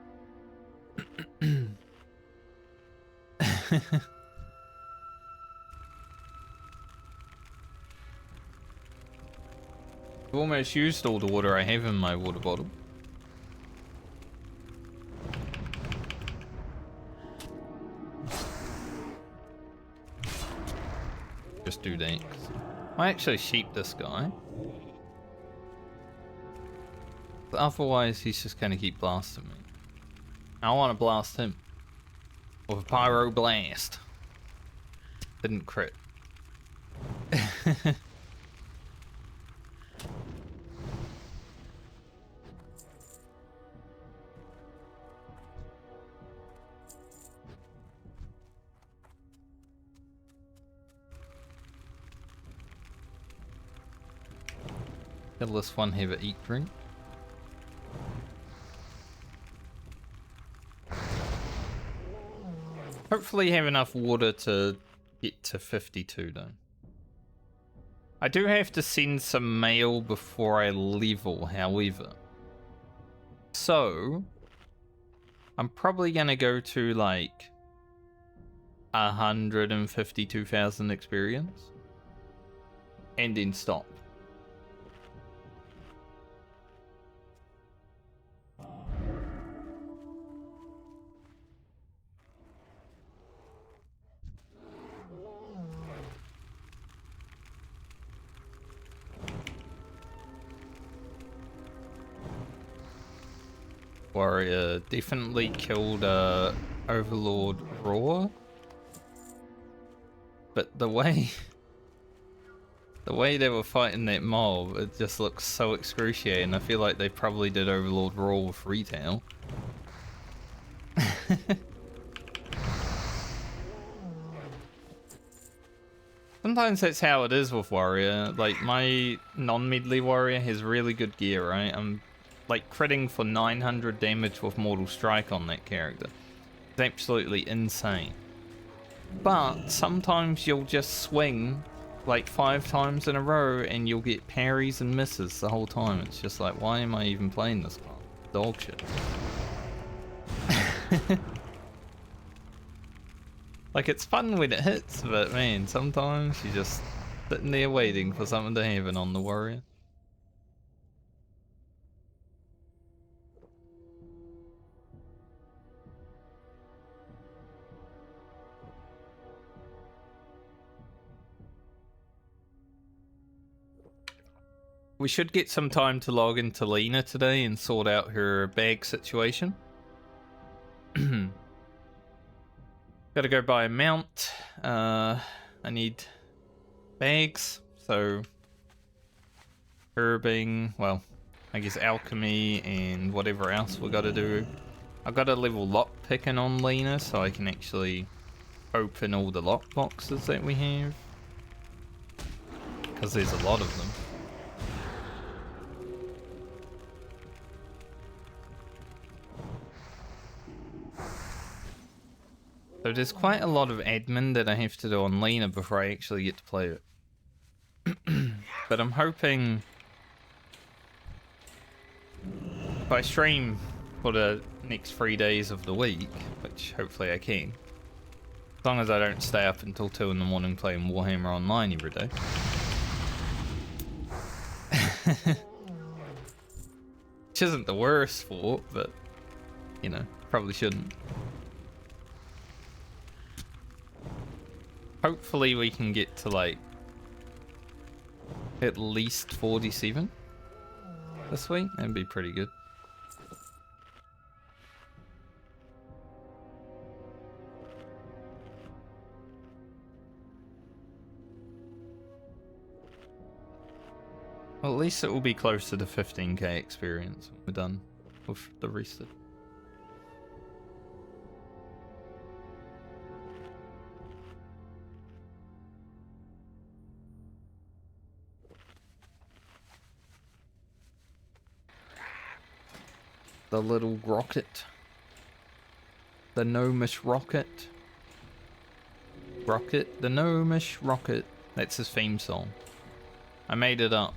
I've almost used all the water I have in my water bottle. Just do that. I actually sheep this guy. But otherwise, he's just going to keep blasting me. I want to blast him. With a pyro blast. Didn't crit. Kill this one, have a eat drink. Hopefully have enough water to get to 52 though. I do have to send some mail before I level, however. So, I'm probably gonna go to like 152,000 experience. And then stop. Warrior definitely killed Overlord Raw, but the way they were fighting that mob, it just looks so excruciating. I feel like they probably did Overlord Raw with retail. Sometimes that's how it is with Warrior. Like, my non-Medley Warrior has really good gear, right? I'm like critting for 900 damage with Mortal Strike on that character. It's absolutely insane. But sometimes you'll just swing like 5 times in a row and you'll get parries and misses the whole time. It's just like, why am I even playing this class? Dog shit. Like, it's fun when it hits, but man, sometimes you're just sitting there waiting for something to happen on the Warrior. We should get some time to log into Lena today and sort out her bag situation. Gotta go buy a mount. I need bags, so herbing, well, I guess alchemy and whatever else we gotta do. I gotta level lock picking on Lena so I can actually open all the lock boxes that we have, because there's a lot of them. So there's quite a lot of admin that I have to do on Lena before I actually get to play it. But I'm hoping if I stream for the next 3 days of the week, which hopefully I can, as long as I don't stay up until 2 in the morning playing Warhammer Online every day. Which isn't the worst sport, but, you know, probably shouldn't. Hopefully we can get to like at least 47 this week. That'd be pretty good. Well, at least it will be closer to 15k experience when we're done with the rest of it. The little rocket. The gnomish rocket. Rocket? The gnomish rocket. That's his theme song. I made it up.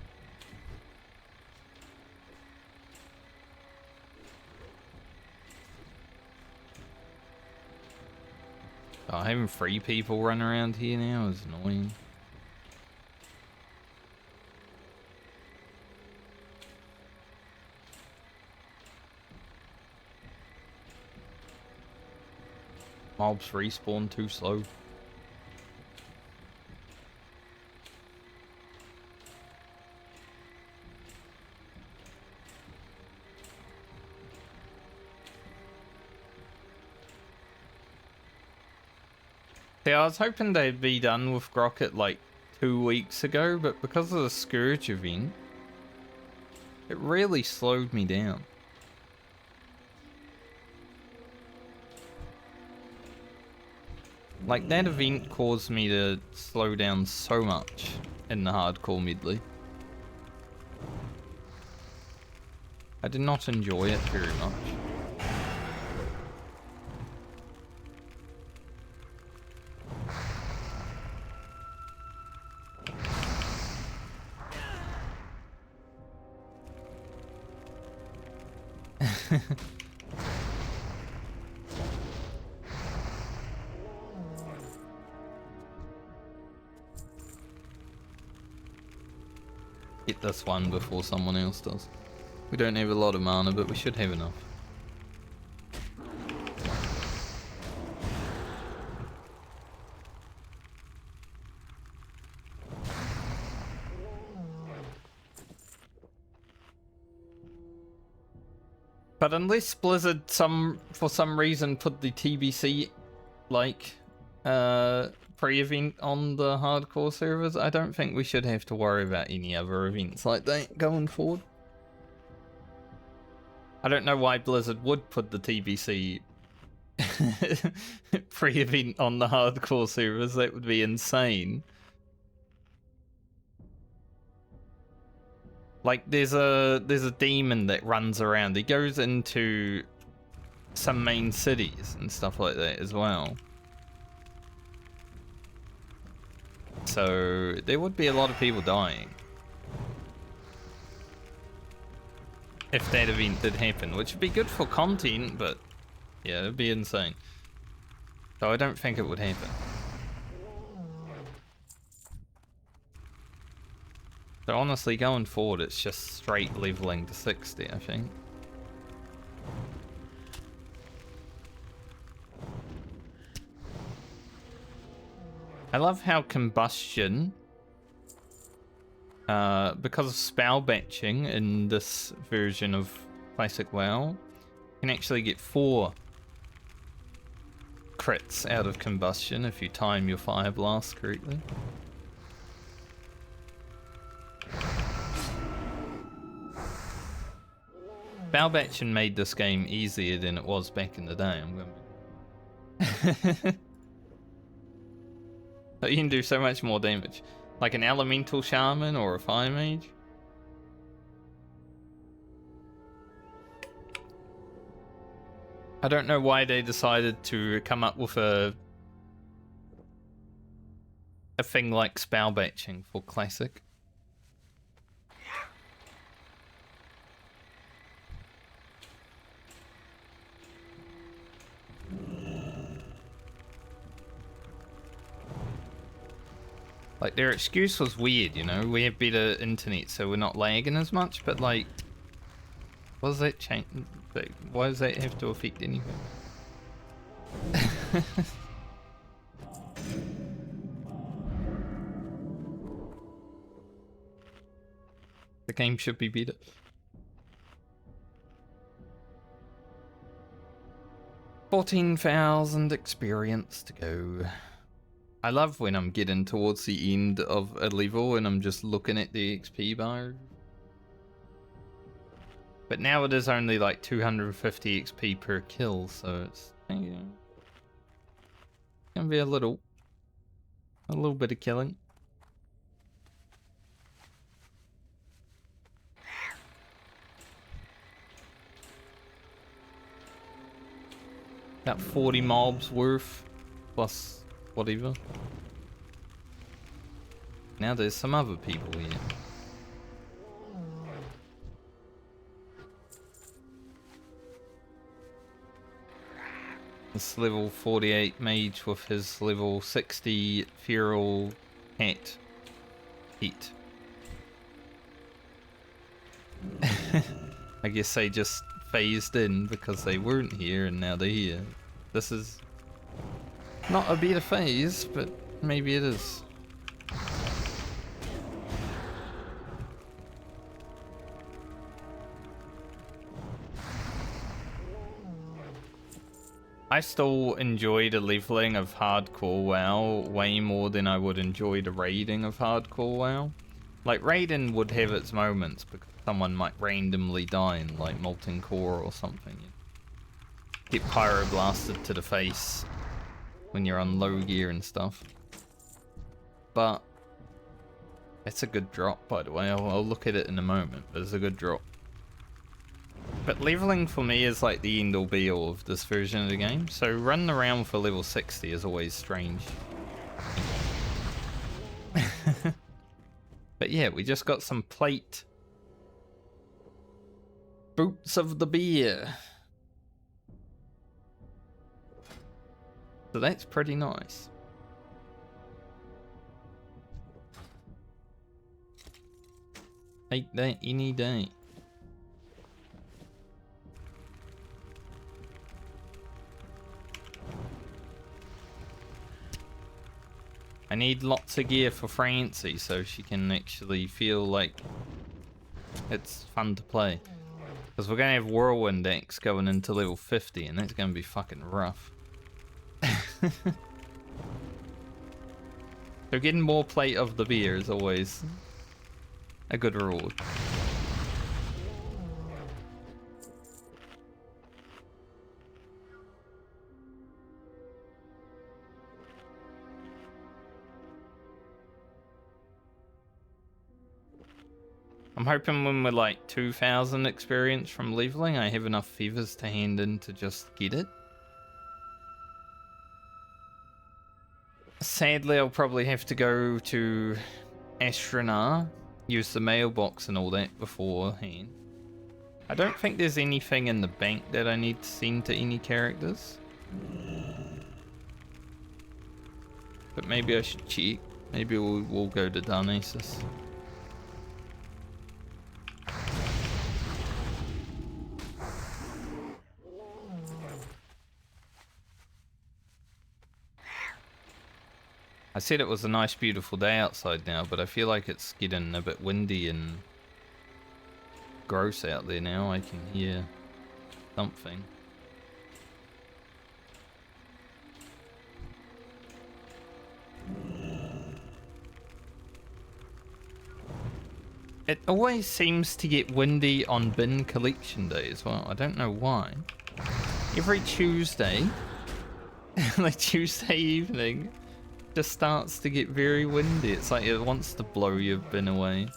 Oh, having 3 people run around here now is annoying. Mobs respawn too slow. See, I was hoping they'd be done with Grocket like 2 weeks ago, but because of the Scourge event, it really slowed me down. Like, that event caused me to slow down so much in the hardcore medley. I did not enjoy it very much. Get this one before someone else does. We don't have a lot of mana, but we should have enough. But unless Blizzard for some reason put the TBC like pre-event on the hardcore servers, I don't think we should have to worry about any other events like that going forward. I don't know why Blizzard would put the TBC pre-event on the hardcore servers. That would be insane. Like, there's a demon that runs around. He goes into some main cities and stuff like that as well. So there would be a lot of people dying if that event did happen, which would be good for content, but yeah, it'd be insane. So I don't think it would happen. So honestly, going forward, it's just straight leveling to 60, I think. I love how combustion, because of spell batching in this version of Classic WoW, you can actually get 4 crits out of combustion if you time your fire blast correctly. Spell batching made this game easier than it was back in the day, I'm gonna You can do so much more damage. Like an elemental shaman or a fire mage. I don't know why they decided to come up with a thing like spell batching for Classic. Like, their excuse was weird, you know? We have better internet, so we're not lagging as much, but like, what does that change? Like, why does that have to affect anything? The game should be better. $14,000 experience to go. I love when I'm getting towards the end of a level and I'm just looking at the XP bar. But now it is only like 250 XP per kill, so it's, you know, gonna be a little bit of killing. About 40 mobs worth plus whatever. Now there's some other people here. This level 48 mage with his level 60 feral hat hit. I guess they just phased in because they weren't here and now they're here. This is not a beta phase, but maybe it is. I still enjoy the leveling of hardcore WoW way more than I would enjoy the raiding of hardcore WoW. Like, raiding would have its moments because someone might randomly die in, like, Molten Core or something. Get pyroblasted to the face when you're on low gear and stuff. But it's a good drop, by the way. I'll look at it in a moment, but it's a good drop. But leveling for me is like the end all be all of this version of the game. So running around for level 60 is always strange. But yeah, we just got some plate. Boots of the beer. So that's pretty nice. Take that any day. I need lots of gear for Francie so she can actually feel like it's fun to play. Because we're going to have Whirlwind X going into level 50 and that's going to be fucking rough. So getting more plate of the beer is always a good reward. I'm hoping when we're like 2,000 experience from leveling, I have enough feathers to hand in to just get it. Sadly, I'll probably have to go to Astronar, use the mailbox and all that beforehand. I don't think there's anything in the bank that I need to send to any characters. But maybe I should check. Maybe we'll go to Darnassus. I said it was a nice beautiful day outside now, but I feel like it's getting a bit windy and gross out there now. I can hear something. It always seems to get windy on bin collection day as well. I don't know why. Every Tuesday, like Tuesday evening, just starts to get very windy. It's like it wants to blow your bin away.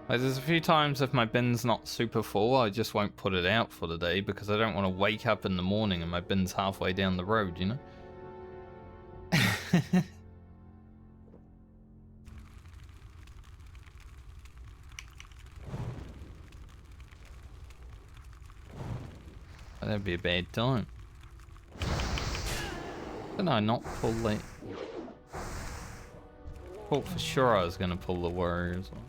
Like, there's a few times if my bin's not super full, I just won't put it out for the day because I don't want to wake up in the morning and my bin's halfway down the road, you know? That'd be a bad time. Did I not pull that? Thought for sure I was going to pull the warrior as well.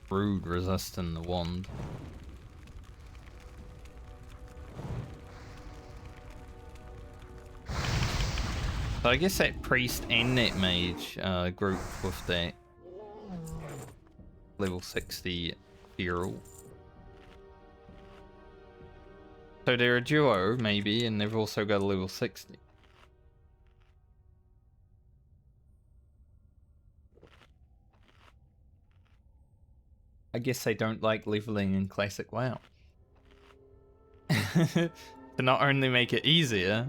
Rude resisting the wand. So I guess that priest and that mage group with that level 60 feral. So they're a duo maybe, and they've also got a level 60. I guess they don't like leveling in classic WoW. To not only make it easier,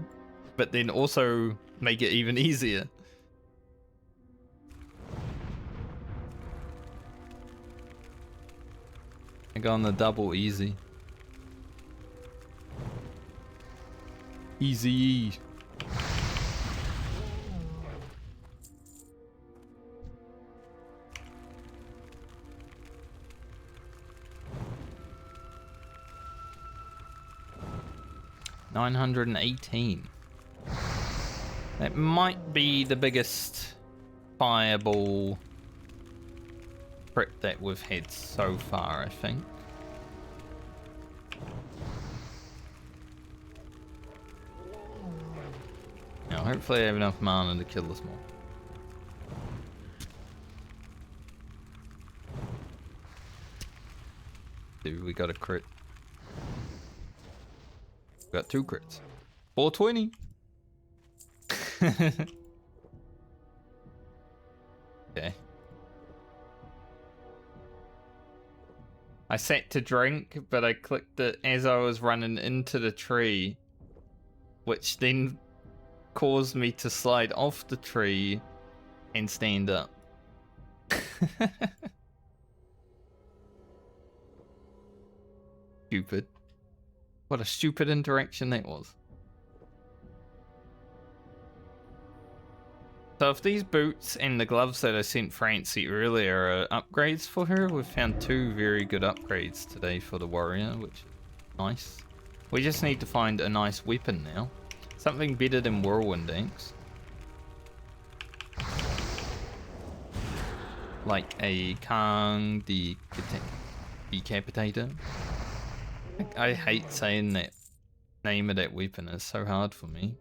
but then also make it even easier. I go on the double easy. Easy. $918. That might be the biggest fireball crit that we've had so far, I think. Now, hopefully I have enough mana to kill this mob. Dude, we got a crit. We got 2 crits. 420. Okay. I sat to drink, but I clicked it as I was running into the tree, which then caused me to slide off the tree and stand up. Stupid. What a stupid interaction that was. So if these boots and the gloves that I sent Francie earlier are upgrades for her, we've found 2 very good upgrades today for the warrior, which is nice. We just need to find a nice weapon now. Something better than whirlwind axe. Like a Kang Decapitator. I hate saying that name of that weapon, it's so hard for me.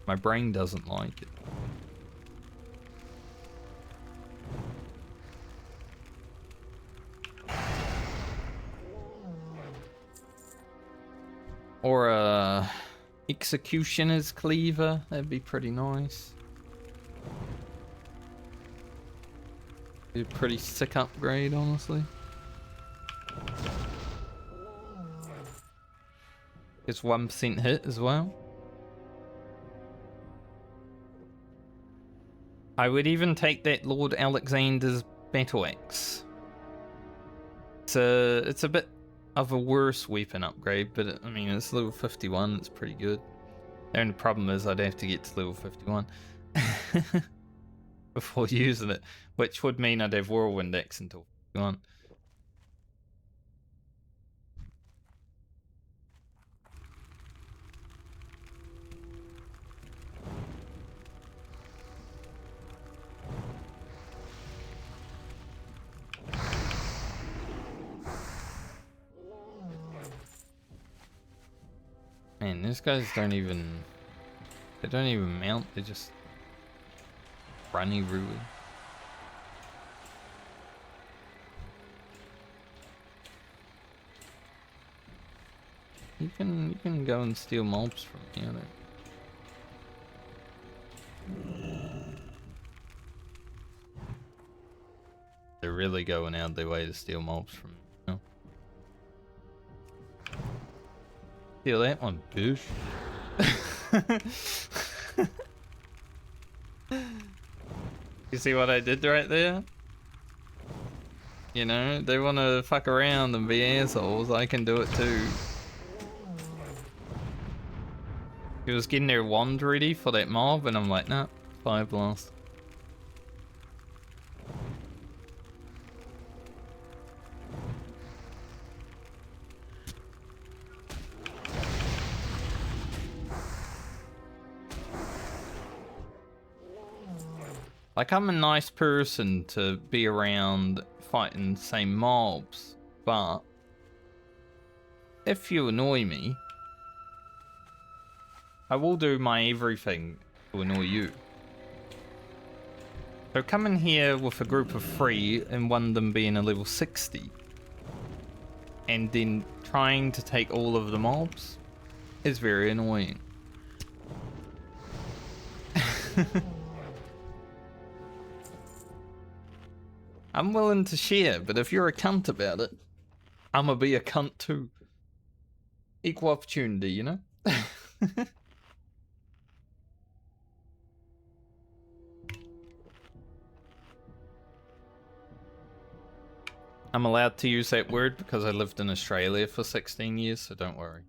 My brain doesn't like it. Or a executioner's cleaver, that'd be pretty nice. Be a pretty sick upgrade, honestly. It's 1% hit as well. I would even take that Lord Alexander's battle axe. It's a bit of a worse weapon upgrade, but I mean it's level 51. It's pretty good. The only problem is I'd have to get to level 51 before using it, which would mean I'd have whirlwind axe until 51. Man, these guys don't even mount, they just runny really. You can go and steal mobs from here. They're really going out their way to steal mobs from me. Steal that one, bitch. You see what I did right there? You know, they want to fuck around and be assholes. I can do it too. He was getting their wand ready for that mob, and I'm like, nah, fire blast. Like, I'm a nice person to be around fighting the same mobs, but if you annoy me, I will do my everything to annoy you. So coming here with a group of 3 and one of them being a level 60 and then trying to take all of the mobs is very annoying. I'm willing to share, but if you're a cunt about it, I'm gonna be a cunt too. Equal opportunity, you know? I'm allowed to use that word because I lived in Australia for 16 years, so don't worry.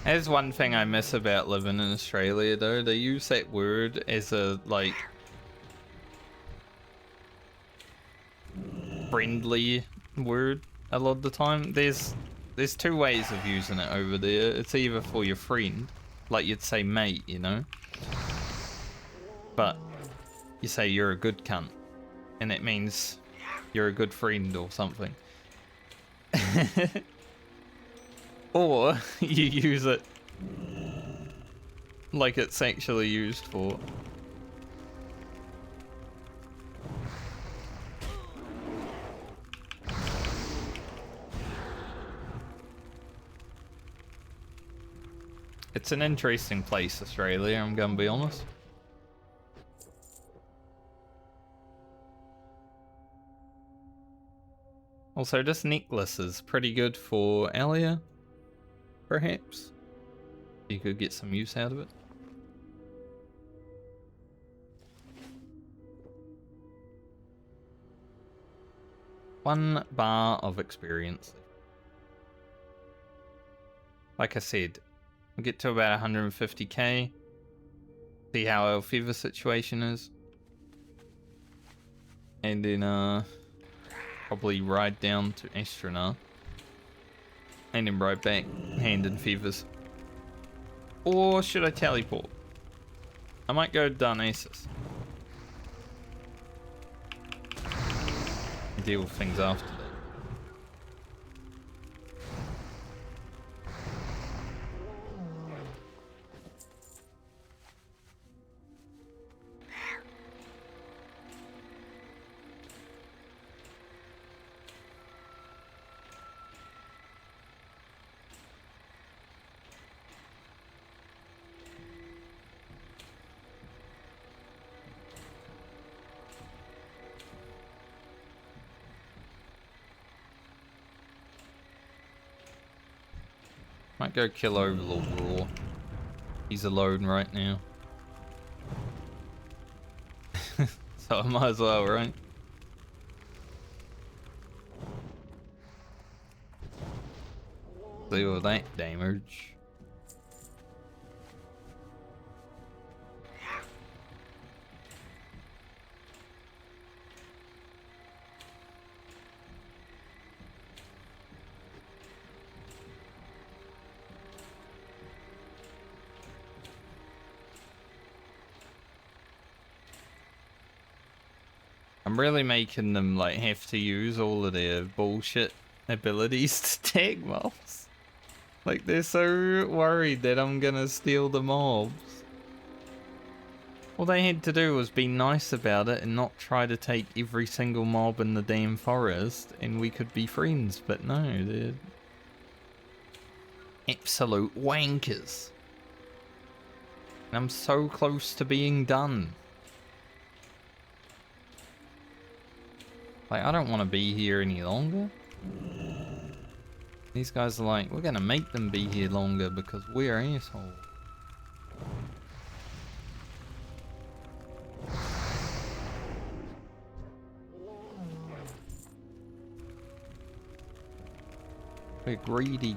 There's one thing I miss about living in Australia though. They use that word as a, like, friendly word a lot of the time. There's two ways of using it over there. It's either for your friend, like you'd say mate, you know? But you say you're a good cunt, and it means you're a good friend or something. Or you use it like it's actually used for. It's an interesting place, Australia, I'm gonna be honest. Also, this necklace is pretty good for Alia, perhaps. You could get some use out of it. One bar of experience. Like I said, we'll get to about 150k. See how our fever situation is. And then probably ride down to Astronaut. And then ride back, hand in fevers. Or should I teleport? I might go Darnassus. Deal with things after that. Might go kill Overlord Raw. He's alone right now. So I might as well, right? Deal with that damage. I'm really making them like have to use all of their bullshit abilities to tag mobs. Like they're so worried that I'm gonna steal the mobs. All they had to do was be nice about it and not try to take every single mob in the damn forest and we could be friends, but no, they're absolute wankers. And I'm so close to being done. Like, I don't want to be here any longer. These guys are like, we're gonna make them be here longer because we're assholes. We're greedy.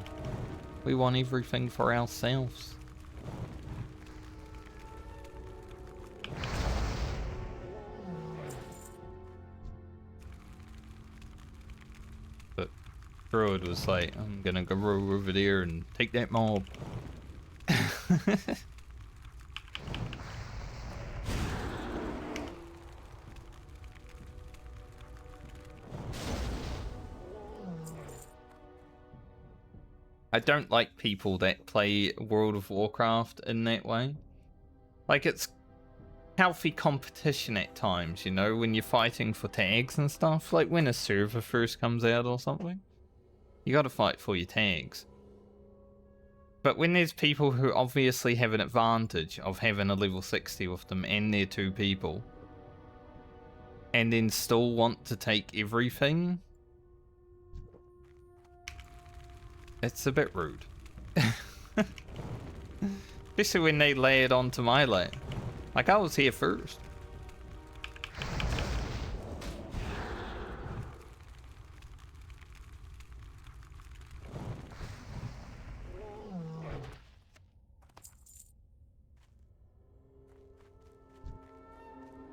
We want everything for ourselves. But Druid was like, I'm gonna go over there and take that mob. I don't like people that play World of Warcraft in that way. Like, it's healthy competition at times, you know, when you're fighting for tags and stuff. Like when a server first comes out or something, you gotta fight for your tags. But when there's people who obviously have an advantage of having a level 60 with them and they're 2 people, and then still want to take everything, it's a bit rude. Especially when they lay it onto my layer. Like, I was here first.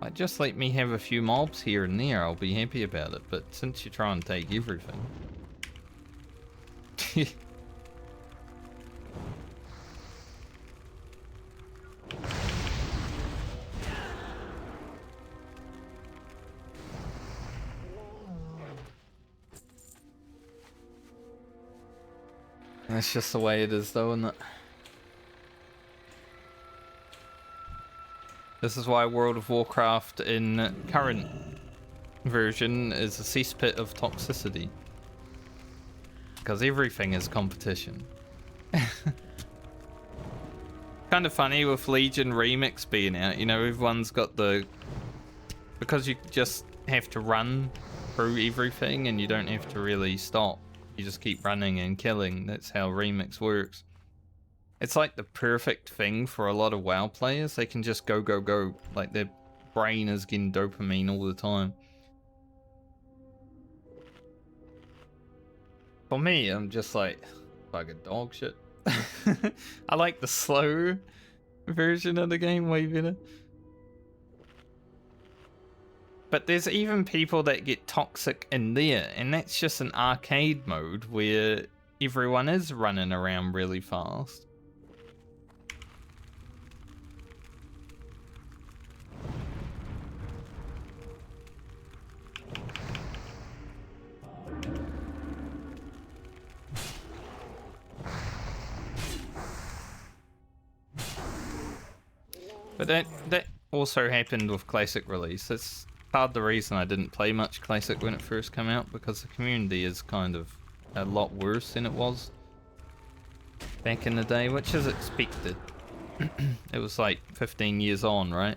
Like, just let me have a few mobs here and there, I'll be happy about it. But since you try and take everything... That's just the way it is though, isn't it? This is why World of Warcraft in current version is a cesspit of toxicity. Because everything is competition. Kind of funny with Legion Remix being out, you know, everyone's got the... Because you just have to run through everything and you don't have to really stop. You just keep running and killing. That's how Remix works. It's like the perfect thing for a lot of WoW players. They can just go, go, go. Like their brain is getting dopamine all the time. For me, I'm just like fucking dog shit. I like the slow version of the game way better. But there's even people that get toxic in there, and that's just an arcade mode where everyone is running around really fast. But that also happened with Classic release. That's part of the reason I didn't play much Classic when it first came out, because the community is kind of a lot worse than it was back in the day, which is expected. It was like 15 years on, right?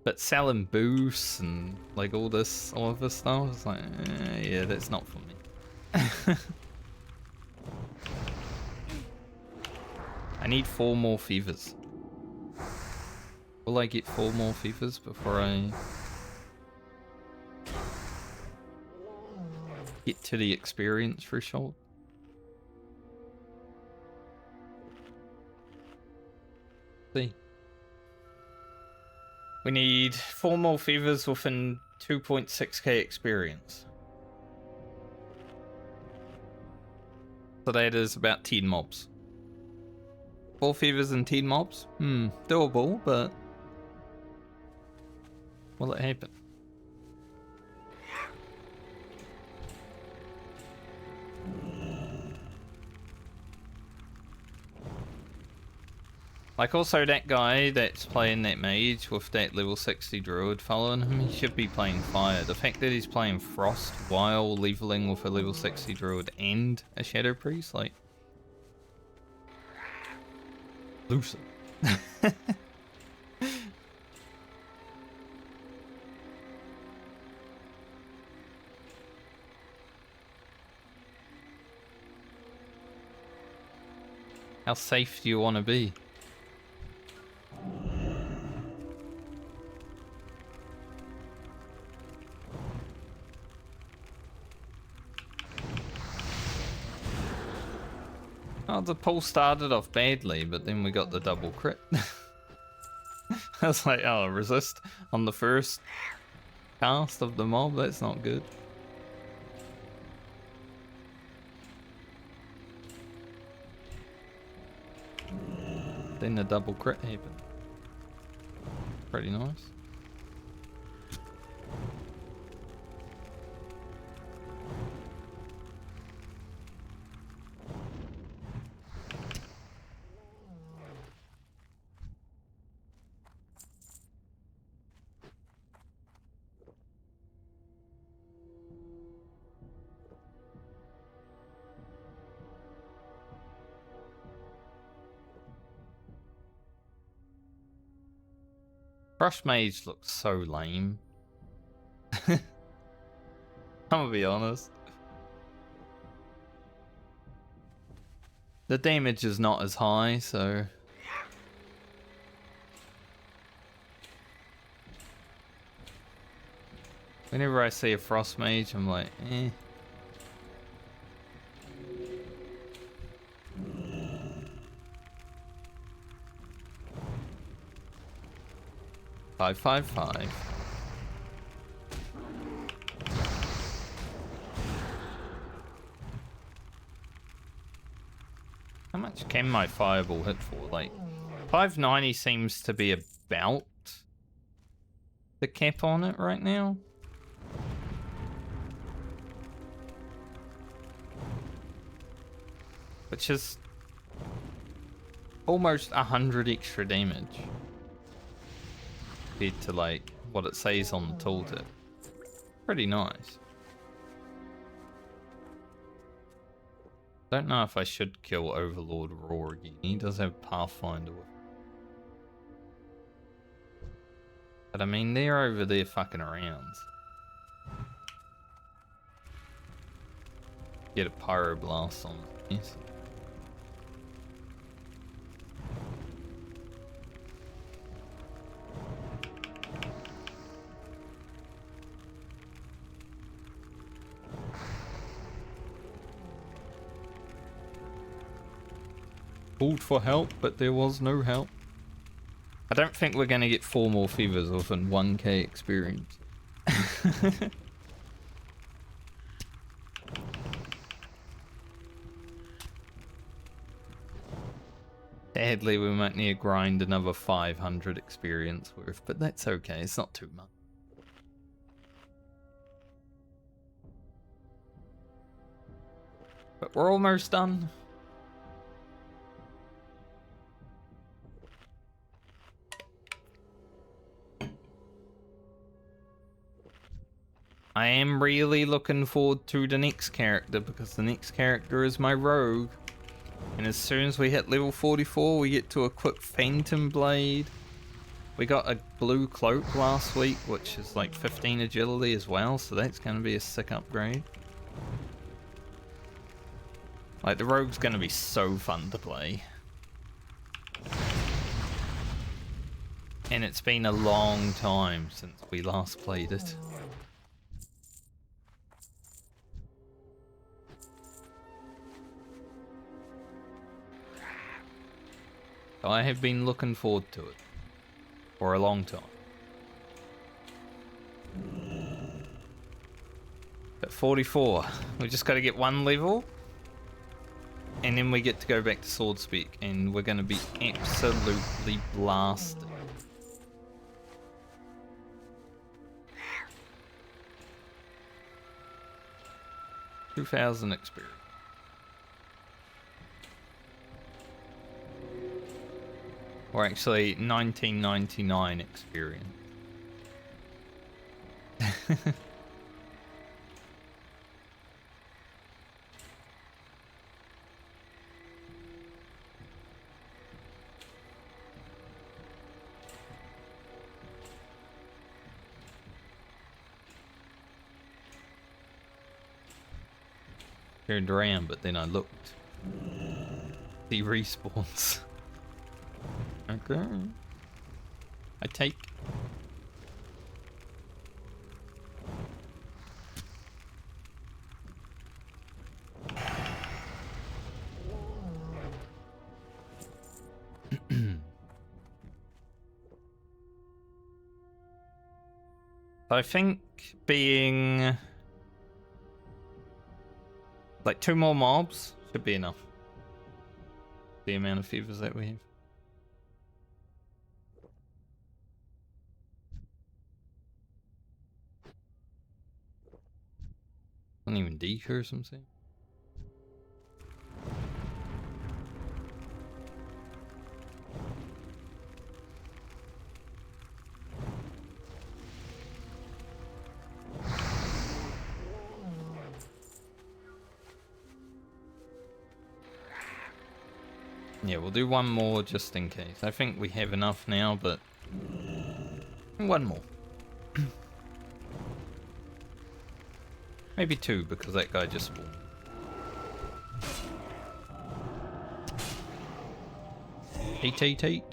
But selling boosts and like all of this stuff, it's like, yeah, that's not for me. I need 4 more fevers. Will I get 4 more fevers before I get to the experience threshold? See. We need 4 more fevers within 2.6k experience. So that is about 10 mobs. 4 fevers and 10 mobs? Doable, but will it happen? Like, also that guy that's playing that mage with that level 60 druid following him, he should be playing fire. The fact that he's playing frost while leveling with a level 60 druid and a shadow priest, like... Loser. How safe do you want to be? Oh, the pull started off badly, but then we got the double crit. I was like, oh, resist on the first cast of the mob, that's not good. Then the double crit happened. Pretty nice. Crush Mage looks so lame. I'm gonna be honest. The damage is not as high, so... Whenever I see a Frost Mage, I'm like, eh. Five, 5. How much can my fireball hit for? Like, 590 seems to be about the cap on it right now. Which is almost 100 extra damage compared to like what it says on the tooltip. Pretty nice. Don't know if I should kill Overlord Raw again. He does have Pathfinder with him. But I mean, they're over there fucking around. Get a Pyroblast on this. Called for help, but there was no help. I don't think we're going to get 4 more fevers within 1k experience. Sadly, we might need to grind another 500 experience worth, but that's okay, it's not too much. But we're almost done. I am really looking forward to the next character because the next character is my rogue. And as soon as we hit level 44, we get to equip Phantom Blade. We got a blue cloak last week, which is like 15 agility as well, so that's going to be a sick upgrade. Like, the rogue's going to be so fun to play. And it's been a long time since we last played it. I have been looking forward to it for a long time. At 44, we just got to get 1 level, and then we get to go back to Swordspeak, and we're going to be absolutely blasted. $2,000 experience. Or actually, 1999 experience. Turned around, but then I looked. He respawns. Okay. I take. I think being like 2 more mobs should be enough. The amount of fevers that we have. Not even deker or something. Yeah, we'll do 1 more just in case. I think we have enough now, but 1 more. Maybe 2, because that guy just spawned. Teat.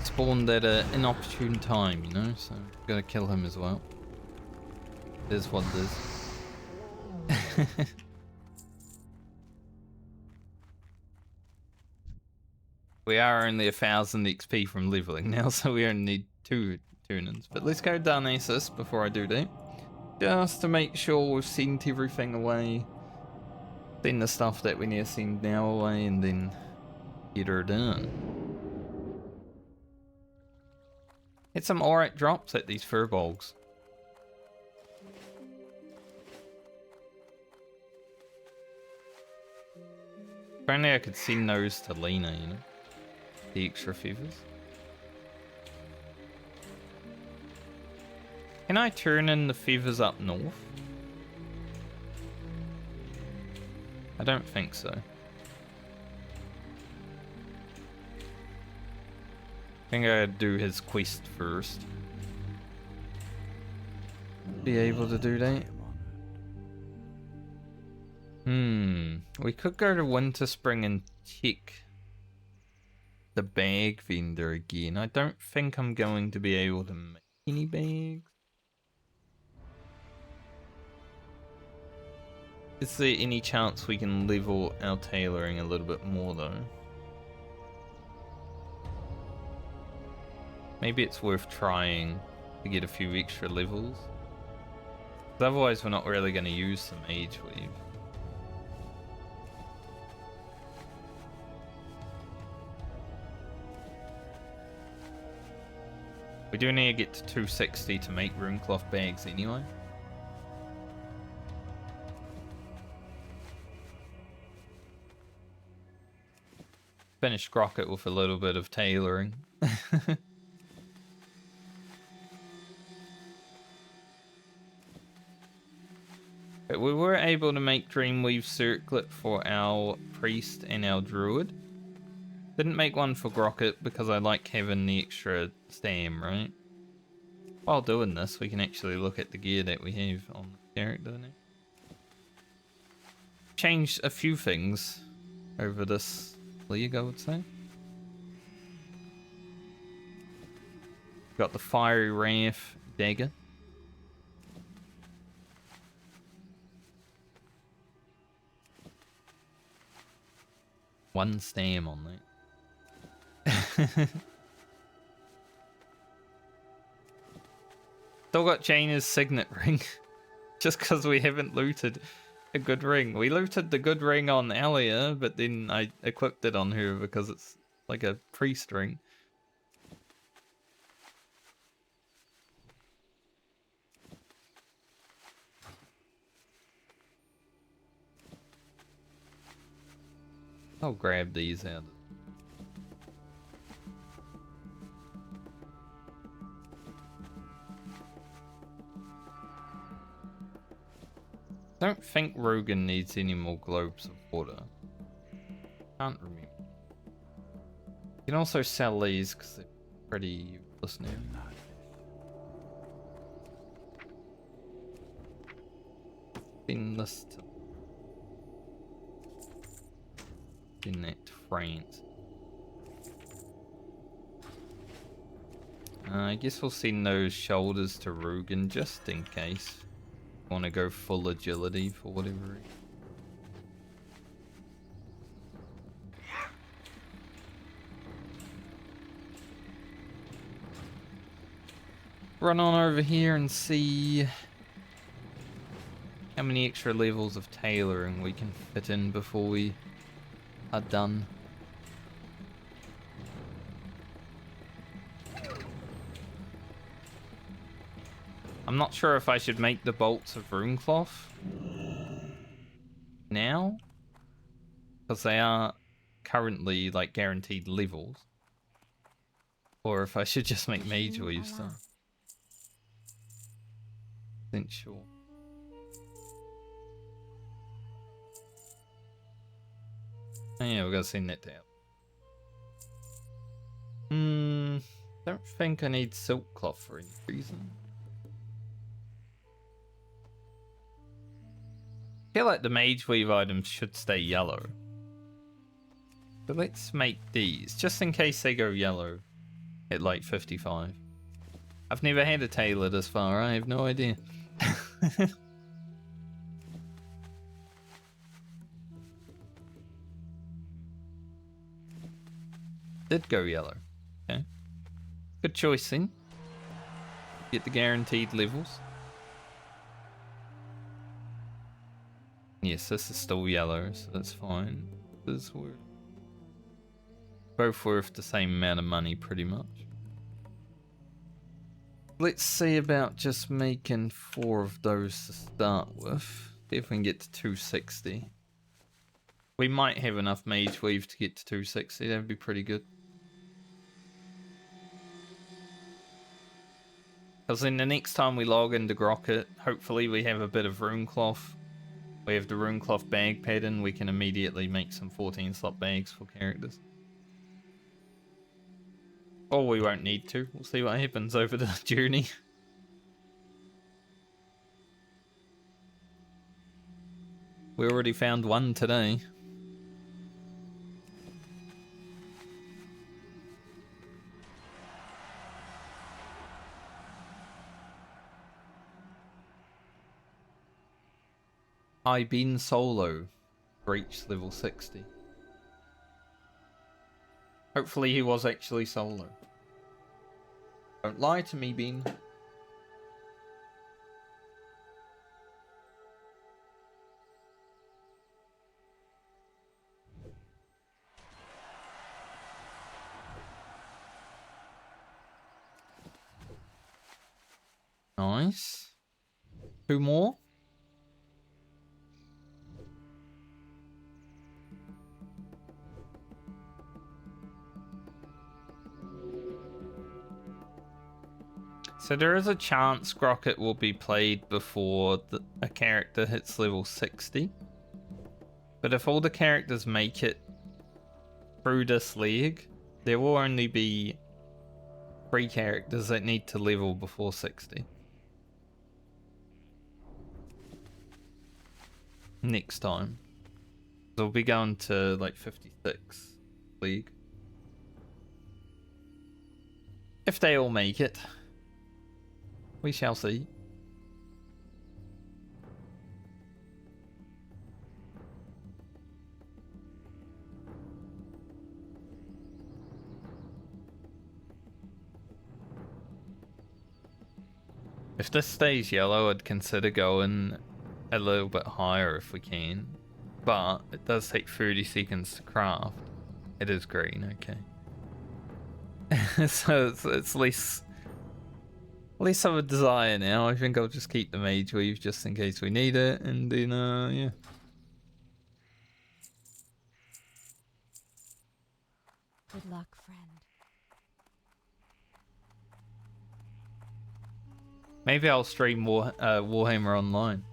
Spawned at an inopportune time, you know, so gotta kill him as well. It is what it is. We are only 1,000 XP from leveling now, so we only need 2 tune-ins. But let's go down Asus before I do that. Just to make sure we've sent everything away. Send the stuff that we need to send now away, and then get her done. Had some alright drops at these furbolgs. If only I could send those to Lena, you know? The extra feathers. Can I turn in the feathers up north? I don't think so. I think I gotta do his quest first. Be able to do that. We could go to Winter Spring and check the bag vendor again. I don't think I'm going to be able to make any bags. Is there any chance we can level our tailoring a little bit more though? Maybe it's worth trying to get a few extra levels. Otherwise we're not really going to use the Mage weave. We do need to get to 260 to make runecloth bags anyway. Finish Grocket with a little bit of tailoring. But we were able to make Dreamweave Circlet for our Priest and our Druid. Didn't make one for Grocket because I like having the extra stam, right? While doing this, we can actually look at the gear that we have on the character now. Changed a few things over this league, I would say. Got the Fiery Wrath dagger. One stam on that. Still got Jaina's signet ring. Just because we haven't looted a good ring. We looted the good ring on Alia, but then I equipped it on her because it's like a priest ring. I'll grab these out. I don't think Rogan needs any more globes of water. Can't remember. You can also sell these because they're pretty useless now. Send this to... Send that to France. I guess we'll send those shoulders to Rugen just in case. Want to go full agility for whatever reason. Run on over here and see how many extra levels of tailoring we can fit in before we are done. I'm not sure if I should make the bolts of runecloth now, because they are currently like guaranteed levels, or if I should just make mage weave stuff. Isn't sure. Oh yeah, we gotta send that down. Don't think I need silk cloth for any reason. I feel like the Mage Weave items should stay yellow. But let's make these, just in case they go yellow at like 55. I've never had a tailor this far, I have no idea. Did go yellow. Okay. Good choice then. Get the guaranteed levels. Yes, this is still yellow, so that's fine. This worth. Both worth the same amount of money, pretty much. Let's see about just making 4 of those to start with. See if we can get to 260. We might have enough Mage Weave to get to 260, that'd be pretty good. Because then the next time we log into Grocket, hopefully we have a bit of rune cloth. We have the rune cloth bag pattern, we can immediately make some 14 slot bags for characters. Or we won't need to, we'll see what happens over the journey. We already found one today. I been solo. Breach level 60. Hopefully he was actually solo. Don't lie to me, Bean. Nice. 2 more. So there is a chance Grocket will be played before a character hits level 60. But if all the characters make it through this leg, there will only be 3 characters that need to level before 60. Next time. They'll be going to like 56 league. If they all make it. We shall see. If this stays yellow, I'd consider going a little bit higher if we can. But it does take 30 seconds to craft. It is green, okay. So it's less of a desire now. I think I'll just keep the Mage Weave just in case we need it, and then yeah. Good luck, friend. Maybe I'll stream Warhammer Online.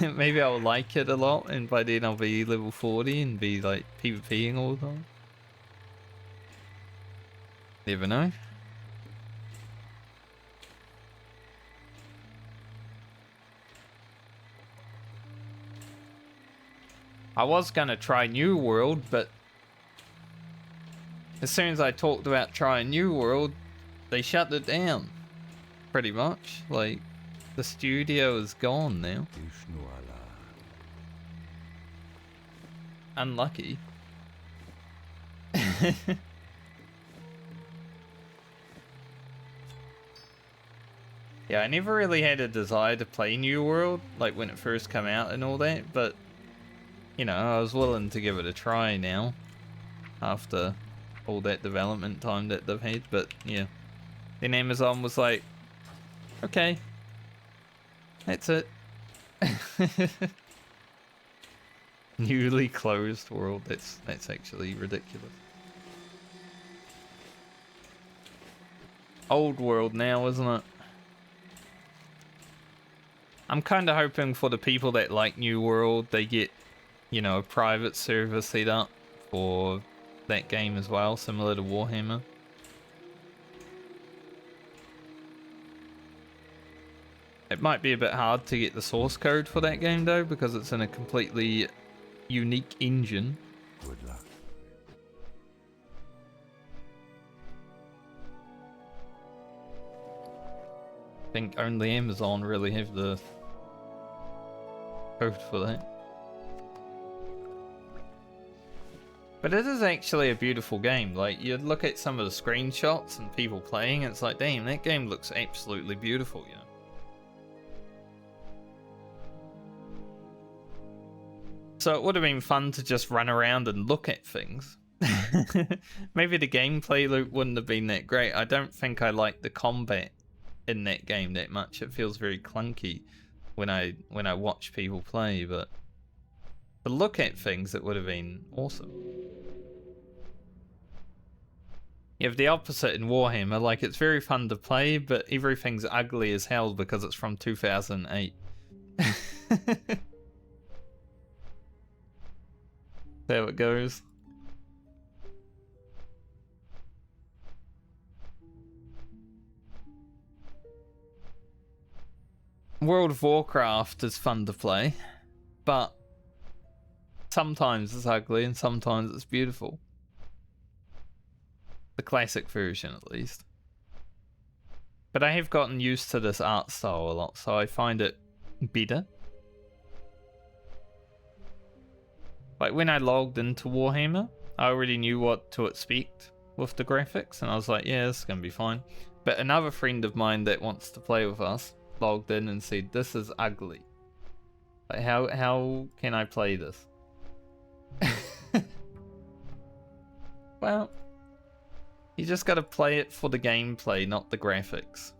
Maybe I'll like it a lot, and by then I'll be level 40 and be like PvPing all the time. Never know. I was gonna try New World, but as soon as I talked about trying New World, they shut it down. Pretty much. Like, the studio is gone now. Unlucky. Yeah, I never really had a desire to play New World, like when it first came out and all that, but you know, I was willing to give it a try now after all that development time that they've had. But yeah, then Amazon was like, okay, that's it. Newly closed world. That's actually ridiculous. Old world now, isn't it? I'm kind of hoping for the people that like New World, they get, you know, a private server set up for that game as well, similar to Warhammer. It might be a bit hard to get the source code for that game though, because it's in a completely unique engine. Good luck. I think only Amazon really have the code for that. But it is actually a beautiful game. Like, you look at some of the screenshots and people playing, it's like, damn, that game looks absolutely beautiful, you know? So it would have been fun to just run around and look at things. Maybe the gameplay loop wouldn't have been that great. I don't think I like the combat in that game that much. It feels very clunky when I watch people play, but to look at things, it would have been awesome. You have the opposite in Warhammer. Like, it's very fun to play, but everything's ugly as hell because it's from 2008. There it goes. World of Warcraft is fun to play, but sometimes it's ugly and sometimes it's beautiful. The classic version, at least. But I have gotten used to this art style a lot, so I find it better. Like, when I logged into Warhammer, I already knew what to expect with the graphics, and I was like, yeah, this is going to be fine. But another friend of mine that wants to play with us logged in and said, this is ugly. Like, how can I play this? Well, you just got to play it for the gameplay, not the graphics.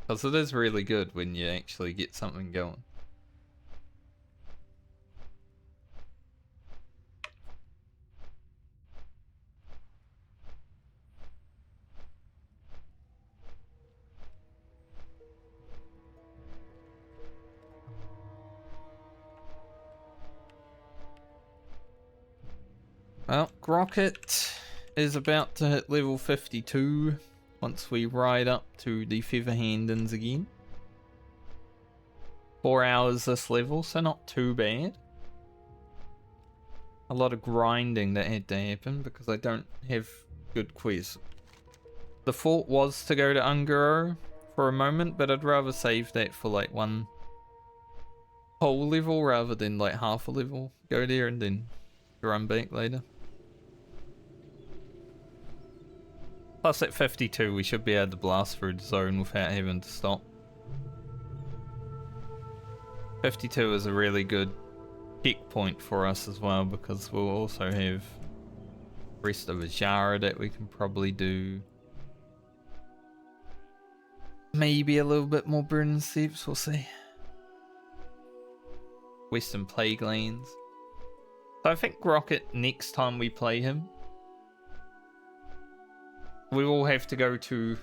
Because it is really good when you actually get something going. Well, Grocket is about to hit level 52 once we ride up to the Featherhandens again. 4 hours this level, so not too bad. A lot of grinding that had to happen because I don't have good quests. The thought was to go to Ungaro for a moment, but I'd rather save that for like one whole level rather than like half a level. Go there and then run back later. Plus at 52 we should be able to blast through the zone without having to stop. 52 is a really good checkpoint for us as well because we'll also have rest of Ajara that we can probably do. Maybe a little bit more burning steps, we'll see. Western Plague Lands. So I think Rocket, next time we play him, we will have to go to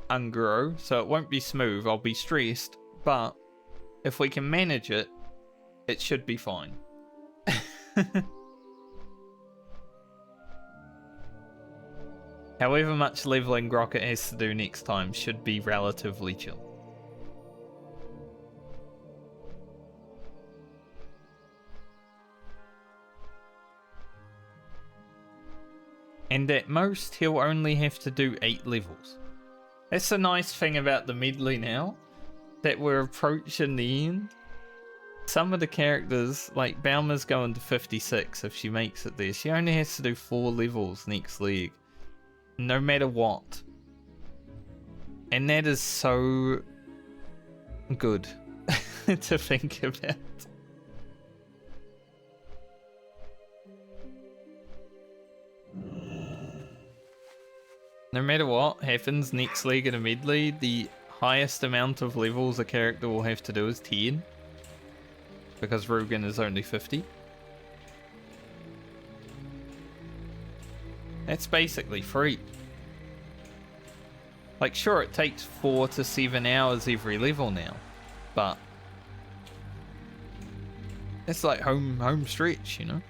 Ungaro, so it won't be smooth, I'll be stressed, but if we can manage it, it should be fine. However much leveling Rocket has to do next time should be relatively chill. And at most, he'll only have to do 8 levels. That's the nice thing about the Medley now, that we're approaching the end. Some of the characters, like Balmer's going to 56 if she makes it there. She only has to do 4 levels next league, no matter what. And that is so good to think about. No matter what happens next league in a Medley, the highest amount of levels a character will have to do is 10. Because Rugen is only 50. That's basically free. Like, sure, it takes 4 to 7 hours every level now. But it's like home stretch, you know?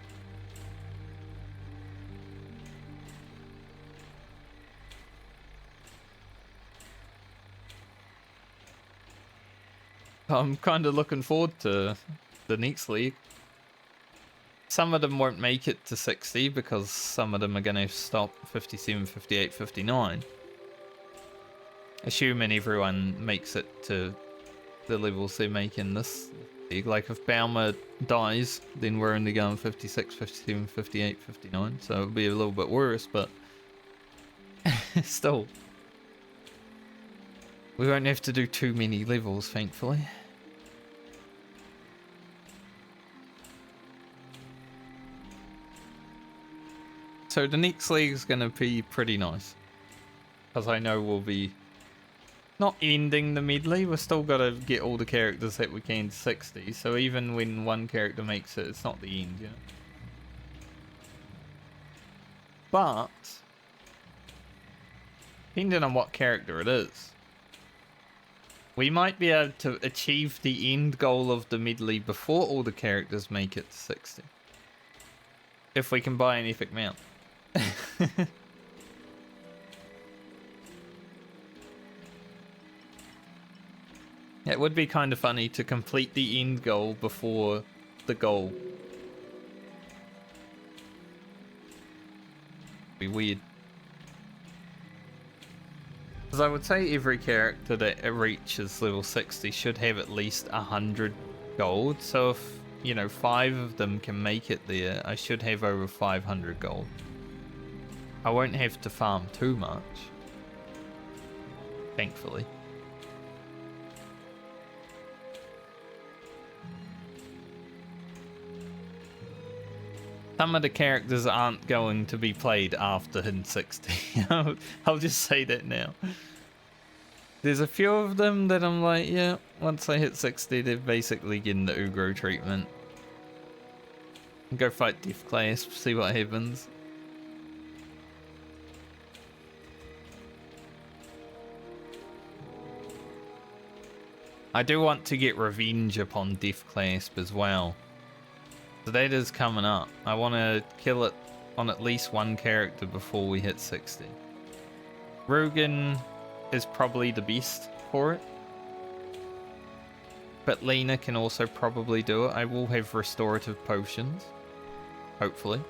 I'm kind of looking forward to the next league. Some of them won't make it to 60 because some of them are going to stop 57, 58, 59. Assuming everyone makes it to the levels they make in this league. Like if Baumer dies, then we're only going 56, 57, 58, 59. So it'll be a little bit worse, but still. We won't have to do too many levels, thankfully. So the next league is going to be pretty nice. Because I know we'll be not ending the medley. We've still got to get all the characters that we can to 60. So even when one character makes it, it's not the end, you know. But depending on what character it is, we might be able to achieve the end goal of the medley before all the characters make it to 60. If we can buy an epic mount. It would be kind of funny to complete the end goal before the goal. Be weird. Because I would say every character that reaches level 60 should have at least 100 gold. So if, you know, 5 of them can make it there, I should have over 500 gold. I won't have to farm too much. Thankfully. Some of the characters aren't going to be played after hit 60. I'll just say that now. There's a few of them that I'm like, yeah, once I hit 60, they're basically getting the Ugro treatment. Go fight Death Clasp, see what happens. I do want to get revenge upon Death Clasp as well. So that is coming up. I want to kill it on at least one character before we hit 60. Rugen is probably the best for it. But Lena can also probably do it. I will have restorative potions. Hopefully.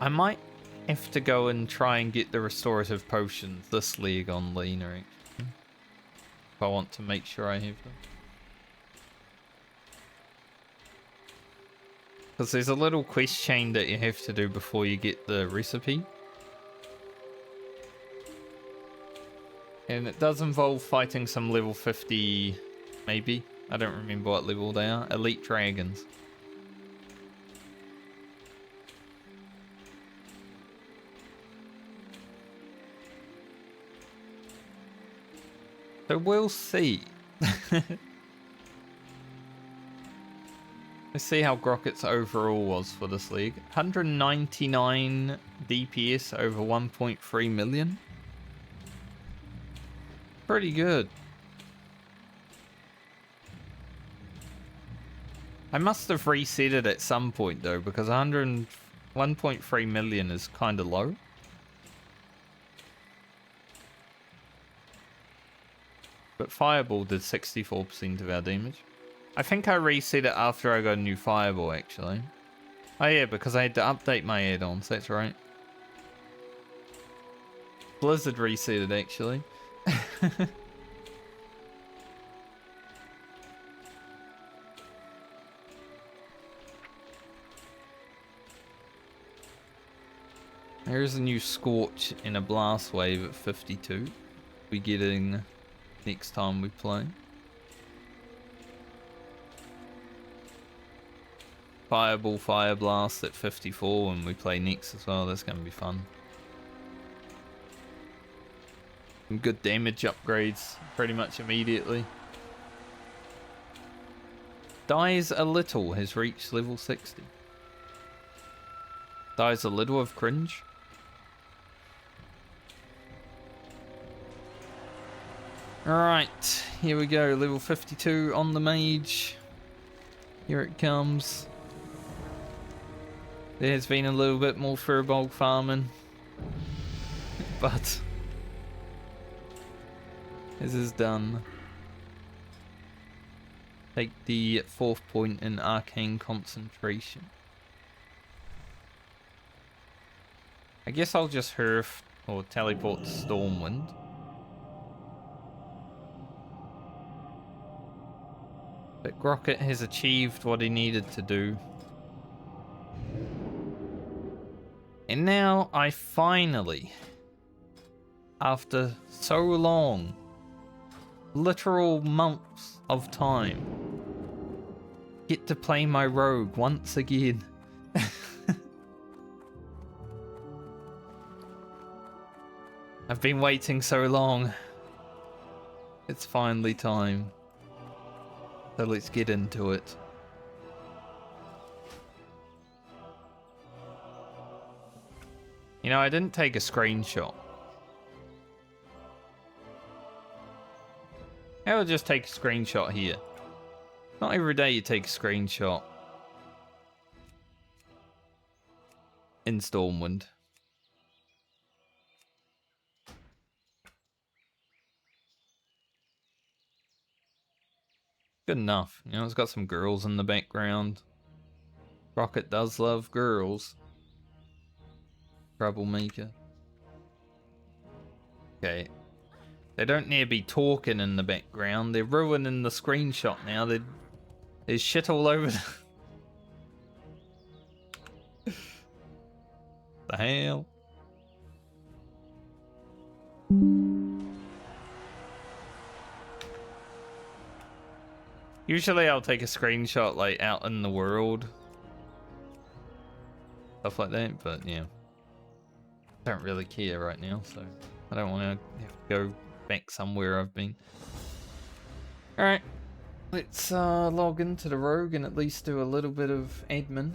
I might have to go and try and get the restorative potions this league on Lena, actually. If I want to make sure I have them. Because there's a little quest chain that you have to do before you get the recipe. And it does involve fighting some level 50, maybe. I don't remember what level they are. Elite dragons. So we'll see. Let's see how Grocket's overall was for this league. 199 DPS over 1.3 million. Pretty good. I must have reset it at some point though, because 1.3 million is kind of low. But Fireball did 64% of our damage. I think I reset it after I got a new Fireball, actually. Oh yeah, because I had to update my add-ons, that's right. Blizzard reset it, actually. Here's a new Scorch in a Blast Wave at 52. We're getting next time we play. Fireball, Fire Blast at 54 when we play next as well. That's going to be fun. Some good damage upgrades pretty much immediately. Dies a Little has reached level 60. Dies a Little of Cringe. Alright, here we go, level 52 on the Mage. Here it comes. There's been a little bit more Firbolg farming, but This is done. Take the 4th point in Arcane Concentration. I guess I'll just hurf or teleport to Stormwind. But Grocket has achieved what he needed to do. And now I finally, after so long, literal months of time, get to play my rogue once again. I've been waiting so long. It's finally time. So let's get into it. You know, I didn't take a screenshot. I'll just take a screenshot here. Not every day you take a screenshot in Stormwind. Good enough. You know, it's got some girls in the background. Rocket does love girls. Troublemaker. Okay. They don't need to be talking in the background. They're ruining the screenshot now. There's shit all over the hell? Usually I'll take a screenshot like out in the world. Stuff like that, but yeah. Don't really care right now, so I don't want to have to go back somewhere I've been. Alright. Let's log into the rogue and at least do a little bit of admin.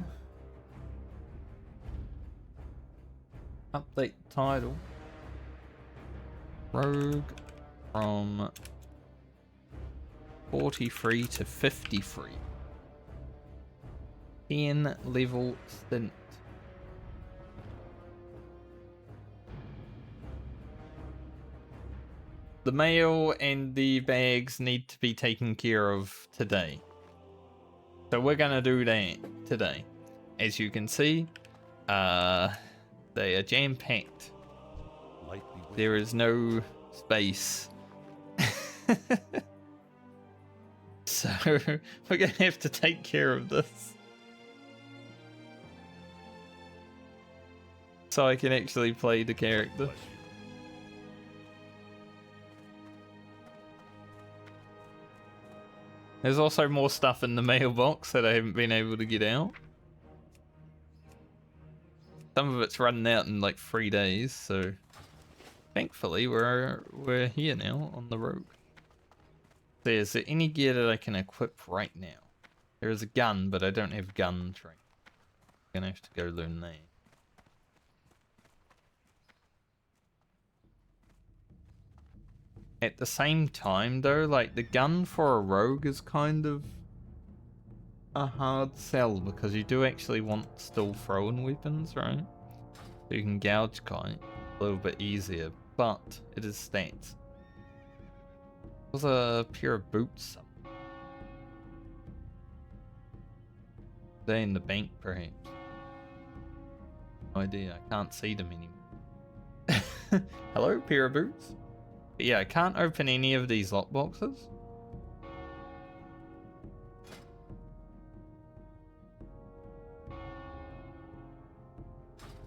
Update title. Rogue from 43 to 53. 10 level stint. The mail and the bags need to be taken care of today. So we're gonna do that today. As you can see, they are jam-packed. There is no space. So we're gonna have to take care of this. So I can actually play the character. There's also more stuff in the mailbox that I haven't been able to get out. Some of it's running out in like 3 days, so thankfully we're here now on the rogue. So is there any gear that I can equip right now? There is a gun, but I don't have gun training. I'm gonna have to go learn that. At the same time though, like the gun for a rogue is kind of a hard sell because you do actually want still throwing weapons, right? So you can gouge kite a little bit easier, but it is stats. There's a pair of boots. They're in the bank perhaps. No idea, I can't see them anymore. Hello, pair of boots? But yeah, I can't open any of these lockboxes.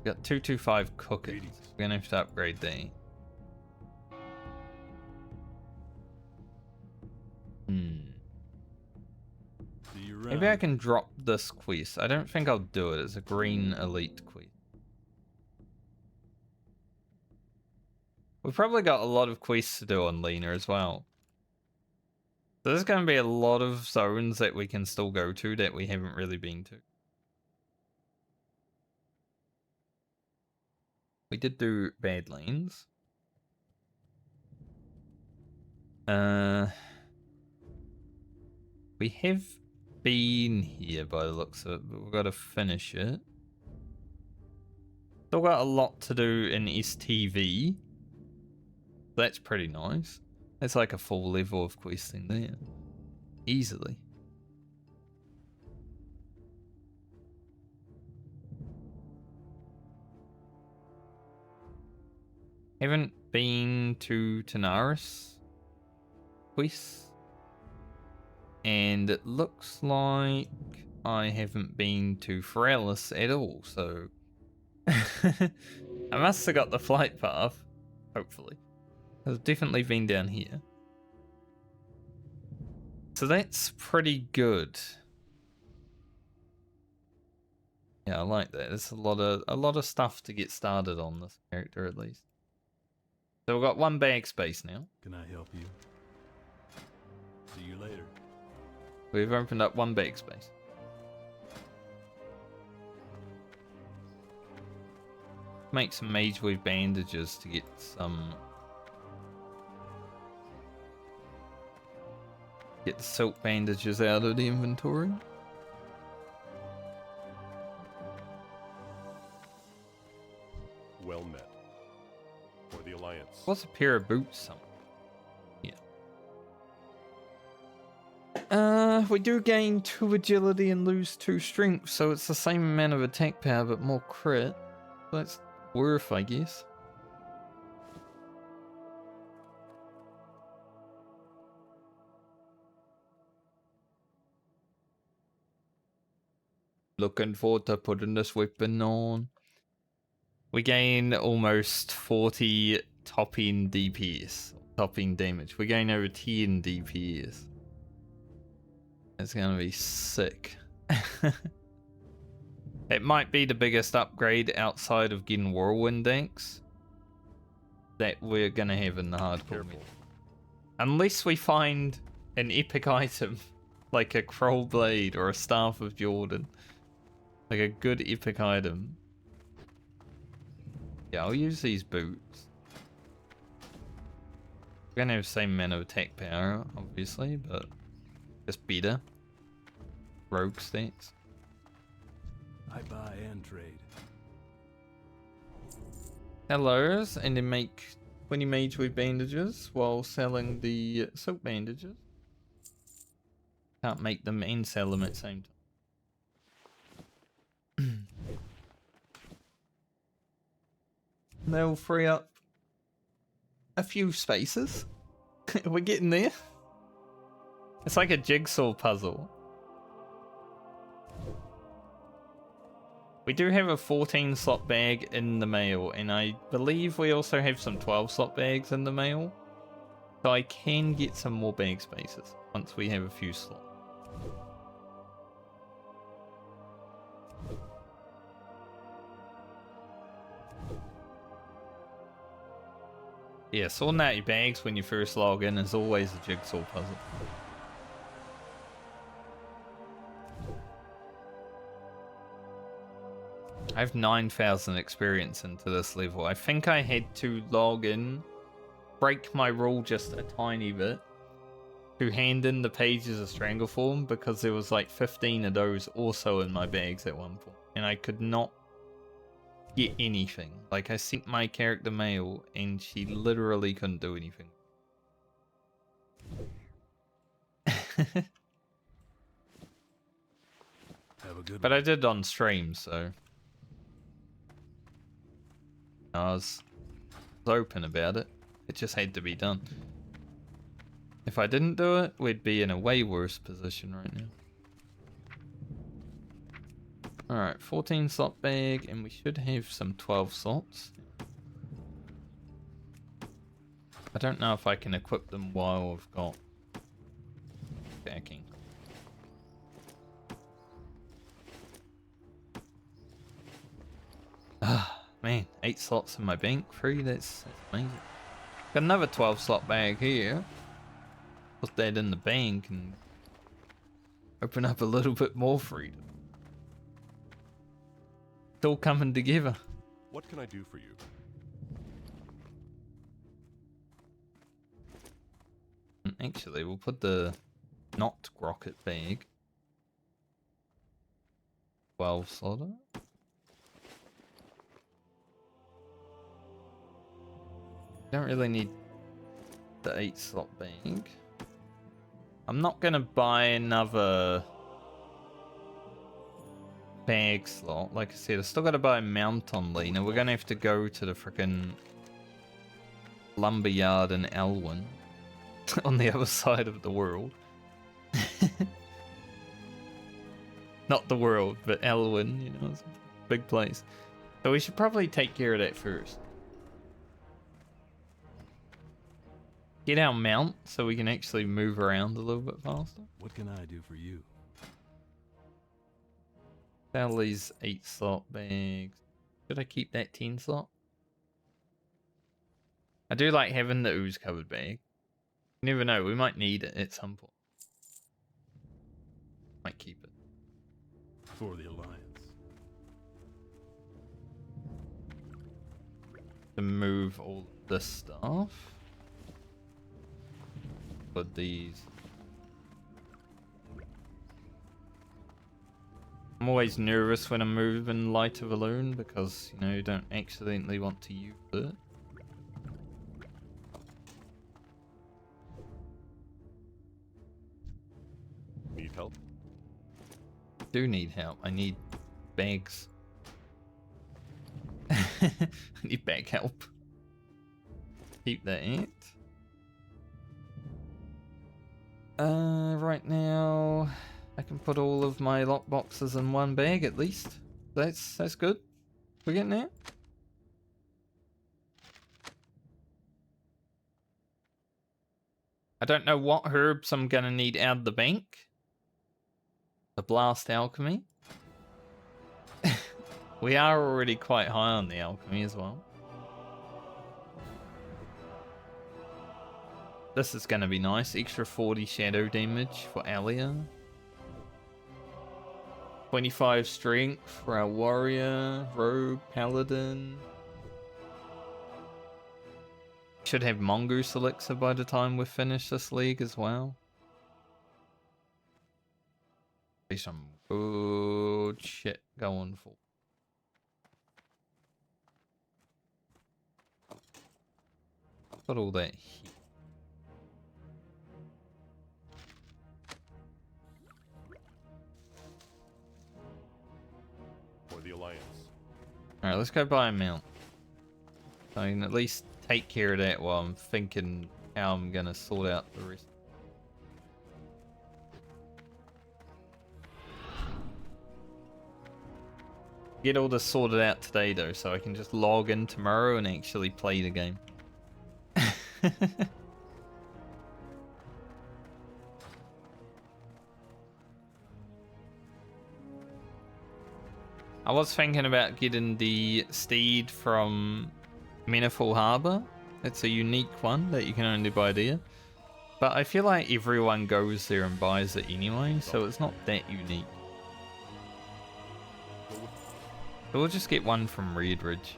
Got 225 cookies. We're gonna have to upgrade that. Maybe I can drop this quest. I don't think I'll do it. It's a green elite quest. We've probably got a lot of quests to do on Lena as well. So there's going to be a lot of zones that we can still go to that we haven't really been to. We did do Badlands. We have been here by the looks of it, but we've got to finish it. Still got a lot to do in STV. That's pretty nice. It's like a full level of questing there. Easily. Haven't been to Tanaris quests. And it looks like I haven't been to Feralis at all, so I must have got the flight path, hopefully. I've definitely been down here. So that's pretty good. Yeah, I like that. There's a lot of stuff to get started on this character at least. So we've got one bag space now. Can I help you? See you later. We've opened up one bag space. Make some mage weave bandages to get some. Get the silk bandages out of the inventory. Well met. For the Alliance. What's a pair of boots? Somewhere? Yeah. We do gain 2 agility and lose 2 strength, so it's the same amount of attack power but more crit. That's worth, I guess. Looking forward to putting this weapon on. We gain almost 40 top end DPS, top end damage. We gain over 10 DPS. It's gonna be sick. It might be the biggest upgrade outside of getting Whirlwind Danks that we're gonna have in the hardcore meta. Unless we find an epic item like a Kroll Blade or a Staff of Jordan. Like a good epic item. Yeah, I'll use these boots. We're gonna have the same amount of attack power, obviously, but just better. Rogue stats. I buy and trade. Hellos, and then make 20 mage with bandages while selling the silk bandages. Can't make them and sell them at the same time. They'll free up a few spaces. We're getting there. It's like a jigsaw puzzle. We do have a 14 slot bag in the mail, and I believe we also have some 12 slot bags in the mail. So I can get some more bag spaces once we have a few slots. Yeah, sorting out your bags when you first log in is always a jigsaw puzzle. I have 9,000 experience into this level. I think I had to log in, break my rule just a tiny bit, to hand in the pages of Strangleform because there was like 15 of those also in my bags at one point. And I could not get anything. Like, I sent my character mail and she literally couldn't do anything. Have a good But I did on stream, so I was open about it. It just had to be done. If I didn't do it, we'd be in a way worse position right now. Alright, 14 slot bag, and we should have some 12 slots. I don't know if I can equip them while I've got backing. Ah, man, 8 slots in my bank, free, that's amazing. Got another 12 slot bag here. Put that in the bank and open up a little bit more freedom. It's all coming together. What can I do for you? Actually, we'll put the not rocket bag 12 slotter. Don't really need the 8 slot bag. I'm not gonna buy another bag slot. Like I said, I still gotta buy a mount on Lena. We're gonna have to go to the frickin' lumberyard in Elwyn on the other side of the world. Not the world, but Elwyn, you know, it's a big place. So we should probably take care of that first. Get our mount so we can actually move around a little bit faster. What can I do for you? Sell these 8 slot bags. Should I keep that 10 slot? I do like having the ooze covered bag. You never know, we might need it at some point. Might keep it. For the Alliance. To move all this stuff. Put these. I'm always nervous when I'm moving lighter balloon because, you know, you don't accidentally want to use it. Need help? Do need help. I need bags. I need bag help. Keep that. Right now I can put all of my lock boxes in one bag at least. That's good. We're getting there. I don't know what herbs I'm gonna need out of the bank. The blast alchemy. We are already quite high on the alchemy as well. This is gonna be nice. Extra 40 shadow damage for Alia. 25 strength for our warrior, rogue, paladin. Should have mongoose elixir by the time we finish this league as well. Be some good shit going for. Got all that heat. For the Alliance. Alright, let's go buy a mount. So I can at least take care of that while I'm thinking how I'm gonna sort out the rest. Get all this sorted out today though, so I can just log in tomorrow and actually play the game. I was thinking about getting the steed from Meniful Harbour. It's a unique one that you can only buy there. But I feel like everyone goes there and buys it anyway, so it's not that unique. So we'll just get one from Redridge.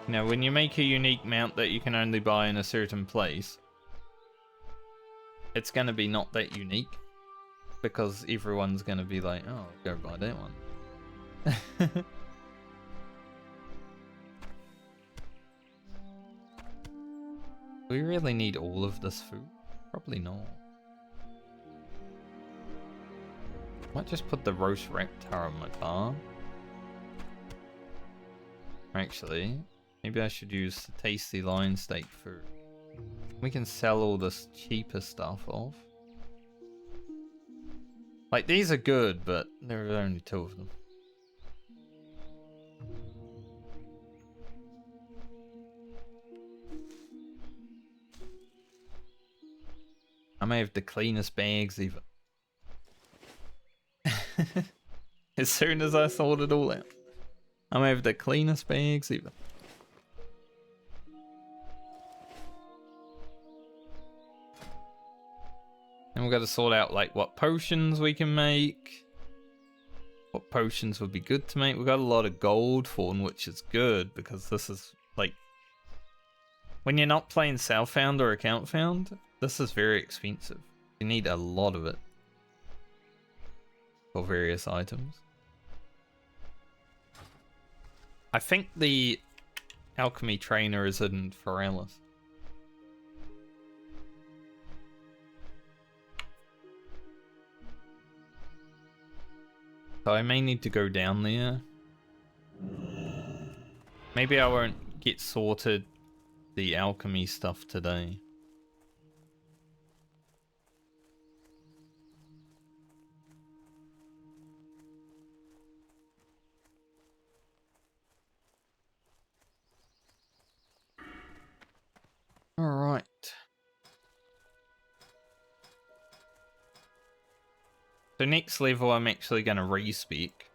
Now, when you make a unique mount that you can only buy in a certain place, it's going to be not that unique, because everyone's going to be like, oh, go buy that one. We really need all of this food? Probably not. Might just put the roast reptar on my car. Actually, maybe I should use the tasty lion steak food. We can sell all this cheaper stuff off. Like, these are good, but there are only 2 of them. I may have the cleanest bags even. As soon as I sort it all out. I may have the cleanest bags even. And we've got to sort out like what potions we can make. What potions would be good to make. We've got a lot of gold for, which is good because this is like, when you're not playing Southbound or Account Found, this is very expensive. You need a lot of it for various items. I think the alchemy trainer is in Foralis. So I may need to go down there. Maybe I won't get sorted the alchemy stuff today. All right. So next level, I'm actually going to re-speak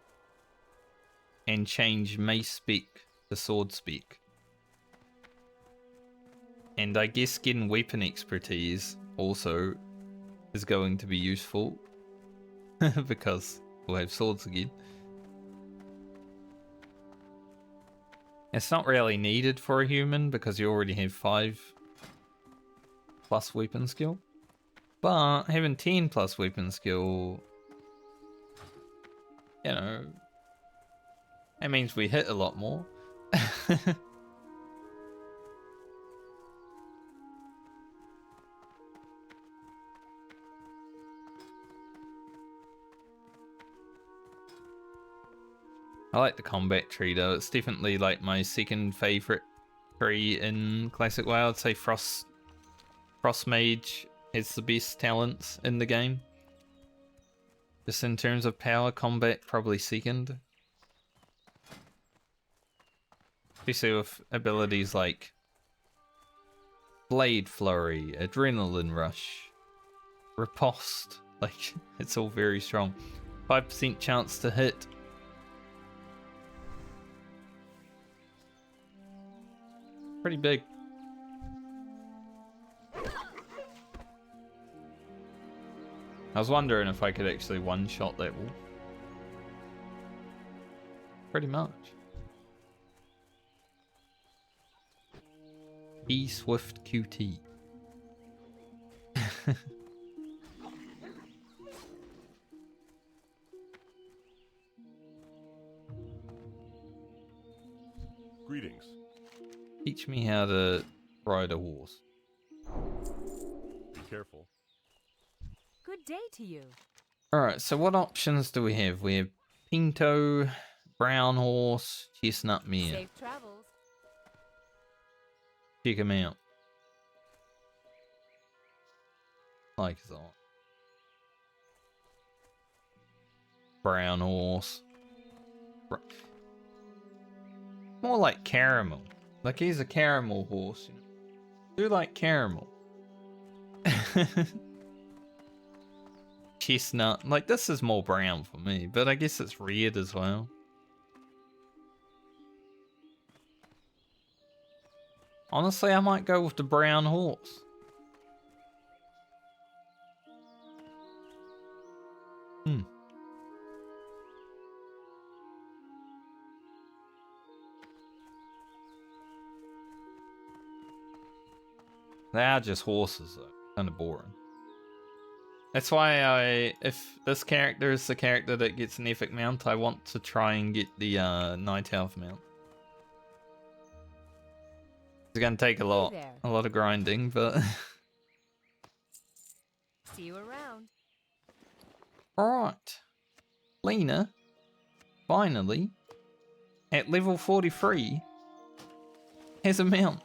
and change mace speak to sword speak. And I guess getting weapon expertise also is going to be useful because we'll have swords again. It's not really needed for a human because you already have 5+ weapon skill. But having 10+ weapon skill, you know, that means we hit a lot more. I like the combat tree though. It's definitely like my second favorite tree in Classic WoW. I'd say Frost Mage has the best talents in the game. Just in terms of power, combat probably second. Especially with abilities like Blade Flurry, Adrenaline Rush, Riposte. Like, it's all very strong. 5% chance to hit. Pretty big. I was wondering if I could actually one-shot that wall. Pretty much. E Swift QT. Greetings. Teach me how to ride a horse. Be careful. Good day to you. Alright, so what options do we have? We have Pinto, Brown Horse, Chestnut Mare. Safe travels. Check them out. Like that. Brown Horse. More like caramel. Like he's a caramel horse. You know? I do like caramel. Chestnut. Like this is more brown for me, but I guess it's red as well. Honestly, I might go with the brown horse. They are just horses though. Kind of boring. That's why if this character is the character that gets an epic mount, I want to try and get the Night Elf mount. It's gonna take a lot of grinding, but See you around. alright. Lena, finally, at level 43, has a mount.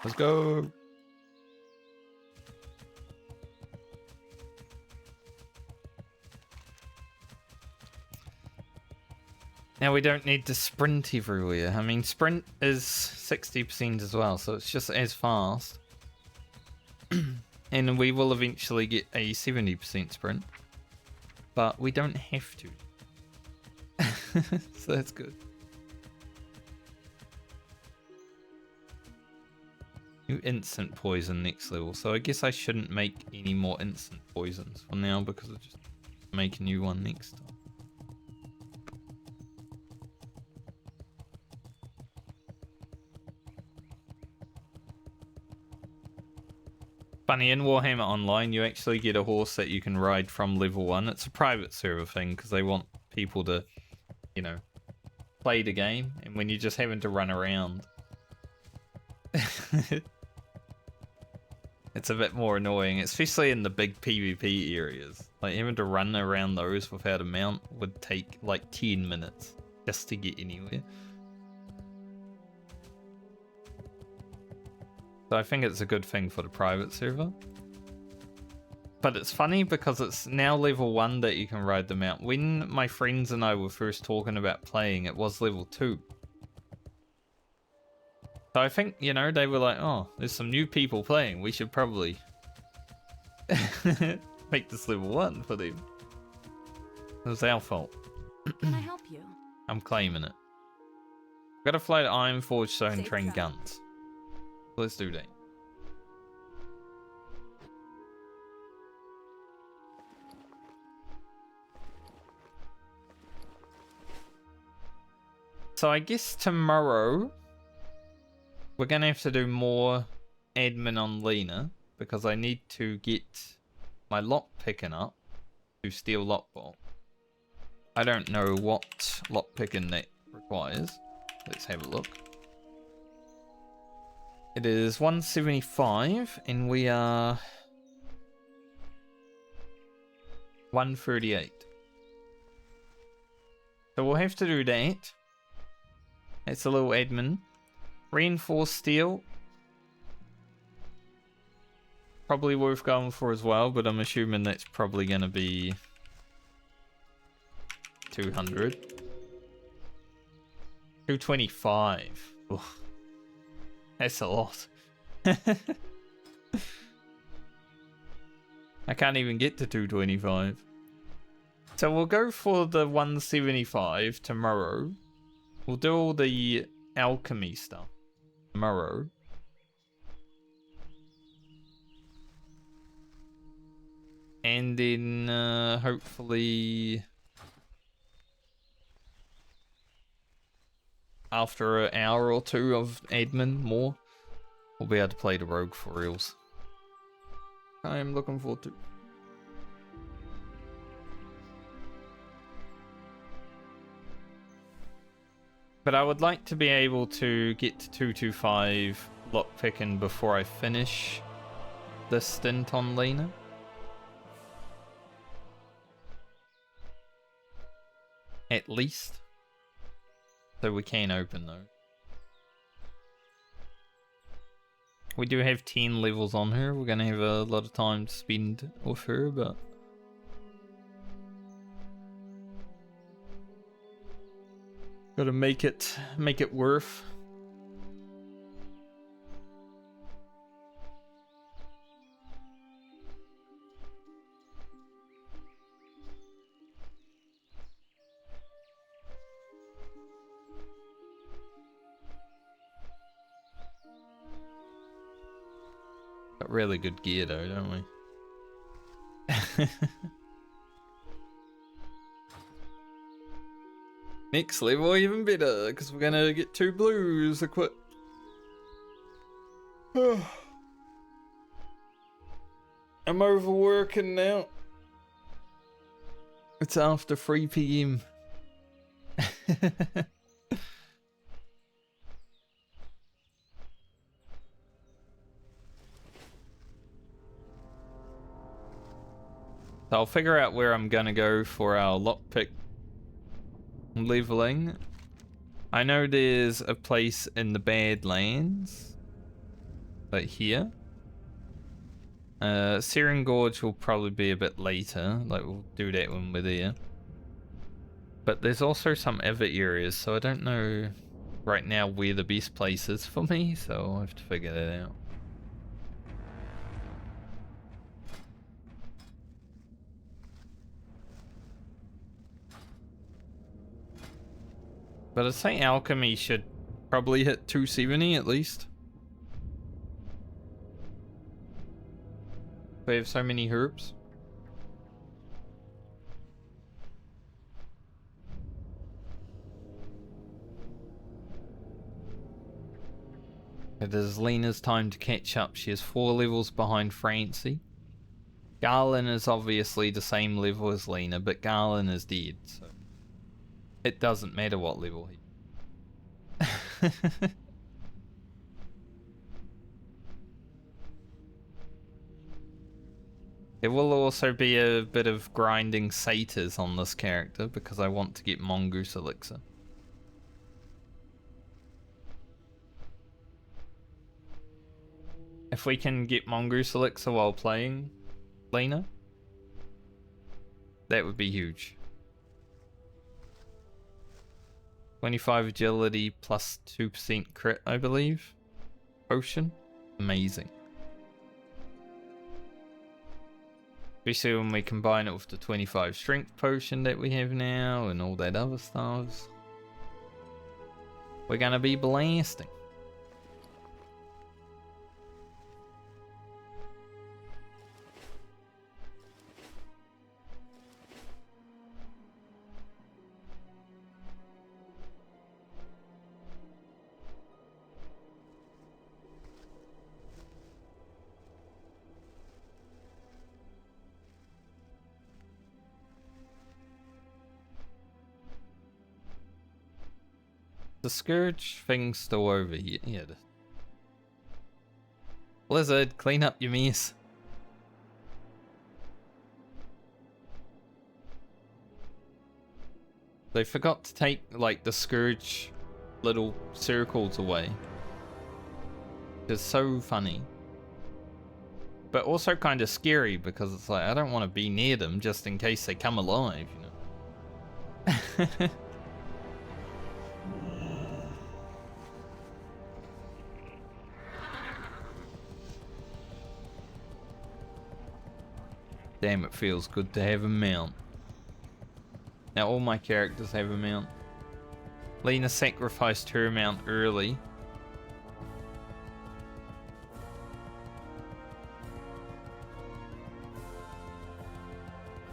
Let's go. Now we don't need to sprint everywhere. I mean, sprint is 60% as well, so it's just as fast. And we will eventually get a 70% sprint. But we don't have to. So that's good. New instant poison next level. So I guess I shouldn't make any more instant poisons for now because I'll just make a new one next time. Funny, in Warhammer Online, you actually get a horse that you can ride from level 1. It's a private server thing because they want people to, you know, play the game, and when you're just having to run around, it's a bit more annoying, especially in the big PvP areas. Like, having to run around those without a mount would take like 10 minutes just to get anywhere. So I think it's a good thing for the private server. But it's funny because it's now level 1 that you can ride the mount. When my friends and I were first talking about playing, it was level 2. So I think, you know, they were like, oh, there's some new people playing. We should probably make this level 1 for them. It was our fault. Can I help you? I'm claiming it. Gotta fly to Ironforge so I can Safe train drive. guns. Let's do that. So I guess tomorrow we're gonna have to do more admin on Lena because I need to get my lock picking up to steal lockbolt. I don't know what lock picking that requires. Let's have a look. It is 175 and we are 138. So we'll have to do that. It's a little admin. Reinforced steel. Probably worth going for as well, but I'm assuming that's probably going to be 200. 225. Ugh. That's a lot. I can't even get to 225. So we'll go for the 175 tomorrow. We'll do all the alchemy stuff tomorrow. And then hopefully after an hour or two of admin more, we'll be able to play the rogue for reals. I am looking forward to. But I would like to be able to get to 225 lockpicking before I finish this stint on Lena. At least. So we can open those. We do have 10 levels on her. We're going to have a lot of time to spend with her, but... gotta make it worth. Got really good gear though, don't we? Next level even better, because we're gonna get 2 blues equipped. I'm overworking now. It's after 3 PM. So I'll figure out where I'm gonna go for our lockpick leveling. I know there's a place in the Badlands, like here. Searing Gorge will probably be a bit later, like we'll do that when we're there. But there's also some other areas, so I don't know right now where the best place is for me, so I'll have to figure that out. But I'd say alchemy should probably hit 270 at least. We have so many herbs. It is Lena's time to catch up. She is 4 levels behind Francie. Garland is obviously the same level as Lena, but Garland is dead, so It doesn't matter what level he... There will also be a bit of grinding satyrs on this character because I want to get Mongoose Elixir. If we can get Mongoose Elixir while playing Lena, that would be huge. 25 agility plus 2% crit, I believe. Potion. Amazing. Especially when we combine it with the 25 strength potion that we have now and all that other stuff. We're gonna be blasting. The Scourge thing's still over here. Yeah. Blizzard, clean up your mess. They forgot to take, like, the Scourge little circles away. It's so funny. But also kind of scary because it's like, I don't want to be near them just in case they come alive, you know? Damn, it feels good to have a mount. Now all my characters have a mount. Lena sacrificed her mount early.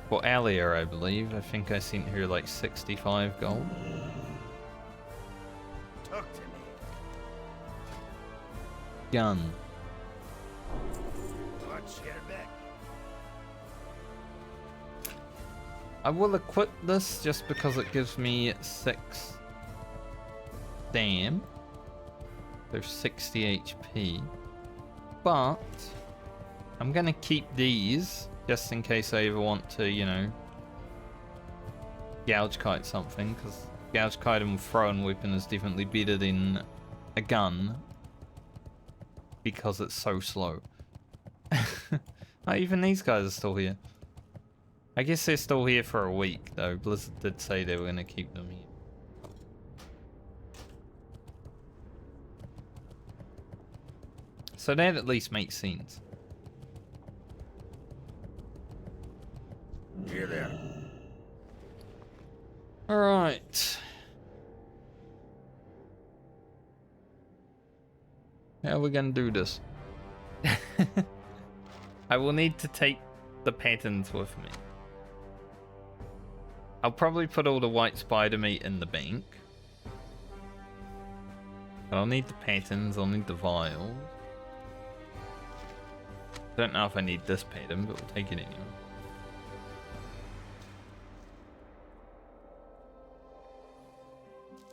For Alia, I believe. I think I sent her like 65 gold. Talk to me. Gun. Watch your back. I will equip this just because it gives me 6 damn. There's 60 HP. But I'm gonna keep these just in case I ever want to, you know, gouge kite something, because gouge kite and thrown weapon is definitely better than a gun because it's so slow. Oh, even these guys are still here. I guess they're still here for a week, though. Blizzard did say they were going to keep them here. So that at least makes sense. Here there. Alright. How are we going to do this? I will need to take the patterns with me. I'll probably put all the white spider meat in the bank. But I'll need the patterns, I'll need the vials. Don't know if I need this pattern, but we'll take it anyway.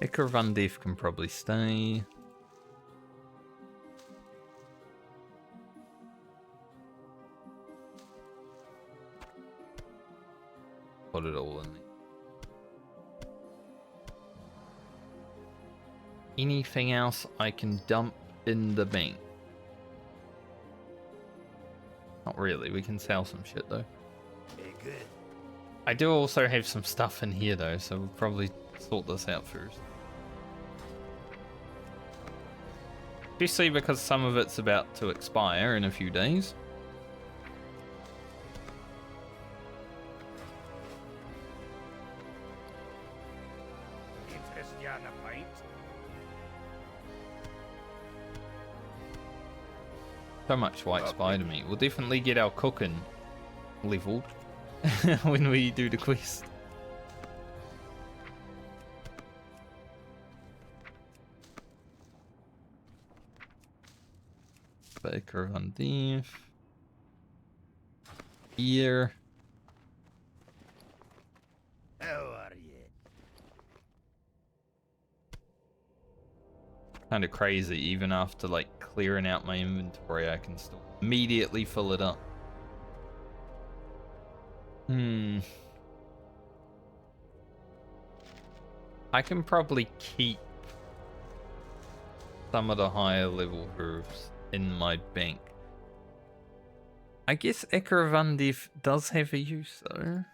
Icar Van Deef can probably stay. Put it all in there. Anything else I can dump in the bank? Not really, we can sell some shit though. Very good. I do also have some stuff in here though, so we'll probably sort this out first. Especially because some of it's about to expire in a few days. Interest you on a pint? So much white spider meat. We'll definitely get our cooking leveled when we do the quest. Baker Van Deef. Here. How are you? Kind of crazy, even after like clearing out my inventory, I can still immediately fill it up. I can probably keep some of the higher level herbs in my bank. I guess Ekeravandif does have a use though.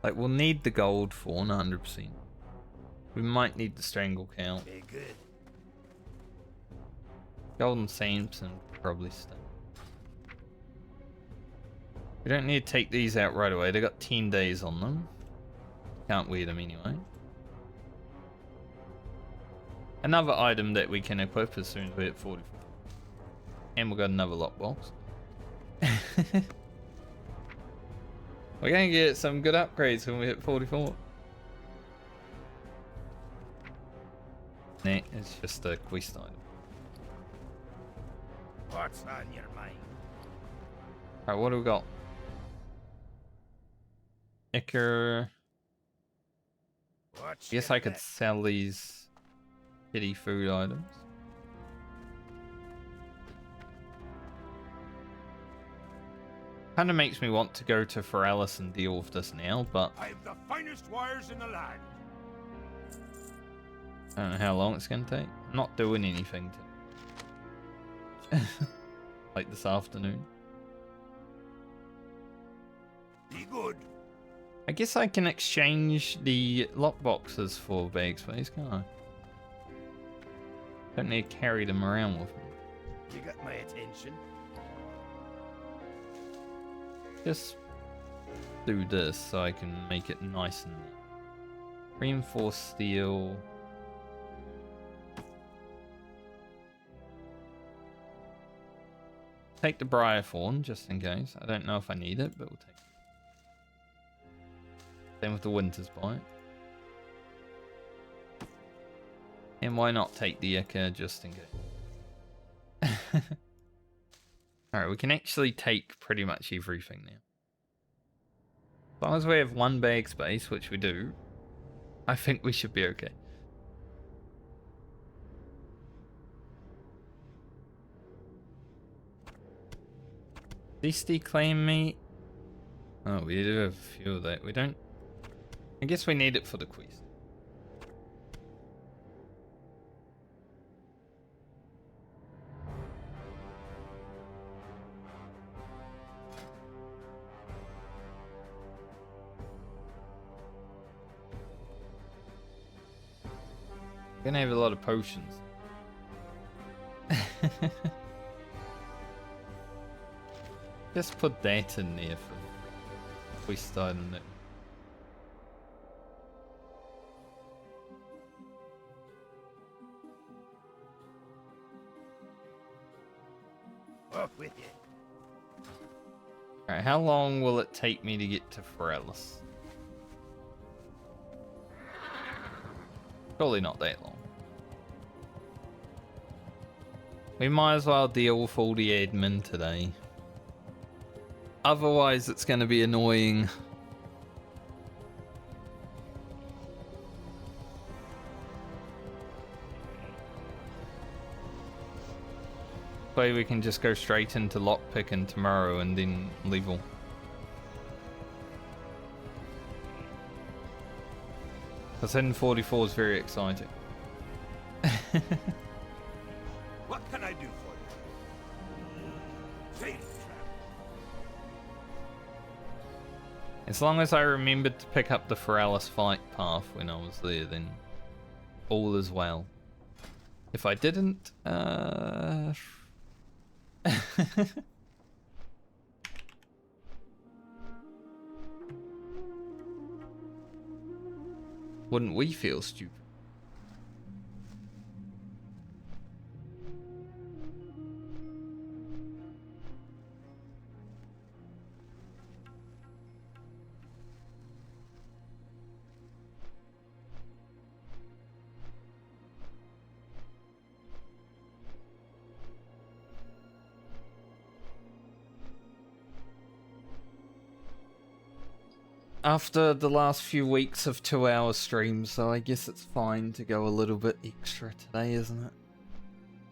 Like, we'll need the gold fawn 100%. We might need the strangle count. Very good. Golden Samson probably stay. We don't need to take these out right away. They got 10 days on them. Can't wear them anyway. Another item that we can equip as soon as we hit 44. And we got another lockbox. We're gonna get some good upgrades when we hit 44. Nah, it's just a quest item. What's on your mind? Alright, what do we got? Icker. What's Guess your I could bet? sell these kitty food items. Kind of makes me want to go to Foralis and deal with this now, but I've the finest wires in the land. I don't know how long it's going to take. I'm not doing anything to like this afternoon. Be good. I guess I can exchange the lockboxes for bag space, can't I? Don't need to carry them around with me. You got my attention. Just do this so I can make it nice and reinforced steel. Take the Briarthorn just in case. I don't know if I need it, but we'll take it. Same with the Winter's Bite. And why not take the Ica just in case? Alright, we can actually take pretty much everything now. As long as we have one bag space, which we do, I think we should be okay. Beastie claim meat. Oh, we do have a few of that. We don't... I guess we need it for the quest. Gonna have a lot of potions. Just put that in there for quest item that. Off with you. Alright, how long will it take me to get to Foralis? Surely not that long. We might as well deal with all the admin today. Otherwise, it's going to be annoying. Way we can just go straight into lockpicking tomorrow and then level. Because hitting 44 is very exciting. What can I do for you? Faith trap. As long as I remembered to pick up the Foralis fight path when I was there, then all is well. If I didn't, wouldn't we feel stupid? after the last few weeks of 2-hour streams, so I guess it's fine to go a little bit extra today, isn't it?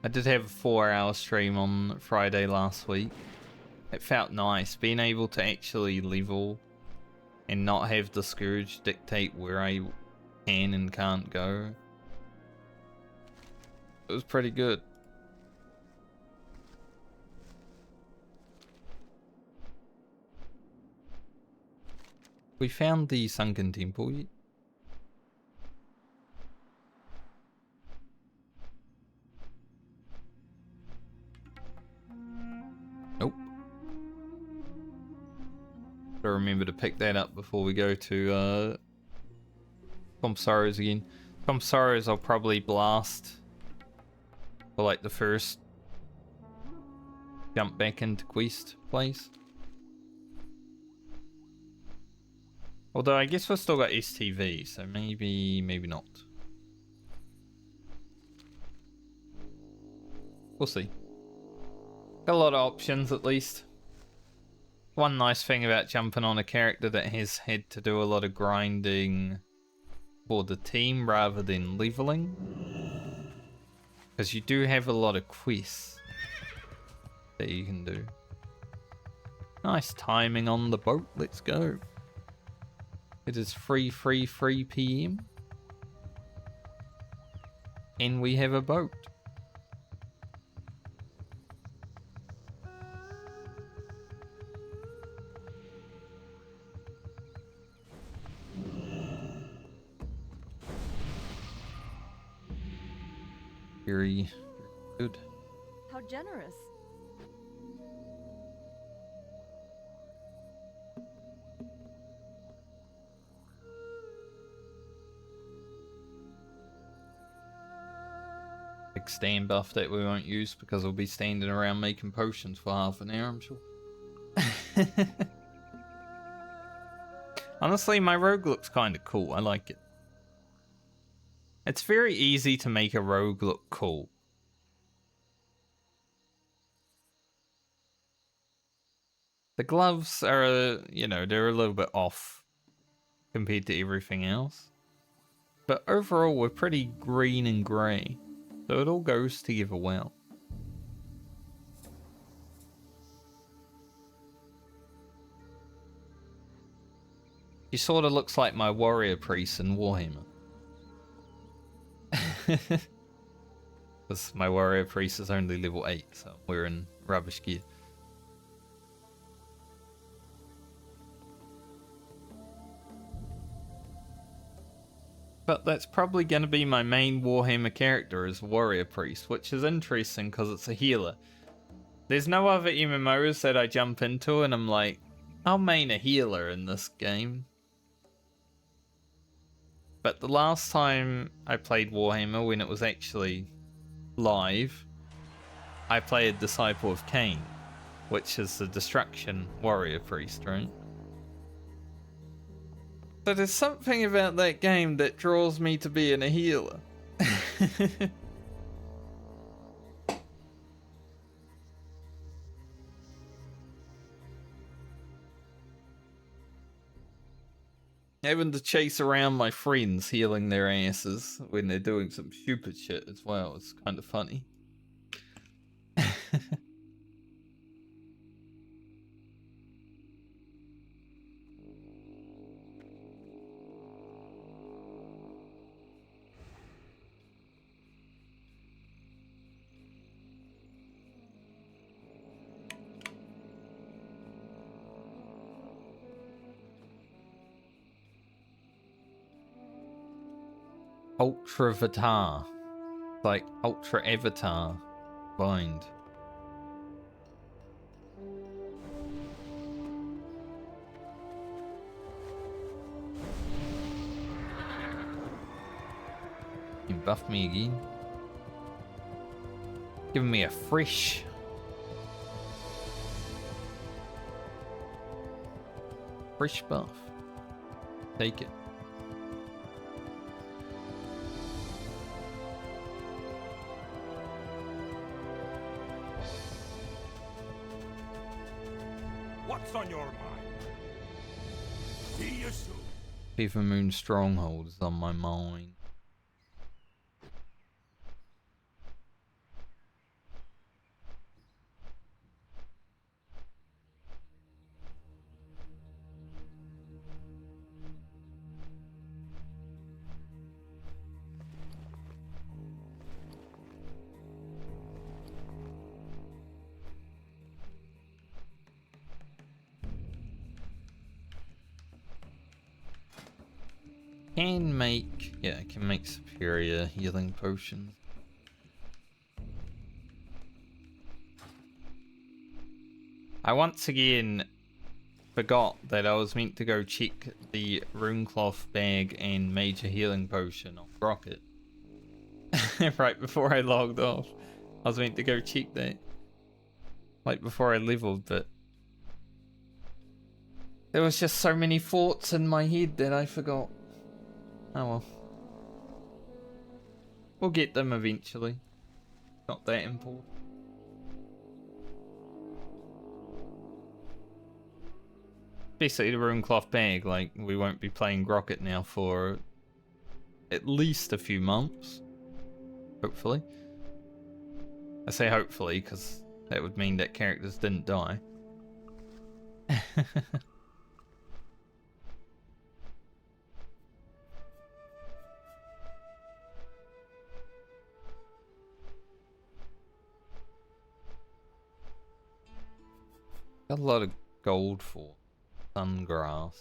I did have a 4-hour stream on Friday last week. It felt nice, being able to actually level and not have the Scourge dictate where I can and can't go. It was pretty good. We found the sunken temple yet? Nope. Gotta remember to pick that up before we go to Swamp Sorrows again. Swamp Sorrows I'll probably blast for like the first jump back into quest place. Although I guess we've still got STV, so maybe not. We'll see. Got a lot of options at least. One nice thing about jumping on a character that has had to do a lot of grinding for the team rather than leveling. Because you do have a lot of quests that you can do. Nice timing on the boat, let's go. It is 3 PM. And we have a boat. Very good. How generous. Big stand buff that we won't use because we'll be standing around making potions for half an hour, I'm sure. Honestly, my rogue looks kind of cool. I like it. It's very easy to make a rogue look cool. The gloves are, you know, they're a little bit off compared to everything else. But overall, we're pretty green and grey. So it all goes together well. She sort of looks like my warrior priest in Warhammer. Because my warrior priest is only level 8, so we're in rubbish gear. But that's probably going to be my main Warhammer character as Warrior Priest, which is interesting because it's a healer. There's no other MMOs that I jump into and I'm like, I'll main a healer in this game. But the last time I played Warhammer, when it was actually live, I played Disciple of Cain, which is the Destruction Warrior Priest, right? So there's something about that game that draws me to being a healer. Having to chase around my friends healing their asses when they're doing some stupid shit as well is kind of funny. Ultra Avatar. Like Ultra Avatar. Bind. You buff me again. Giving me a fresh buff. Take it. What's on your mind? you soon. Fever Moon Stronghold is on my mind. Can make, yeah, I can make superior healing potions. I once again forgot that I was meant to go check the Runecloth bag and major healing potion on Rocket. Right before I logged off. I was meant to go check that. Like before I leveled, but there was just so many thoughts in my head that I forgot. Oh well. We'll get them eventually. Not that important. Basically the Runecloth bag, like, we won't be playing Rocket now for at least a few months. Hopefully. I say hopefully because that would mean that characters didn't die. Got a lot of gold for sungrass.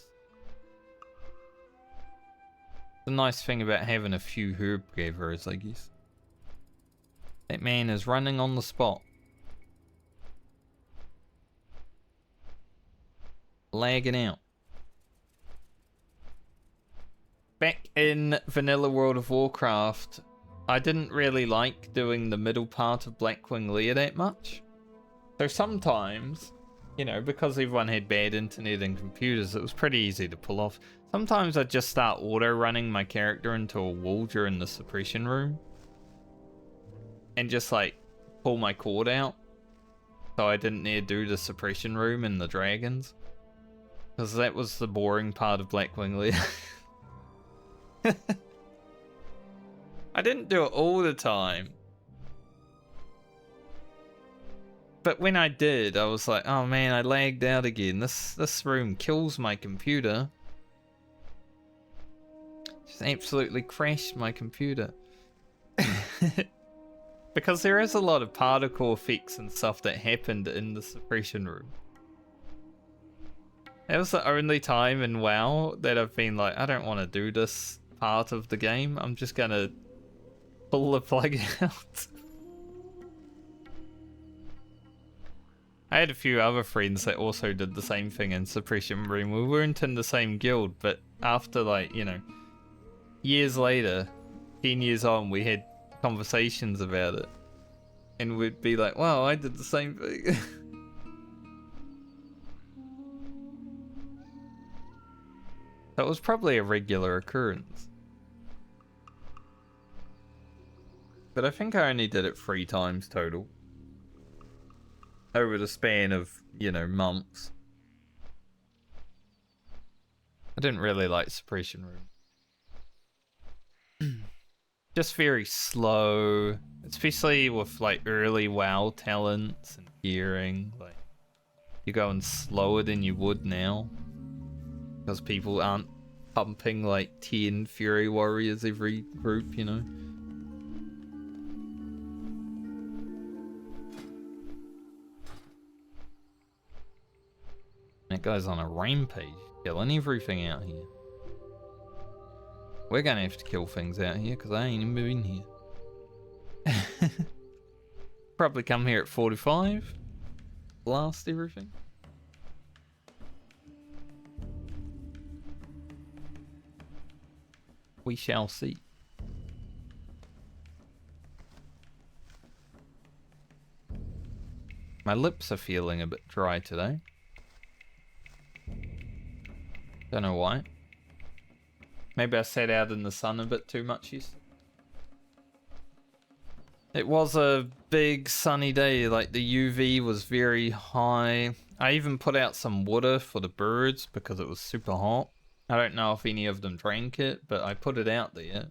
The nice thing about having a few herb gatherers, I guess. That man is running on the spot. Lagging out. Back in vanilla World of Warcraft, I didn't really like doing the middle part of Blackwing Lair that much. So sometimes, you know, because everyone had bad internet and computers, it was pretty easy to pull off. Sometimes I'd just start auto-running my character into a wall during the suppression room. And just, like, pull my cord out. So I didn't need to do the suppression room and the dragons. Because that was the boring part of Blackwing Lair. I didn't do it all the time. But when I did, I was like, oh man, I lagged out again. This room kills my computer. Just absolutely crashed my computer. Because there is a lot of particle effects and stuff that happened in the suppression room. That was the only time in WoW that I've been like, I don't want to do this part of the game. I'm just gonna pull the plug out. I had a few other friends that also did the same thing in suppression room. We weren't in the same guild, but after, like, you know, years later, 10 years on, we had conversations about it. And we'd be like, wow, I did the same thing. That was probably a regular occurrence. But I think I only did it 3 times total. Over the span of, you know, months. I didn't really like suppression room. Just very slow, especially with like early WoW talents and gearing. Like, you're going slower than you would now because people aren't pumping like 10 Fury Warriors every group, you know. That guy's on a rampage, killing everything out here. We're gonna have to kill things out here because I ain't even been here. Probably come here at 45. Blast everything. We shall see. My lips are feeling a bit dry today. Don't know why. Maybe I sat out in the sun a bit too much yesterday. It was a big sunny day, like the UV was very high. I even put out some water for the birds because it was super hot. I don't know if any of them drank it, but I put it out there.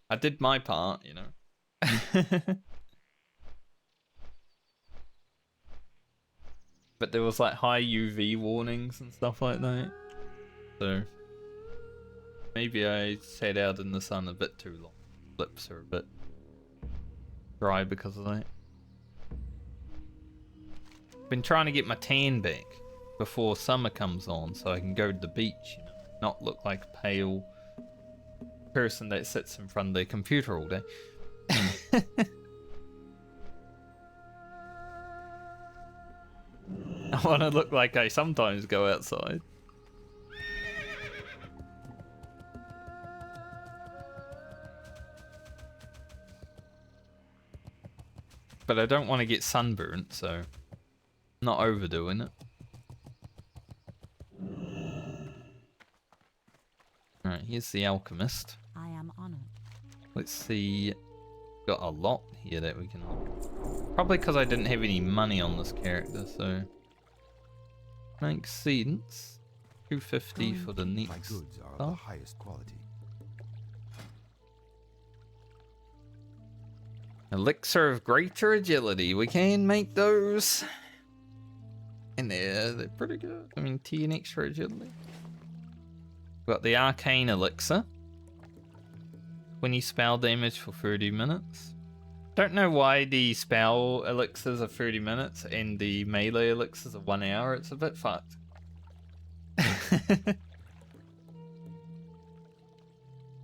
I did my part, you know. But there was like high UV warnings and stuff like that. So maybe I sat out in the sun a bit too long. Lips are a bit dry because of that. Been trying to get my tan back before summer comes on so I can go to the beach, you know, not look like a pale person that sits in front of their computer all day. I want to look like I sometimes go outside. But I don't want to get sunburnt, so not overdoing it. Alright, here's the alchemist. I am honored. Let's see. Got a lot here that we can... Probably because I didn't have any money on this character, so... Makes sense. 250 for the next My goods are of stuff. the highest quality. Elixir of greater agility. We can make those. And they're pretty good. I mean, 10 extra agility. Got the arcane elixir. 20 spell damage for 30 minutes. Don't know why the spell elixirs are 30 minutes and the melee elixirs are 1 hour. It's a bit fucked.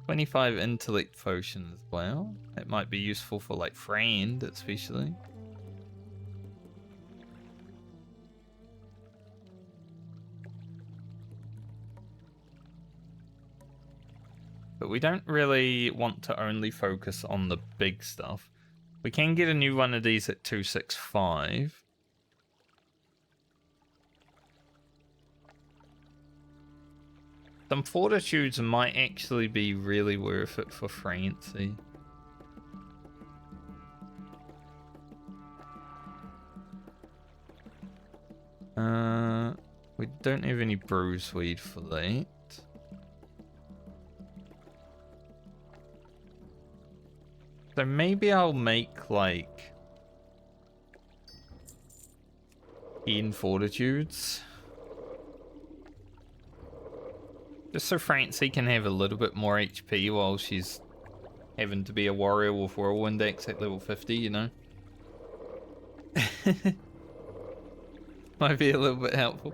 25 intellect potions as well. That might be useful for like friend, especially. But we don't really want to only focus on the big stuff. We can get a new one of these at 265. Some fortitudes might actually be really worth it for Francie. We don't have any bruiseweed for that. So maybe I'll make like 10 fortitudes. Just so Francie can have a little bit more HP while she's having to be a warrior with Whirlwind Axe at level 50, you know? Might be a little bit helpful.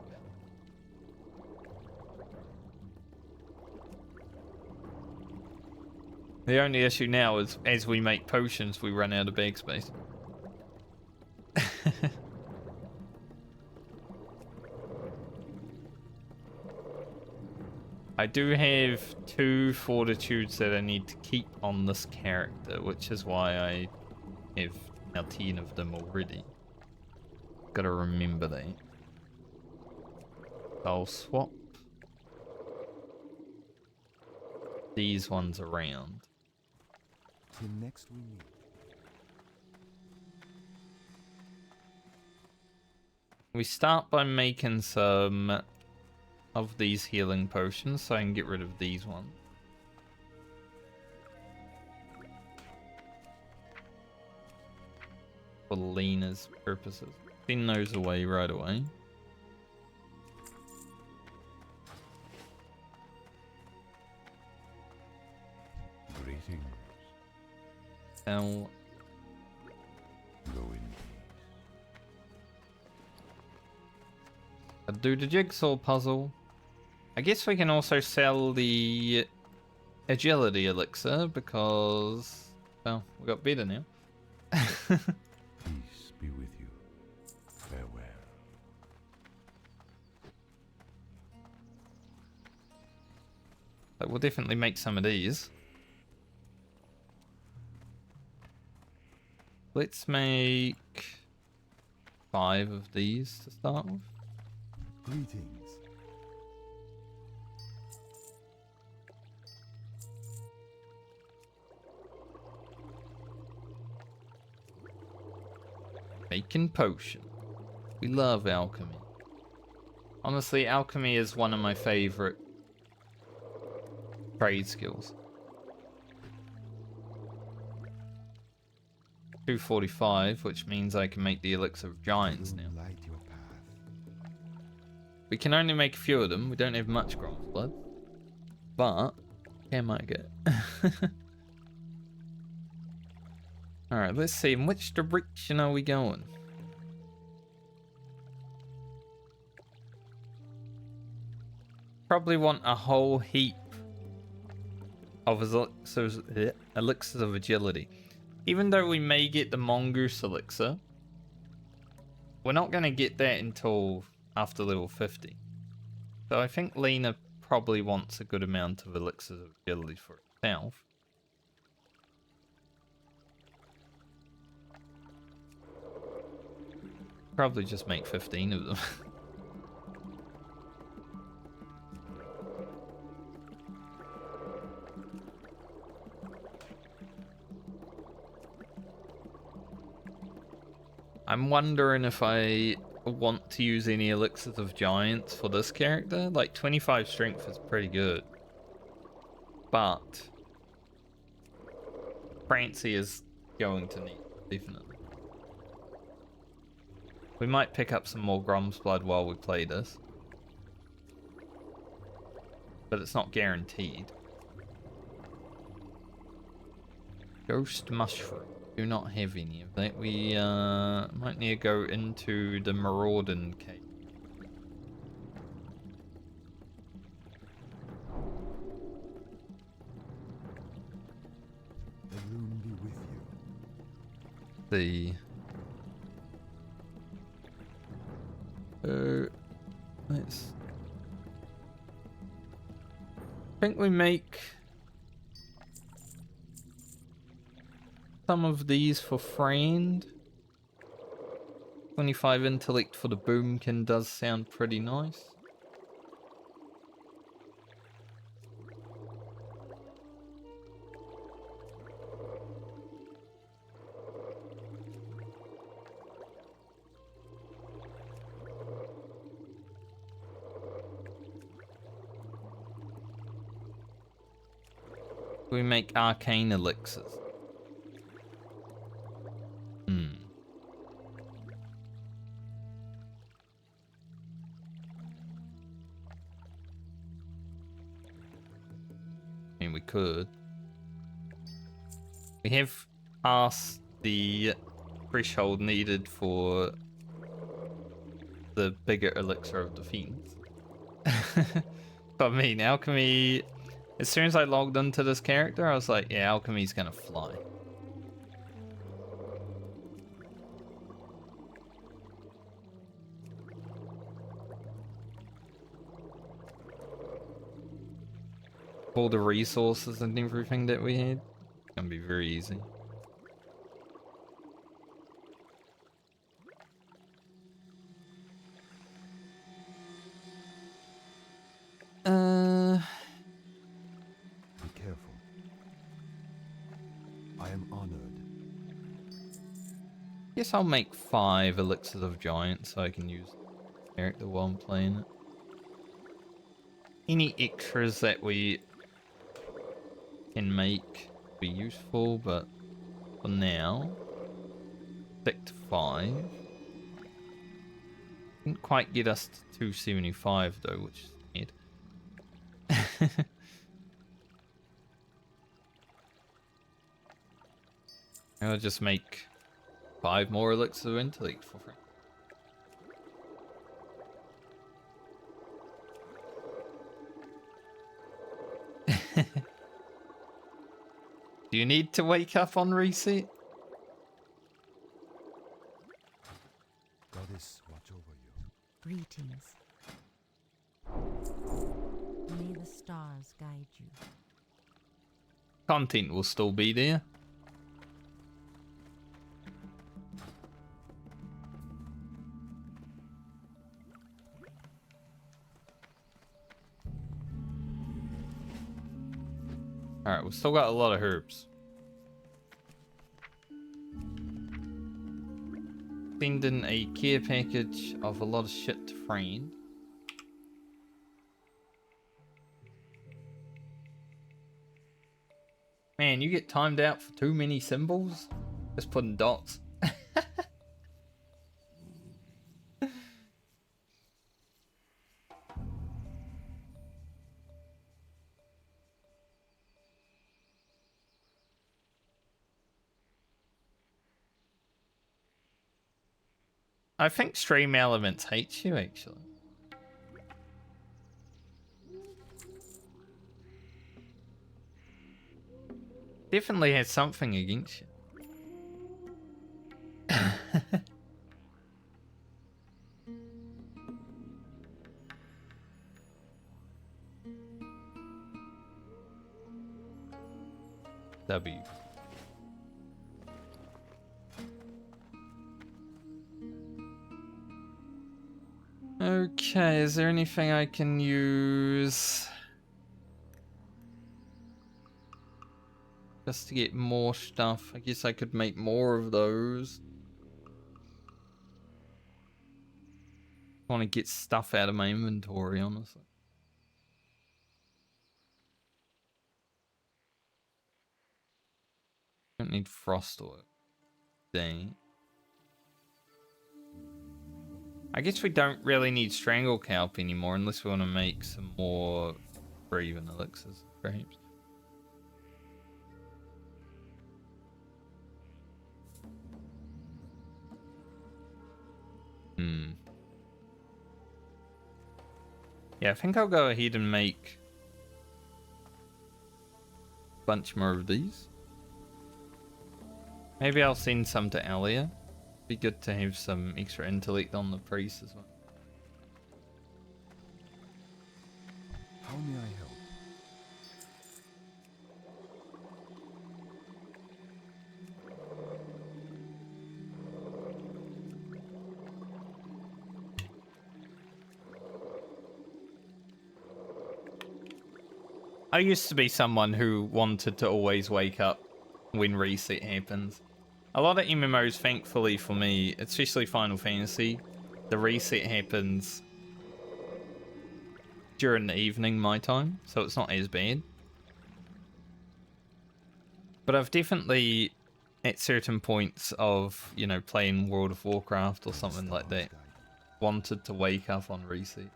The only issue now is as we make potions, we run out of bag space. I do have 2 fortitudes that I need to keep on this character, which is why I have now 10 of them already. Gotta remember that. I'll swap these ones around. Till next we meet. We start by making some of these healing potions so I can get rid of these ones. For Lena's purposes. Send those away right away. Greetings. Sell. Go in peace. I'll do the jigsaw puzzle. I guess we can also sell the agility elixir because, well, we got better now. Peace be with you. Farewell. But we'll definitely make some of these. Let's make 5 of these to start with. Greetings. Making potion. We love alchemy. Honestly, alchemy is one of my favorite trade skills. 245, which means I can make the elixir of giants now. Light your path. We can only make a few of them. We don't have much Grom's blood, but can make it. All right, let's see. In which direction are we going? Probably want a whole heap of elixirs of agility. Even though we may get the mongoose elixir, we're not going to get that until after level 50. So I think Lena probably wants a good amount of elixirs of agility for herself. Probably just make 15 of them. I'm wondering if I want to use any elixirs of giants for this character. Like 25 strength is pretty good, but Francie is going to need definitely. We might pick up some more Grom's blood while we play this, but it's not guaranteed. Ghost mushroom. Do not have any of that. We might need to go into the Maraudin cave. The rune be with you. Let's. I think we make some of these for friend. 25 intellect for the boomkin does sound pretty nice. We make arcane elixirs. I mean, we could. We have passed the threshold needed for the bigger elixir of defense. But I mean, alchemy. As soon as I logged into this character, I was like, yeah, alchemy's gonna fly. All the resources and everything that we had, it's gonna be very easy. Be careful. I am honored. Guess I'll make 5 elixirs of giants so I can use the character while I'm playing it. Any extras that we can make be useful, but for now, stick to 5. Didn't quite get us to 275 though, which is weird. I'll just make 5 more elixirs of intellect for free. Do you need to wake up on reset? Goddess, watch over you. Greetings. May the stars guide you. Content will still be there. Alright, we've still got a lot of herbs. Send in a care package of a lot of shit to friend. man, you get timed out for too many symbols? Just putting dots. I think Stream Elements hates you, actually. Definitely has something against you. W. Okay, is there anything I can use just to get more stuff? I guess I could make more of those. I want to get stuff out of my inventory, honestly. Don't need frost oil. Dang. I guess we don't really need strangle kelp anymore unless we want to make some more breathing elixirs, perhaps. Yeah, I think I'll go ahead and make a bunch more of these. Maybe I'll send some to Alia. Be good to have some extra intellect on the priest as well. How may I help? I used to be someone who wanted to always wake up when reset happens. A lot of MMOs, thankfully for me, especially Final Fantasy, the reset happens during the evening my time, so it's not as bad. But I've definitely, at certain points of, you know, playing World of Warcraft or something like that, wanted to wake up on reset.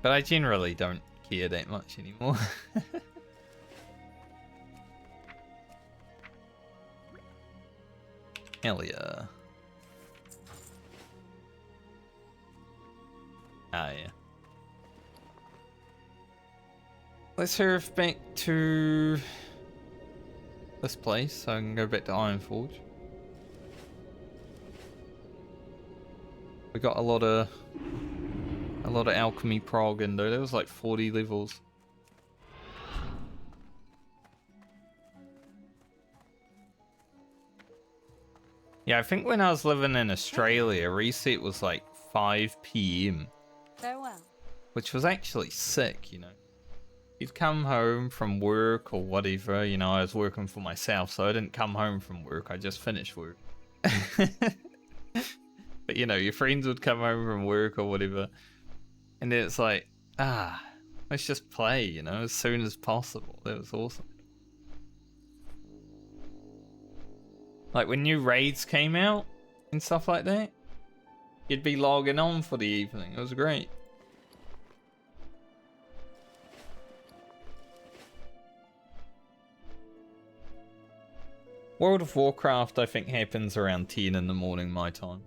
But I generally don't care that much anymore. Hell yeah. Ah, yeah. Let's surf back to this place so I can go back to Ironforge. We got a lot of alchemy prog in though. There was like 40 levels. Yeah, I think when I was living in Australia, reset was like 5 PM. Farewell. Which was actually sick, you know. You'd come home from work or whatever, you know, I was working for myself, so I didn't come home from work, I just finished work. But you know, your friends would come home from work or whatever. And then it's like, let's just play, you know, as soon as possible. That was awesome. Like when new raids came out and stuff like that, you'd be logging on for the evening. It was great. World of Warcraft, I think, happens around 10 in the morning my time.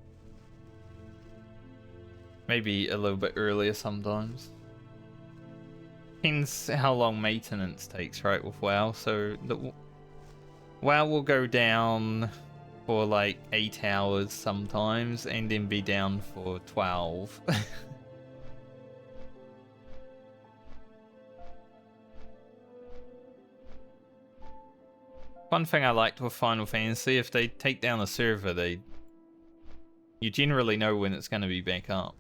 Maybe a little bit earlier sometimes. Depends how long maintenance takes, right, with WoW. So the WoW will go down for like 8 hours sometimes and then be down for 12. One thing I liked with Final Fantasy, if they take down a server, you generally know when it's going to be back up.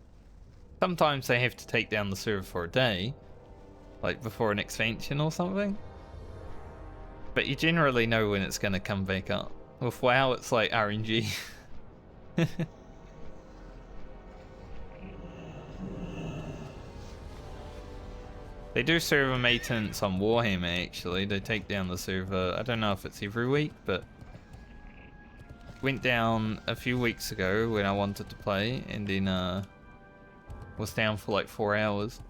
Sometimes they have to take down the server for a day, like before an expansion or something. But you generally know when it's going to come back up. With WoW, it's like RNG. They do server maintenance on Warhammer, actually. They take down the server. I don't know if it's every week, but went down a few weeks ago when I wanted to play, and then was down for like 4 hours.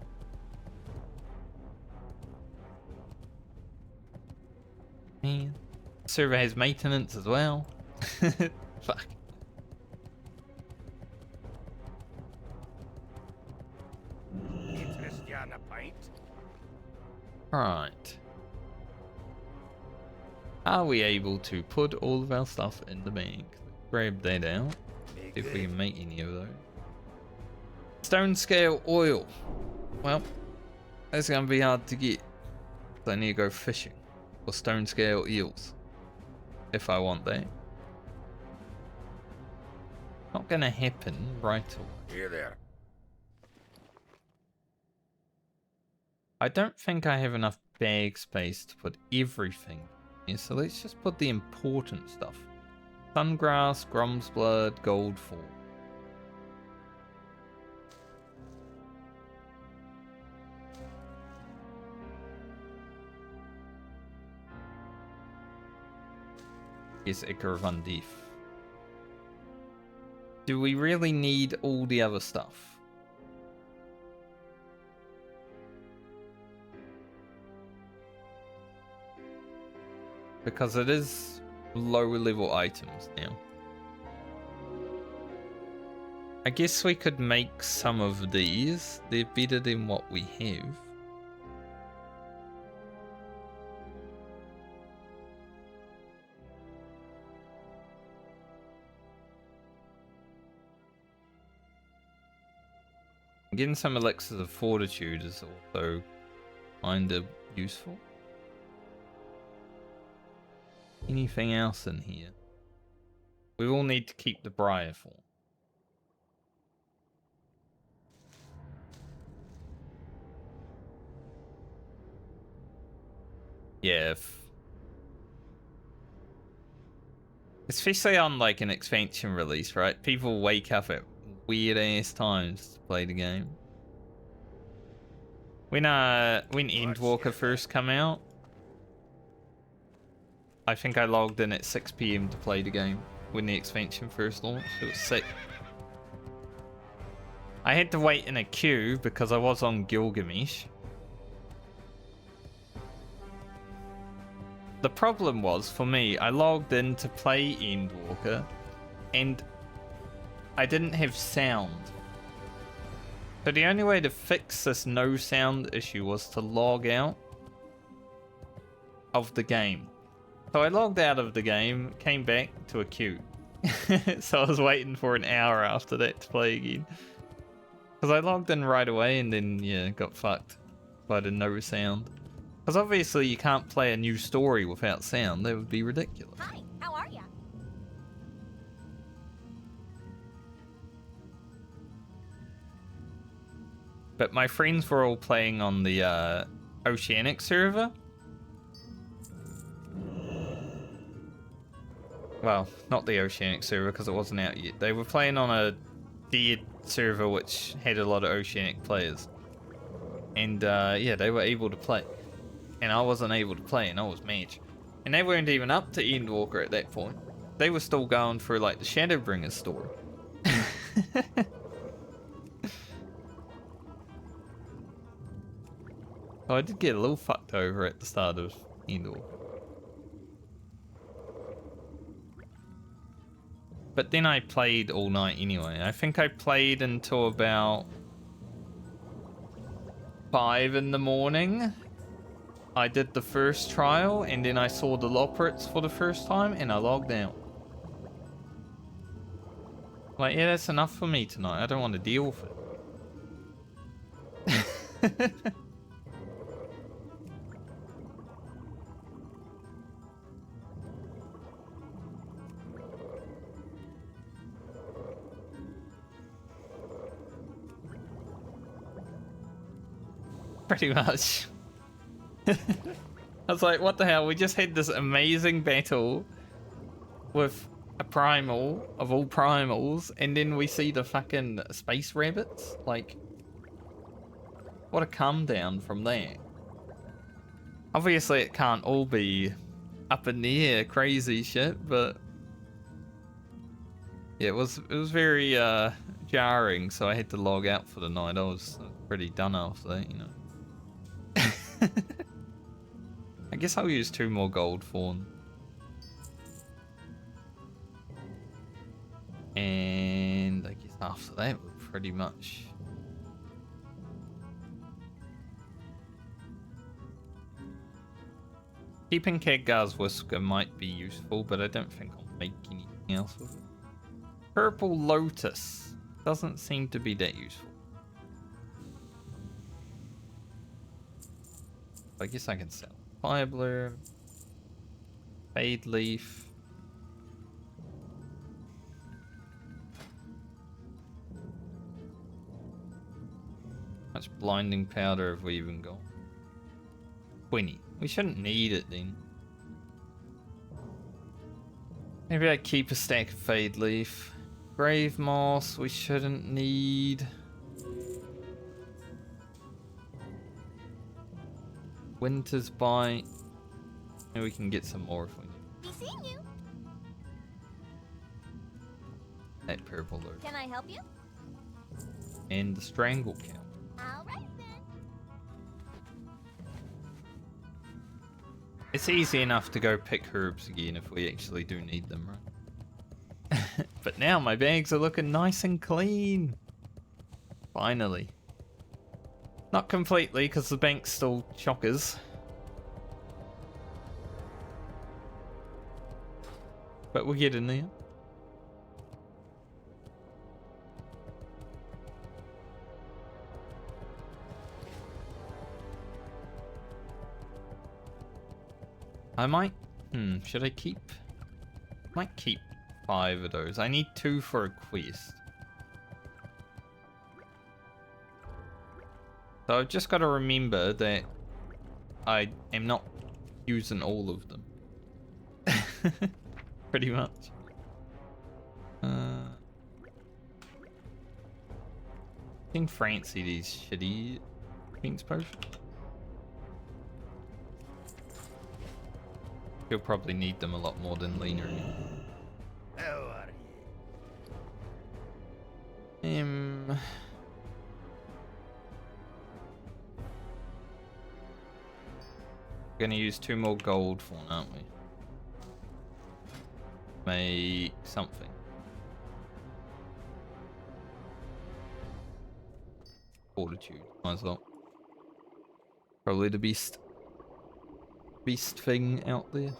Man, server has maintenance as well. Fuck. Interest you on a pint? Right. Are we able to put all of our stuff in the bank? Grab that out. See if we can make any of those. Stone scale oil. Well, that's gonna be hard to get. So I need to go fishing. Or stone scale eels. If I want that. Not gonna happen right away. Here there. I don't think I have enough bag space to put everything in, so let's just put the important stuff. Sungrass, Grom's Blood, Gold Fall. Yes, Icar van Dief. Do we really need all the other stuff? Because it is lower level items now. I guess we could make some of these. They're better than what we have. Getting some elixirs of fortitude is also kind of useful. Anything else in here? We will need to keep the briar form. Yeah, especially on like an expansion release, right? People wake up at weird ass times to play the game. When Endwalker first came out, I think I logged in at 6 PM to play the game when the expansion first launched. It was sick. I had to wait in a queue because I was on Gilgamesh. The problem was, for me, I logged in to play Endwalker and I didn't have sound. So the only way to fix this no sound issue was to log out of the game. So I logged out of the game, came back to a queue. So I was waiting for an hour after that to play again. Because I logged in right away and then, yeah, got fucked by the no sound. Because obviously you can't play a new story without sound. That would be ridiculous. Hi, how are ya? But my friends were all playing on the Oceanic server. Well, not the Oceanic server because it wasn't out yet. They were playing on a dead server which had a lot of Oceanic players. And yeah, they were able to play. And I wasn't able to play and I was Mage. And they weren't even up to Endwalker at that point. They were still going through like the Shadowbringers story. Oh, I did get a little fucked over at the start of Endwalker. But then I played all night anyway. I think I played until about 5 in the morning. I did the first trial and then I saw the Loporrits for the first time and I logged out. Like, yeah, that's enough for me tonight. I don't want to deal with it. Pretty much. I was like, what the hell? We just had this amazing battle with a primal of all primals, and then we see the fucking space rabbits. Like, What a come down from there. Obviously, it can't all be up in the air, crazy shit, but yeah, it was very jarring. So I had to log out for the night. I was pretty done after that, you know. I guess I'll use 2 more gold fawn. And I guess after that, we're pretty much... Keeping Khadgar's Whisker might be useful, but I don't think I'll make anything else with it. Purple Lotus. Doesn't seem to be that useful. I guess I can sell Fire Bloom. Fade Leaf. How much Blinding Powder have we even got? 20. We shouldn't need it then. Maybe I keep a stack of Fade Leaf. Grave Moss, we shouldn't need. Winter's Bite. Maybe we can get some more if we need. Be seeing you. That purple loot. Can I help you? And the Strangle Count. All right then. It's easy enough to go pick herbs again if we actually do need them, right? But now my bags are looking nice and clean. Finally. Not completely, because the bank's still chockers. But we'll get in there. I might... should I keep... Might keep 5 of those. I need 2 for a quest. So I've just got to remember that I am not using all of them. Pretty much. Didn't fancy these shitty King's Potion. You'll probably need them a lot more than leaner. How are you? Gonna use 2 more gold for, aren't we? Make something. Fortitude, might as well. Probably the beast thing out there.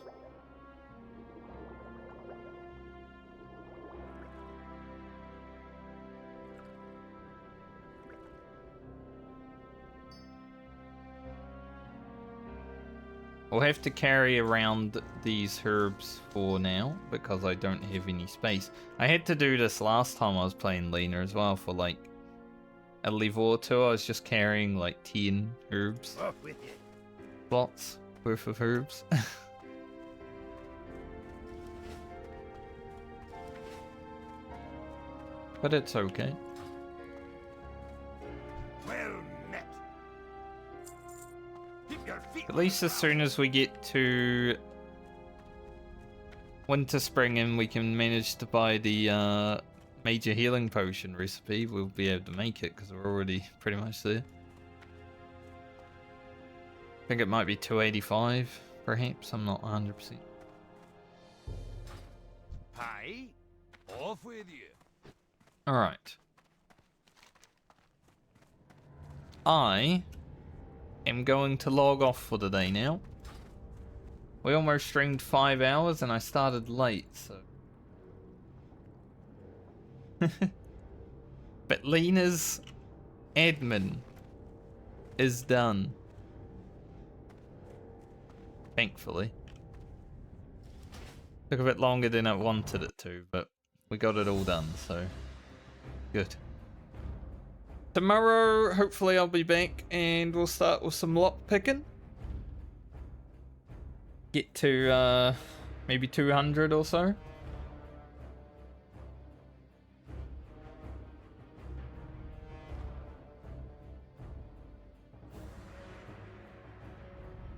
We'll have to carry around these herbs for now because I don't have any space. I had to do this last time I was playing leaner as well for like a level or 2. I was just carrying like 10 herbs. Off with you. Lots worth of herbs. But it's okay. Well met. Keep your feet. At least as soon as we get to Winter Spring and we can manage to buy the Major Healing Potion recipe, we'll be able to make it because we're already pretty much there. I think it might be 285, perhaps. I'm not 100%. Hi. Off with you. Alright. I am going to log off for the day now. We almost streamed 5 hours and I started late, so... But Lena's admin is done. Thankfully. Took a bit longer than I wanted it to, but we got it all done, so good. Tomorrow, hopefully I'll be back and we'll start with some lock picking. Get to maybe 200 or so.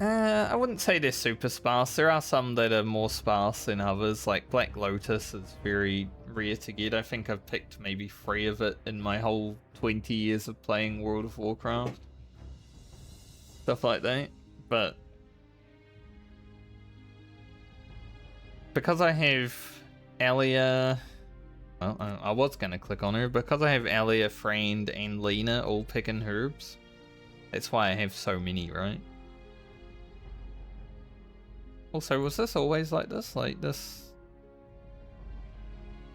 I wouldn't say they're super sparse. There are some that are more sparse than others. Like Black Lotus is very rare to get. I think I've picked maybe 3 of it in my whole 20 years of playing World of Warcraft. Stuff like that. But because I have Alia... Well, I was going to click on her. Because I have Alia, Friend, and Lena all picking herbs. That's why I have so many, right? Also, was this always like this? Like this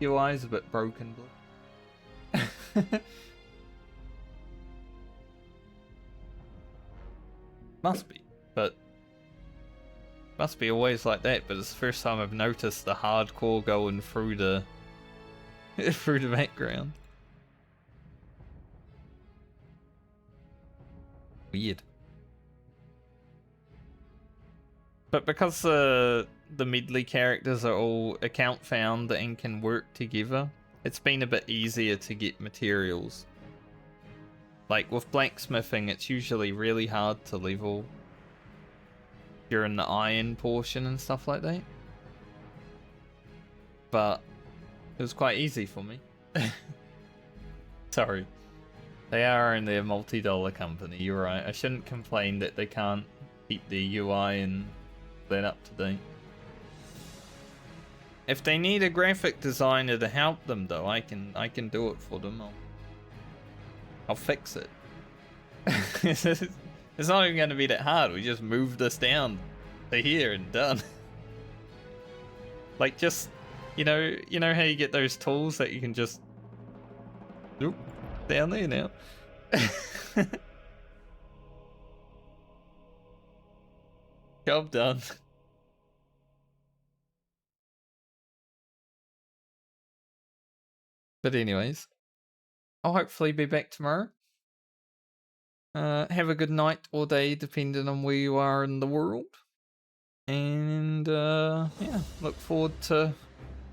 UI is a bit broken. Must be, but must be always like that. But it's the first time I've noticed the hardcore going through the through the background. Weird. But because the Medley characters are all account found and can work together, it's been a bit easier to get materials. Like with blacksmithing, it's usually really hard to level during the iron portion and stuff like that. But it was quite easy for me. Sorry. They are only a multi-dollar company, you're right. I shouldn't complain that they can't keep the UI and that up to date. If they need a graphic designer to help them though, I can do it for them. I'll fix it. It's not even going to be that hard. We just move this down to here and done. Like just, you know how you get those tools that you can just, oop, down there now. Job done. But anyways, I'll hopefully be back tomorrow. Have a good night or day, depending on where you are in the world. And yeah, look forward to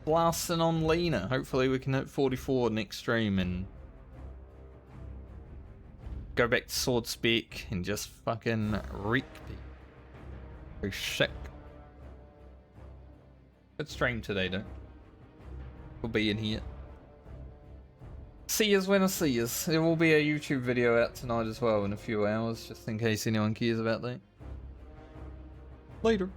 blasting on Lena. Hopefully we can hit 44 next stream and go back to Sword Spec and just fucking wreak people. Very sick. Good stream today though. We'll be in here. See yous when I see yous. There will be a YouTube video out tonight as well in a few hours, just in case anyone cares about that. Later.